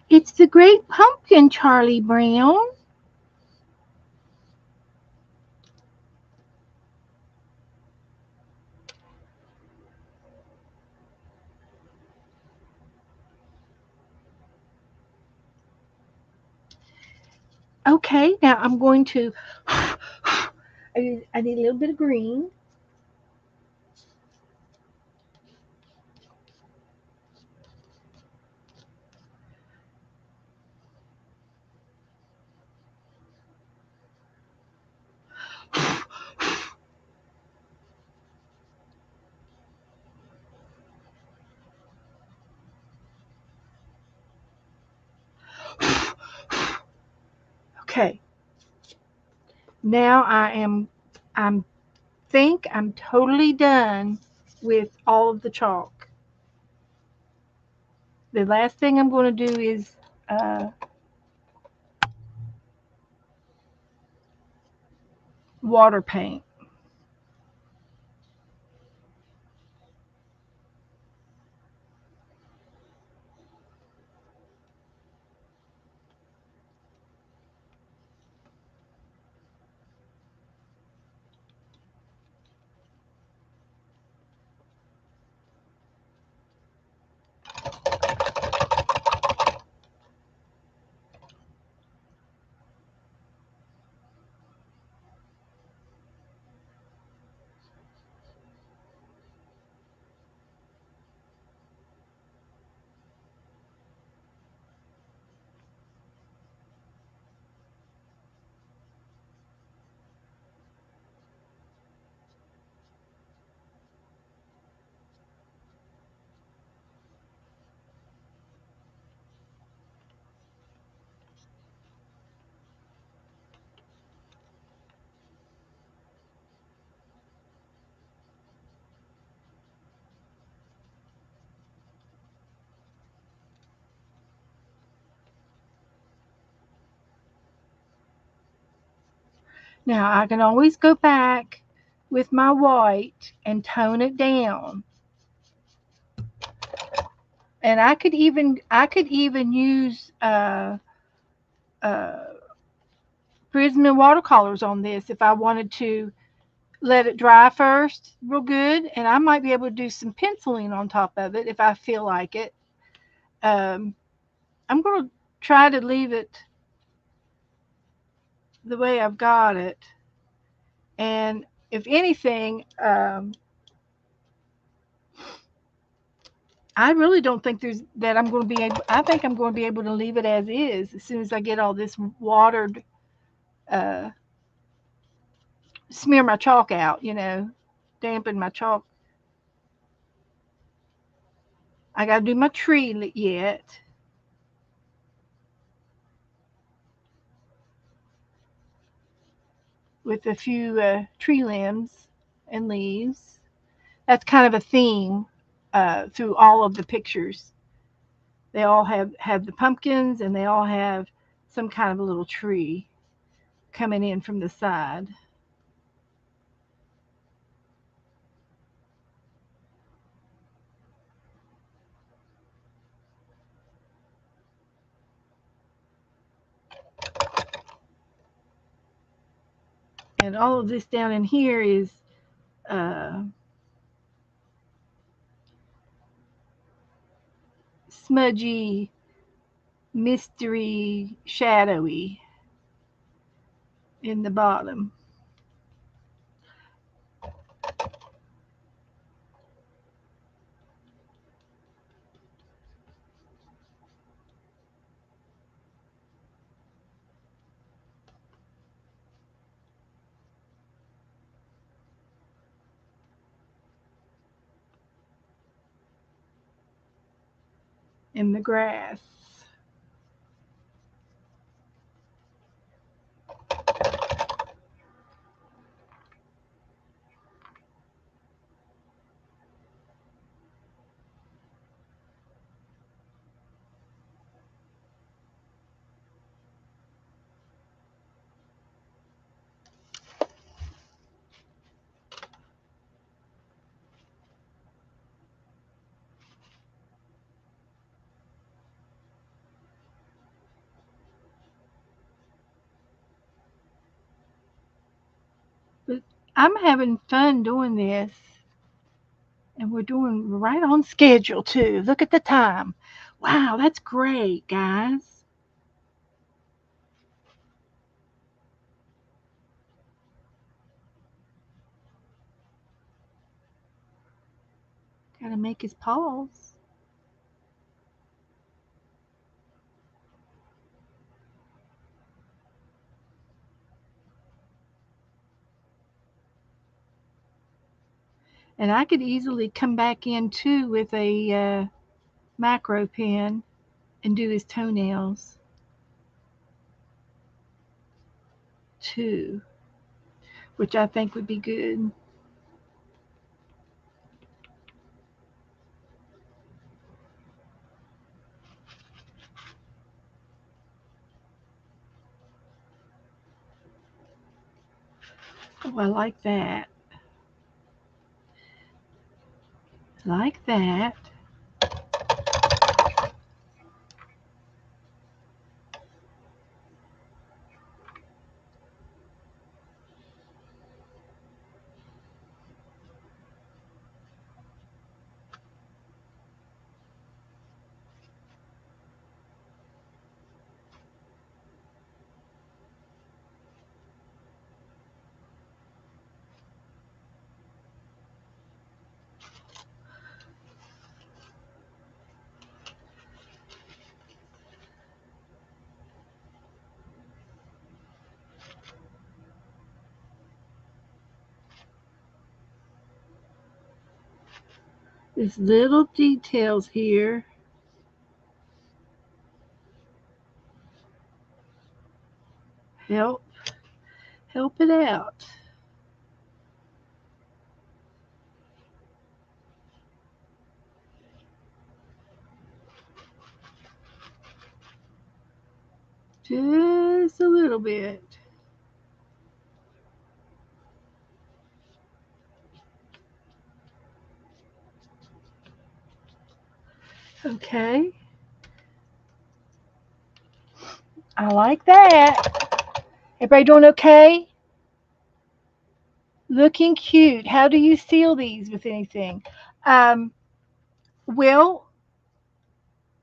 It's the great pumpkin, Charlie Brown. Okay, now I'm going to I need a little bit of green. Okay. Now I'm think I'm totally done with all of the chalk. The last thing I'm going to do is water paint. Now I can always go back with my white and tone it down. And I could even use uh, prism and watercolors on this if I wanted to let it dry first real good, and I might be able to do some penciling on top of it if I feel like it. Um, I'm going to try to leave it the way I've got it, and if anything, I really don't think there's that I'm going to be able. I think I'm going to be able to leave it as is as soon as I get all this watered, uh, smear my chalk out. Dampen my chalk. I got to do my tree yet with a few tree limbs and leaves. That's kind of a theme through all of the pictures. They all have the pumpkins, and they all have some kind of a little tree coming in from the side. And all of this down in here is uh, smudgy, mystery, shadowy in the bottom. In the grass. But I'm having fun doing this, and we're doing right on schedule too. Look at the time. Wow, that's great, guys. Gotta make his paws. And I could easily come back in too with a macro pen and do his toenails too, which I think would be good. Oh, I like that. Like that. These little details here help help it out. Just a little bit. Okay. I like that. Everybody doing okay? Looking cute. How do you seal these with anything? Um, well,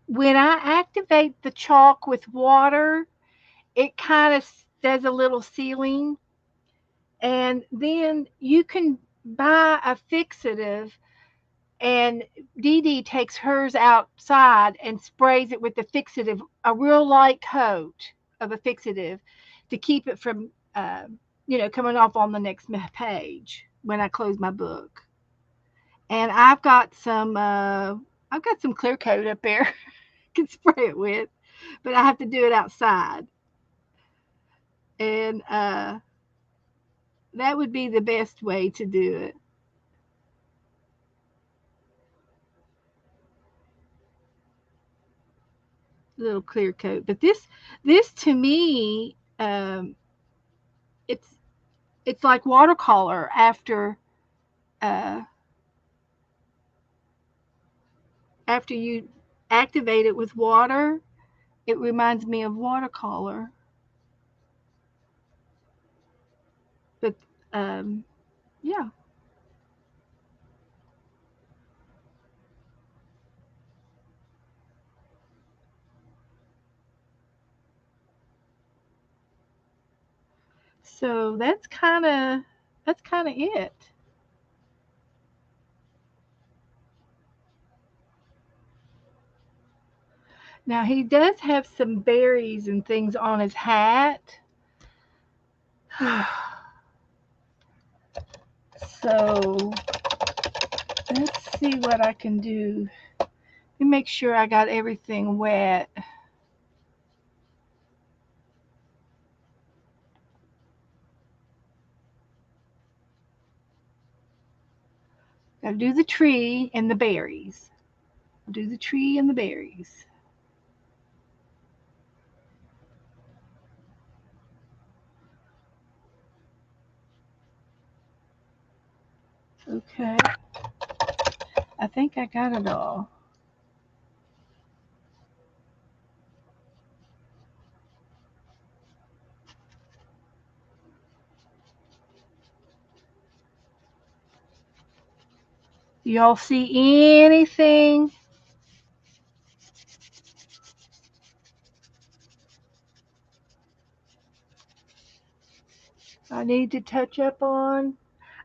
when I activate the chalk with water, it kind of does a little sealing. And then you can buy a fixative And Dee Dee takes hers outside and sprays it with the fixative, a real light coat of a fixative, to keep it from, coming off on the next page when I close my book. And I've got some clear coat up there, can spray it with, but I have to do it outside. And that would be the best way to do it. Little clear coat. But this to me, it's it's like watercolor uh, after you activate it with water. It reminds me of watercolor. But um, yeah, so that's kind of it. Now he does have some berries and things on his hat. So let's see what I can do. Let me make sure I got everything wet. Gotta do the tree and the berries. Do the tree and the berries. Okay, I think I got it all. Y'all see anything I need to touch up on?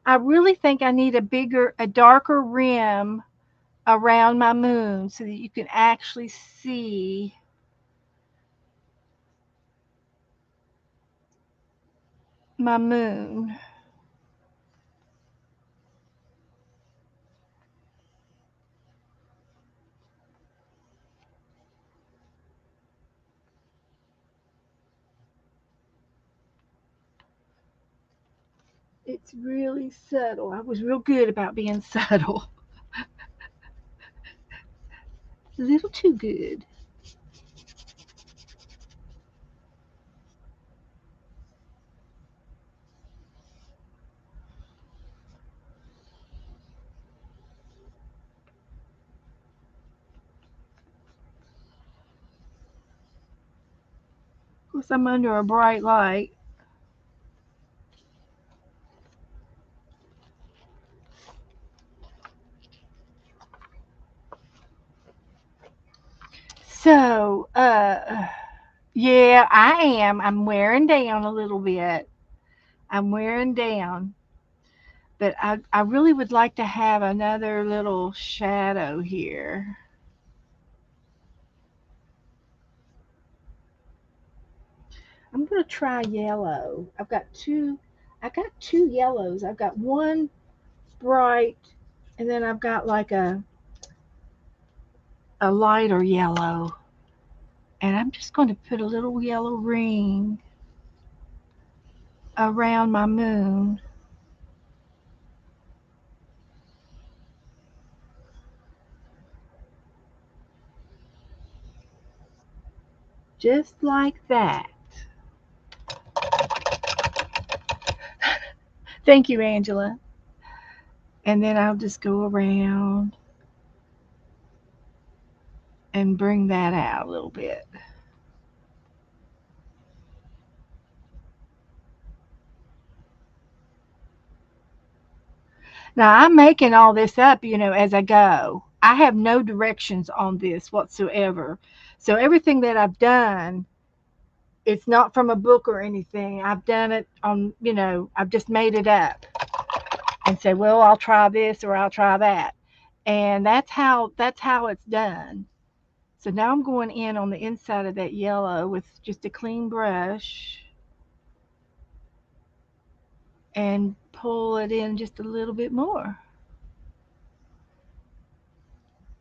I really think I need a darker rim around my moon so that you can actually see my moon. It's really subtle. I was real good about being subtle. A little too good. Of course, I'm under a bright light. So, yeah, I am. I'm wearing down a little bit. I'm wearing down. But I really would like to have another little shadow here. I'm gonna try yellow. I got two yellows. I've got one bright, and then I've got like a lighter yellow. And I'm just going to put a little yellow ring around my moon, just like that. Thank you, Angela. And then I'll just go around and bring that out a little bit. Now, I'm making all this up, as I go. I have no directions on this whatsoever. So everything that I've done, it's not from a book or anything. I've done it I've just made it up and said, well, I'll try this or I'll try that. And that's how it's done. So now I'm going in on the inside of that yellow with just a clean brush and pull it in just a little bit more.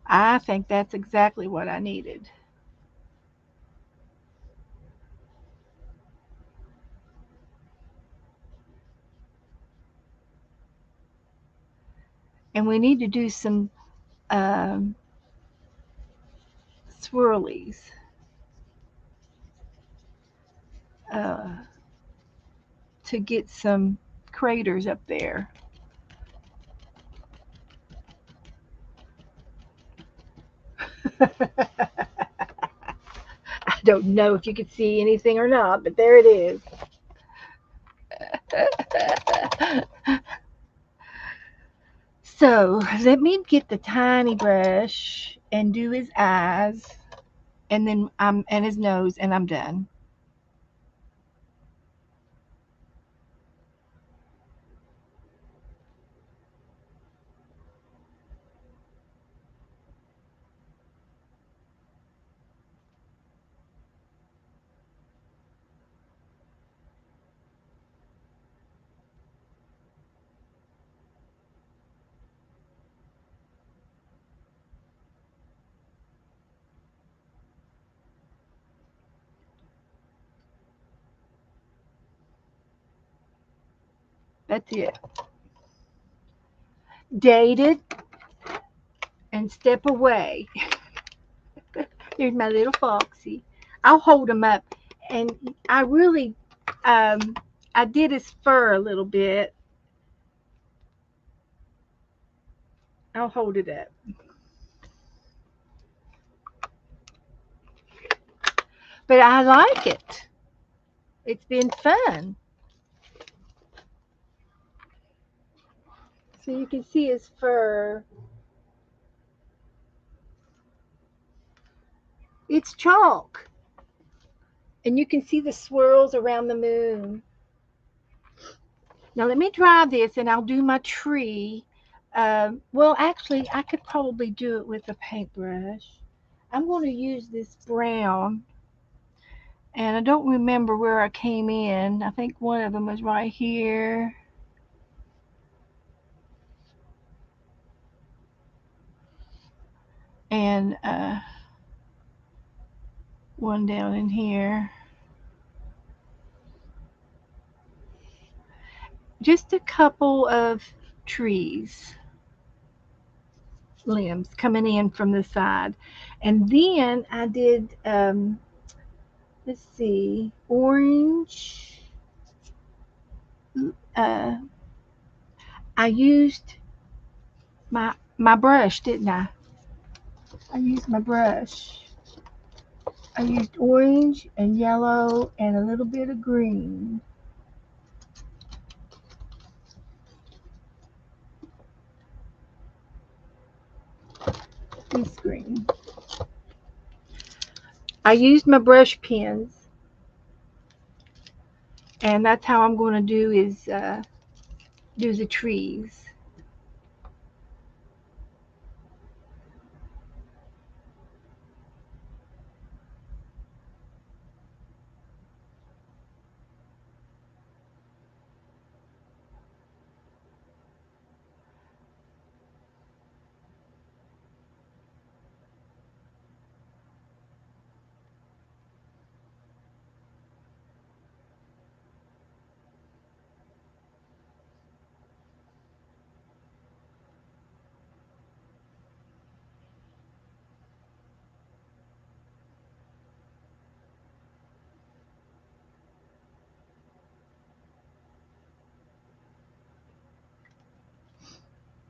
I think that's exactly what I needed. And we need to do some um, swirlies uh, to get some craters up there. I don't know if you could see anything or not, but there it is. So let me get the tiny brush and do his eyes, and then I'm and his nose, and I'm done. That's it. Date it and step away. There's my little foxy. I'll hold him up, and I really, um, I did his fur a little bit. I'll hold it up, but I like it. It's been fun. So you can see his fur. It's chalk, and you can see the swirls around the moon. Now let me dry this, and I'll do my tree. Well, actually, I could probably do it with a paintbrush. I'm going to use this brown, and I don't remember where I came in. I think one of them was right here, and one down in here. Just a couple of trees, limbs coming in from the side. And then I did, let's see, orange. Uh, I used my brush, didn't I? I used my brush. I used orange and yellow and a little bit of green. This green. I used my brush pens, and that's how I'm going to do the trees.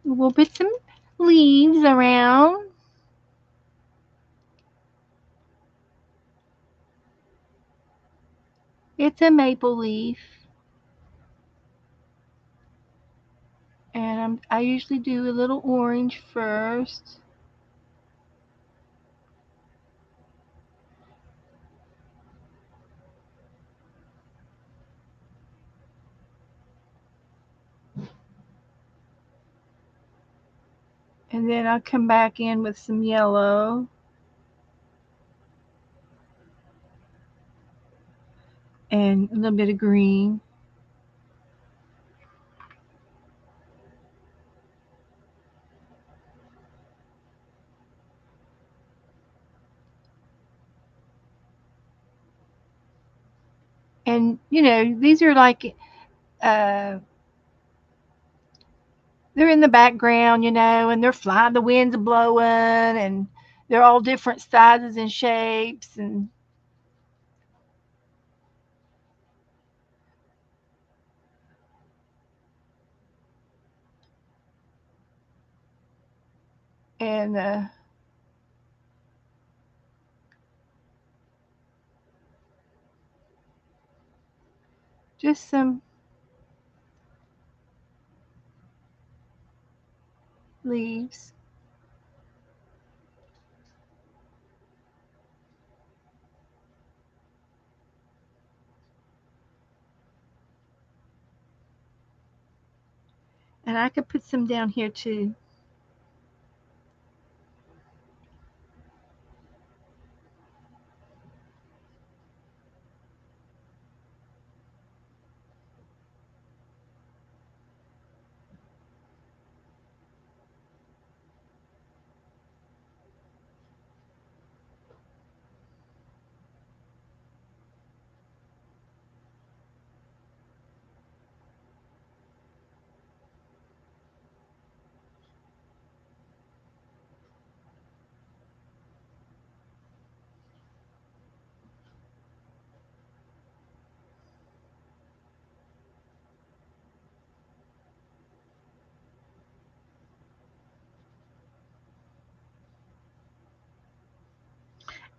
We'll put some leaves around. It's a maple leaf, and I usually do a little orange first. And then I'll come back in with some yellow and a little bit of green. And these are like uh, they're in the background, and they're flying. The wind's blowing, and they're all different sizes and shapes, and just some leaves. And I could put some down here too.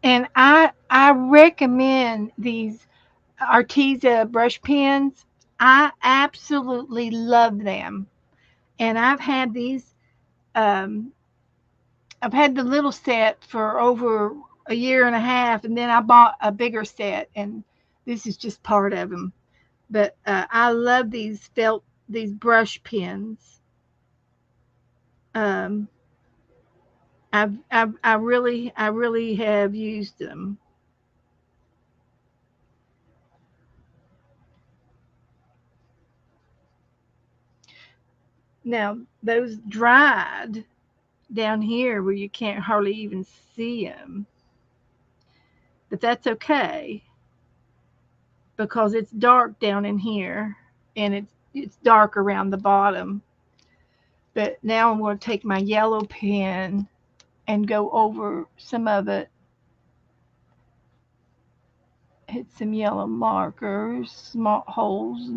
And I recommend these Arteza brush pens. I absolutely love them. And um, I've had the little set for over a year and a half, and then I bought a bigger set, and this is just part of them. But I love these brush pens. Um, I really have used them. Now those dried down here where you can't hardly even see them, but that's okay because it's dark down in here and it's dark around the bottom. But now I'm going to take my yellow pen and go over some of it, hit some yellow markers, small holes,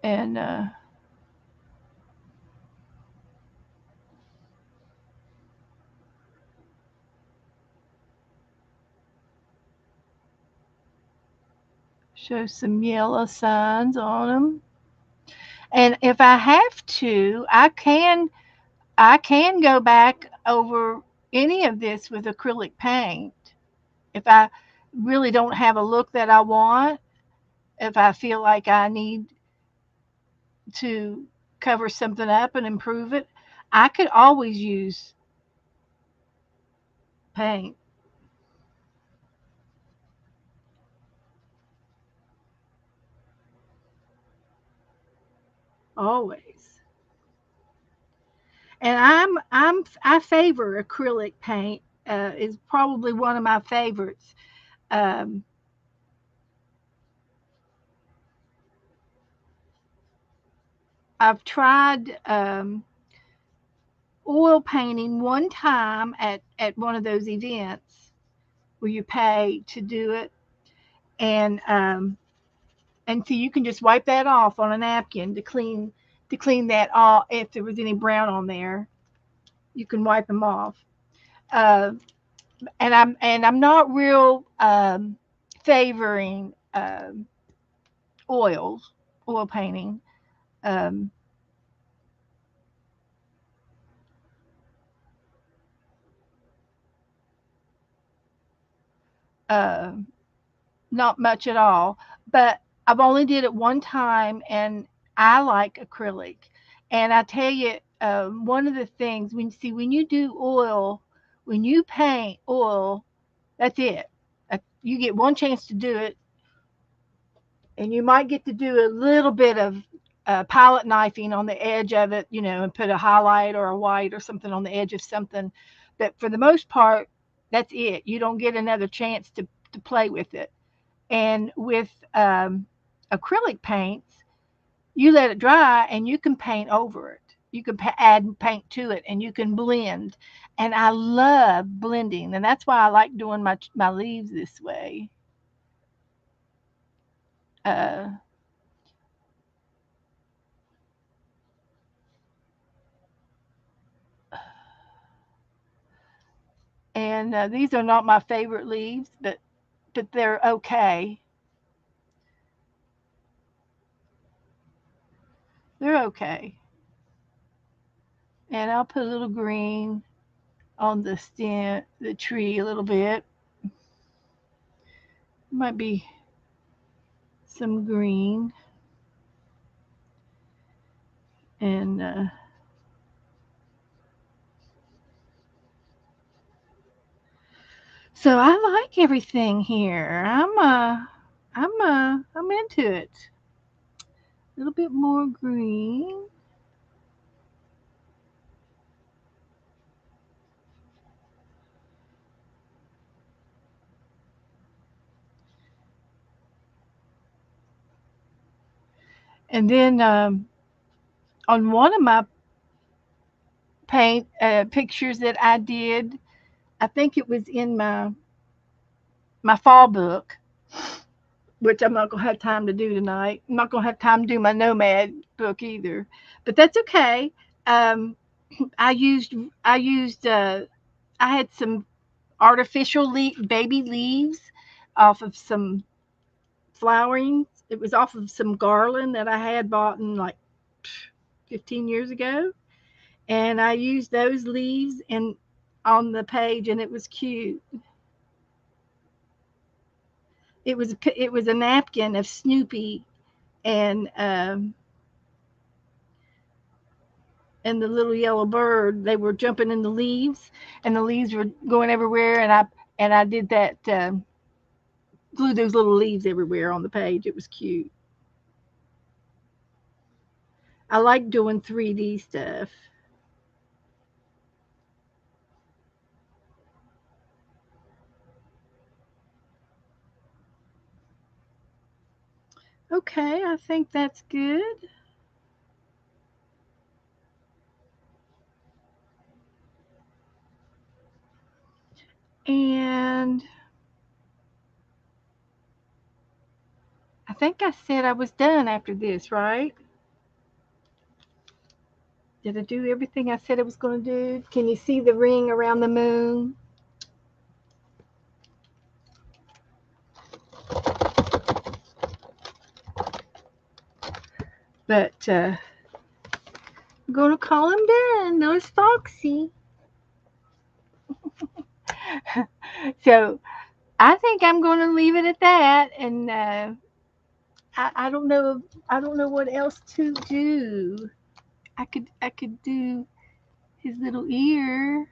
and show some yellow signs on them. And if I have to, I can go back over any of this with acrylic paint. If I really don't have a look that I want, if I feel like I need to cover something up and improve it, I could always use paint, always. And I favor acrylic paint. Is probably one of my favorites. Um, I've tried oil painting one time at one of those events where you pay to do it, and so you can just wipe that off on a napkin to clean that off. If there was any brown on there, you can wipe them off. Uh, and I'm not real favoring oils, oil painting. Um, uh, Not much at all. But I've only did it one time, and I like acrylic. And I tell you, one of the things when you do oil, when you paint oil, that's it. You get one chance to do it, and you might get to do a little bit of palette knifing on the edge of it, and put a highlight or a white or something on the edge of something. But for the most part, that's it. You don't get another chance to play with it. And with acrylic paints, you let it dry and you can paint over it. You can add paint to it and you can blend. And I love blending, and that's why I like doing my leaves this way. Uh, and these are not my favorite leaves, but they're okay. They're okay. And I'll put a little green on the stem, the tree a little bit. Might be some green, and so I like everything here. I'm into it. A little bit more green. And then on one of my paint pictures that I did, I think it was in my fall book, which I'm not gonna have time to do tonight. I'm not gonna have time to do my Nomad book either, but that's okay. Um, I used I used I had some artificial baby leaves off of some flowering. It was off of some garland that I had bought in like 15 years ago, and I used those leaves in on the page, and it was cute. It was a napkin of Snoopy and and the little yellow bird. They were jumping in the leaves, and the leaves were going everywhere. And I did that. Glued those little leaves everywhere on the page. It was cute. I like doing 3D stuff. Okay, I think that's good. And I think I said I was done after this, right? Did I do everything I said I was going to do? Can you see the ring around the moon? But I'm going to call him done. No, it's Foxy. So I think I'm going to leave it at that. And I don't know. I don't know what else to do. I could do his little ear,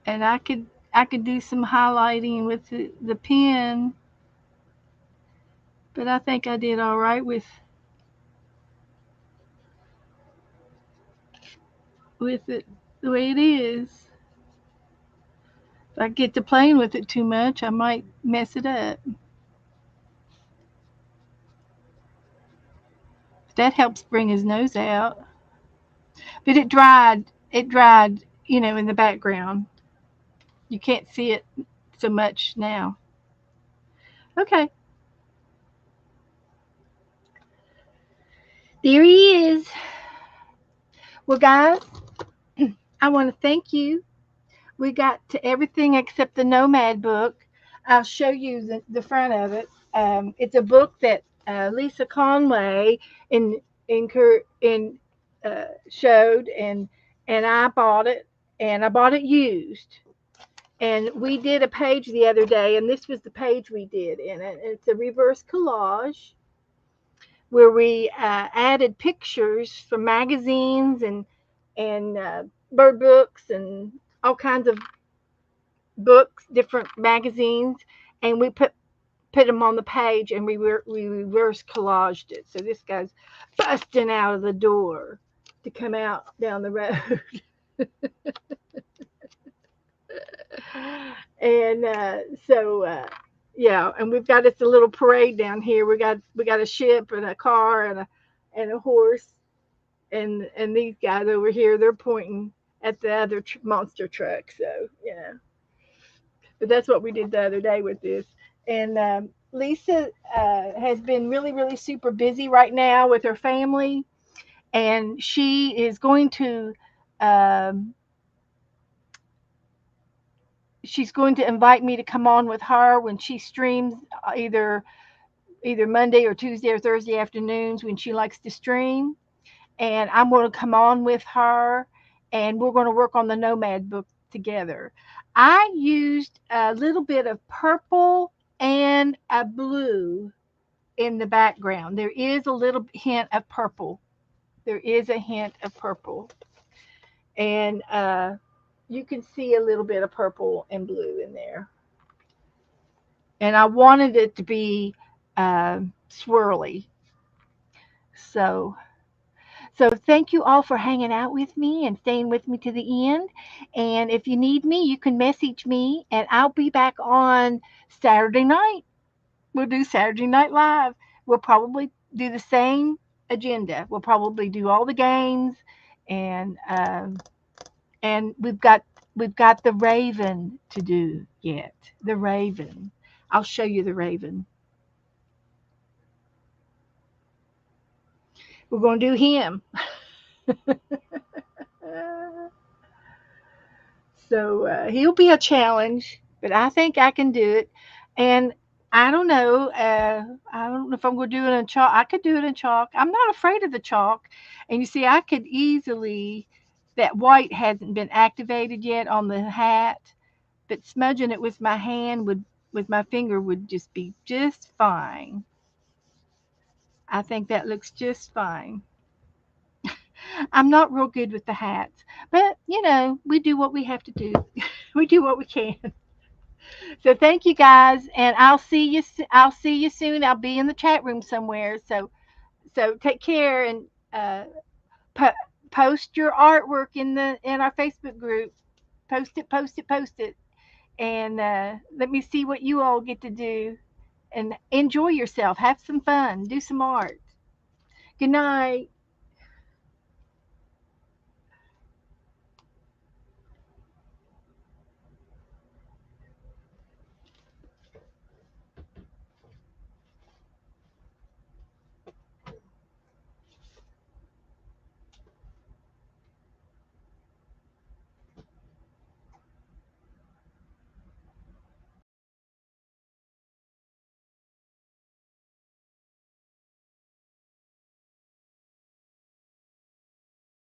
and I could do some highlighting with the pen. But I think I did all right with it the way it is. If I get to playing with it too much, I might mess it up. That helps bring his nose out. But it dried. It dried, in the background. You can't see it so much now. Okay, there he is. Well, guys, I want to thank you. We got to everything except the Nomad book. I'll show you the front of it. It's a book that Lisa Conway in in showed, and I bought it, and I bought it used. And we did a page the other day, and this was the page we did in it. It's a reverse collage, where we added pictures from magazines and bird books and all kinds of books, different magazines, and we put them on the page, and we reverse collaged it. So this guy's busting out of the door to come out down the road. and so yeah, and we've got it's a little parade down here. We got a ship and a car and a horse, and these guys over here, they're pointing at the other monster truck. So yeah, but that's what we did the other day with this. And Lisa has been really, really super busy right now with her family, and she is going to. Um, she's going to invite me to come on with her when she streams either Monday or Tuesday or Thursday afternoons when she likes to stream, and I'm going to come on with her, and we're going to work on the Nomad book together. I used a little bit of purple and a blue in the background. There is a little hint of purple. There is a hint of purple. And you can see a little bit of purple and blue in there. And I wanted it to be swirly. So So thank you all for hanging out with me and staying with me to the end. And if you need me, you can message me, and I'll be back on Saturday night. We'll do Saturday Night Live. We'll probably do the same agenda. We'll probably do all the games, and we've got the Raven to do yet. The Raven. I'll show you the Raven. We're going to do him. So he'll be a challenge, but I think I can do it. And I don't know. I don't know if I'm going to do it in chalk. I could do it in chalk. I'm not afraid of the chalk. And you see, I could easily. That white hasn't been activated yet on the hat, but smudging it with my hand with my finger would just be just fine. I think that looks just fine. I'm not real good with the hats, but we do what we have to do. We do what we can. So thank you guys, and I'll see you. I'll see you soon. I'll be in the chat room somewhere. So take care and po- post your artwork in our Facebook group. Post it, post it, post it, and let me see what you all get to do and enjoy yourself. Have some fun. Do some art. Good night.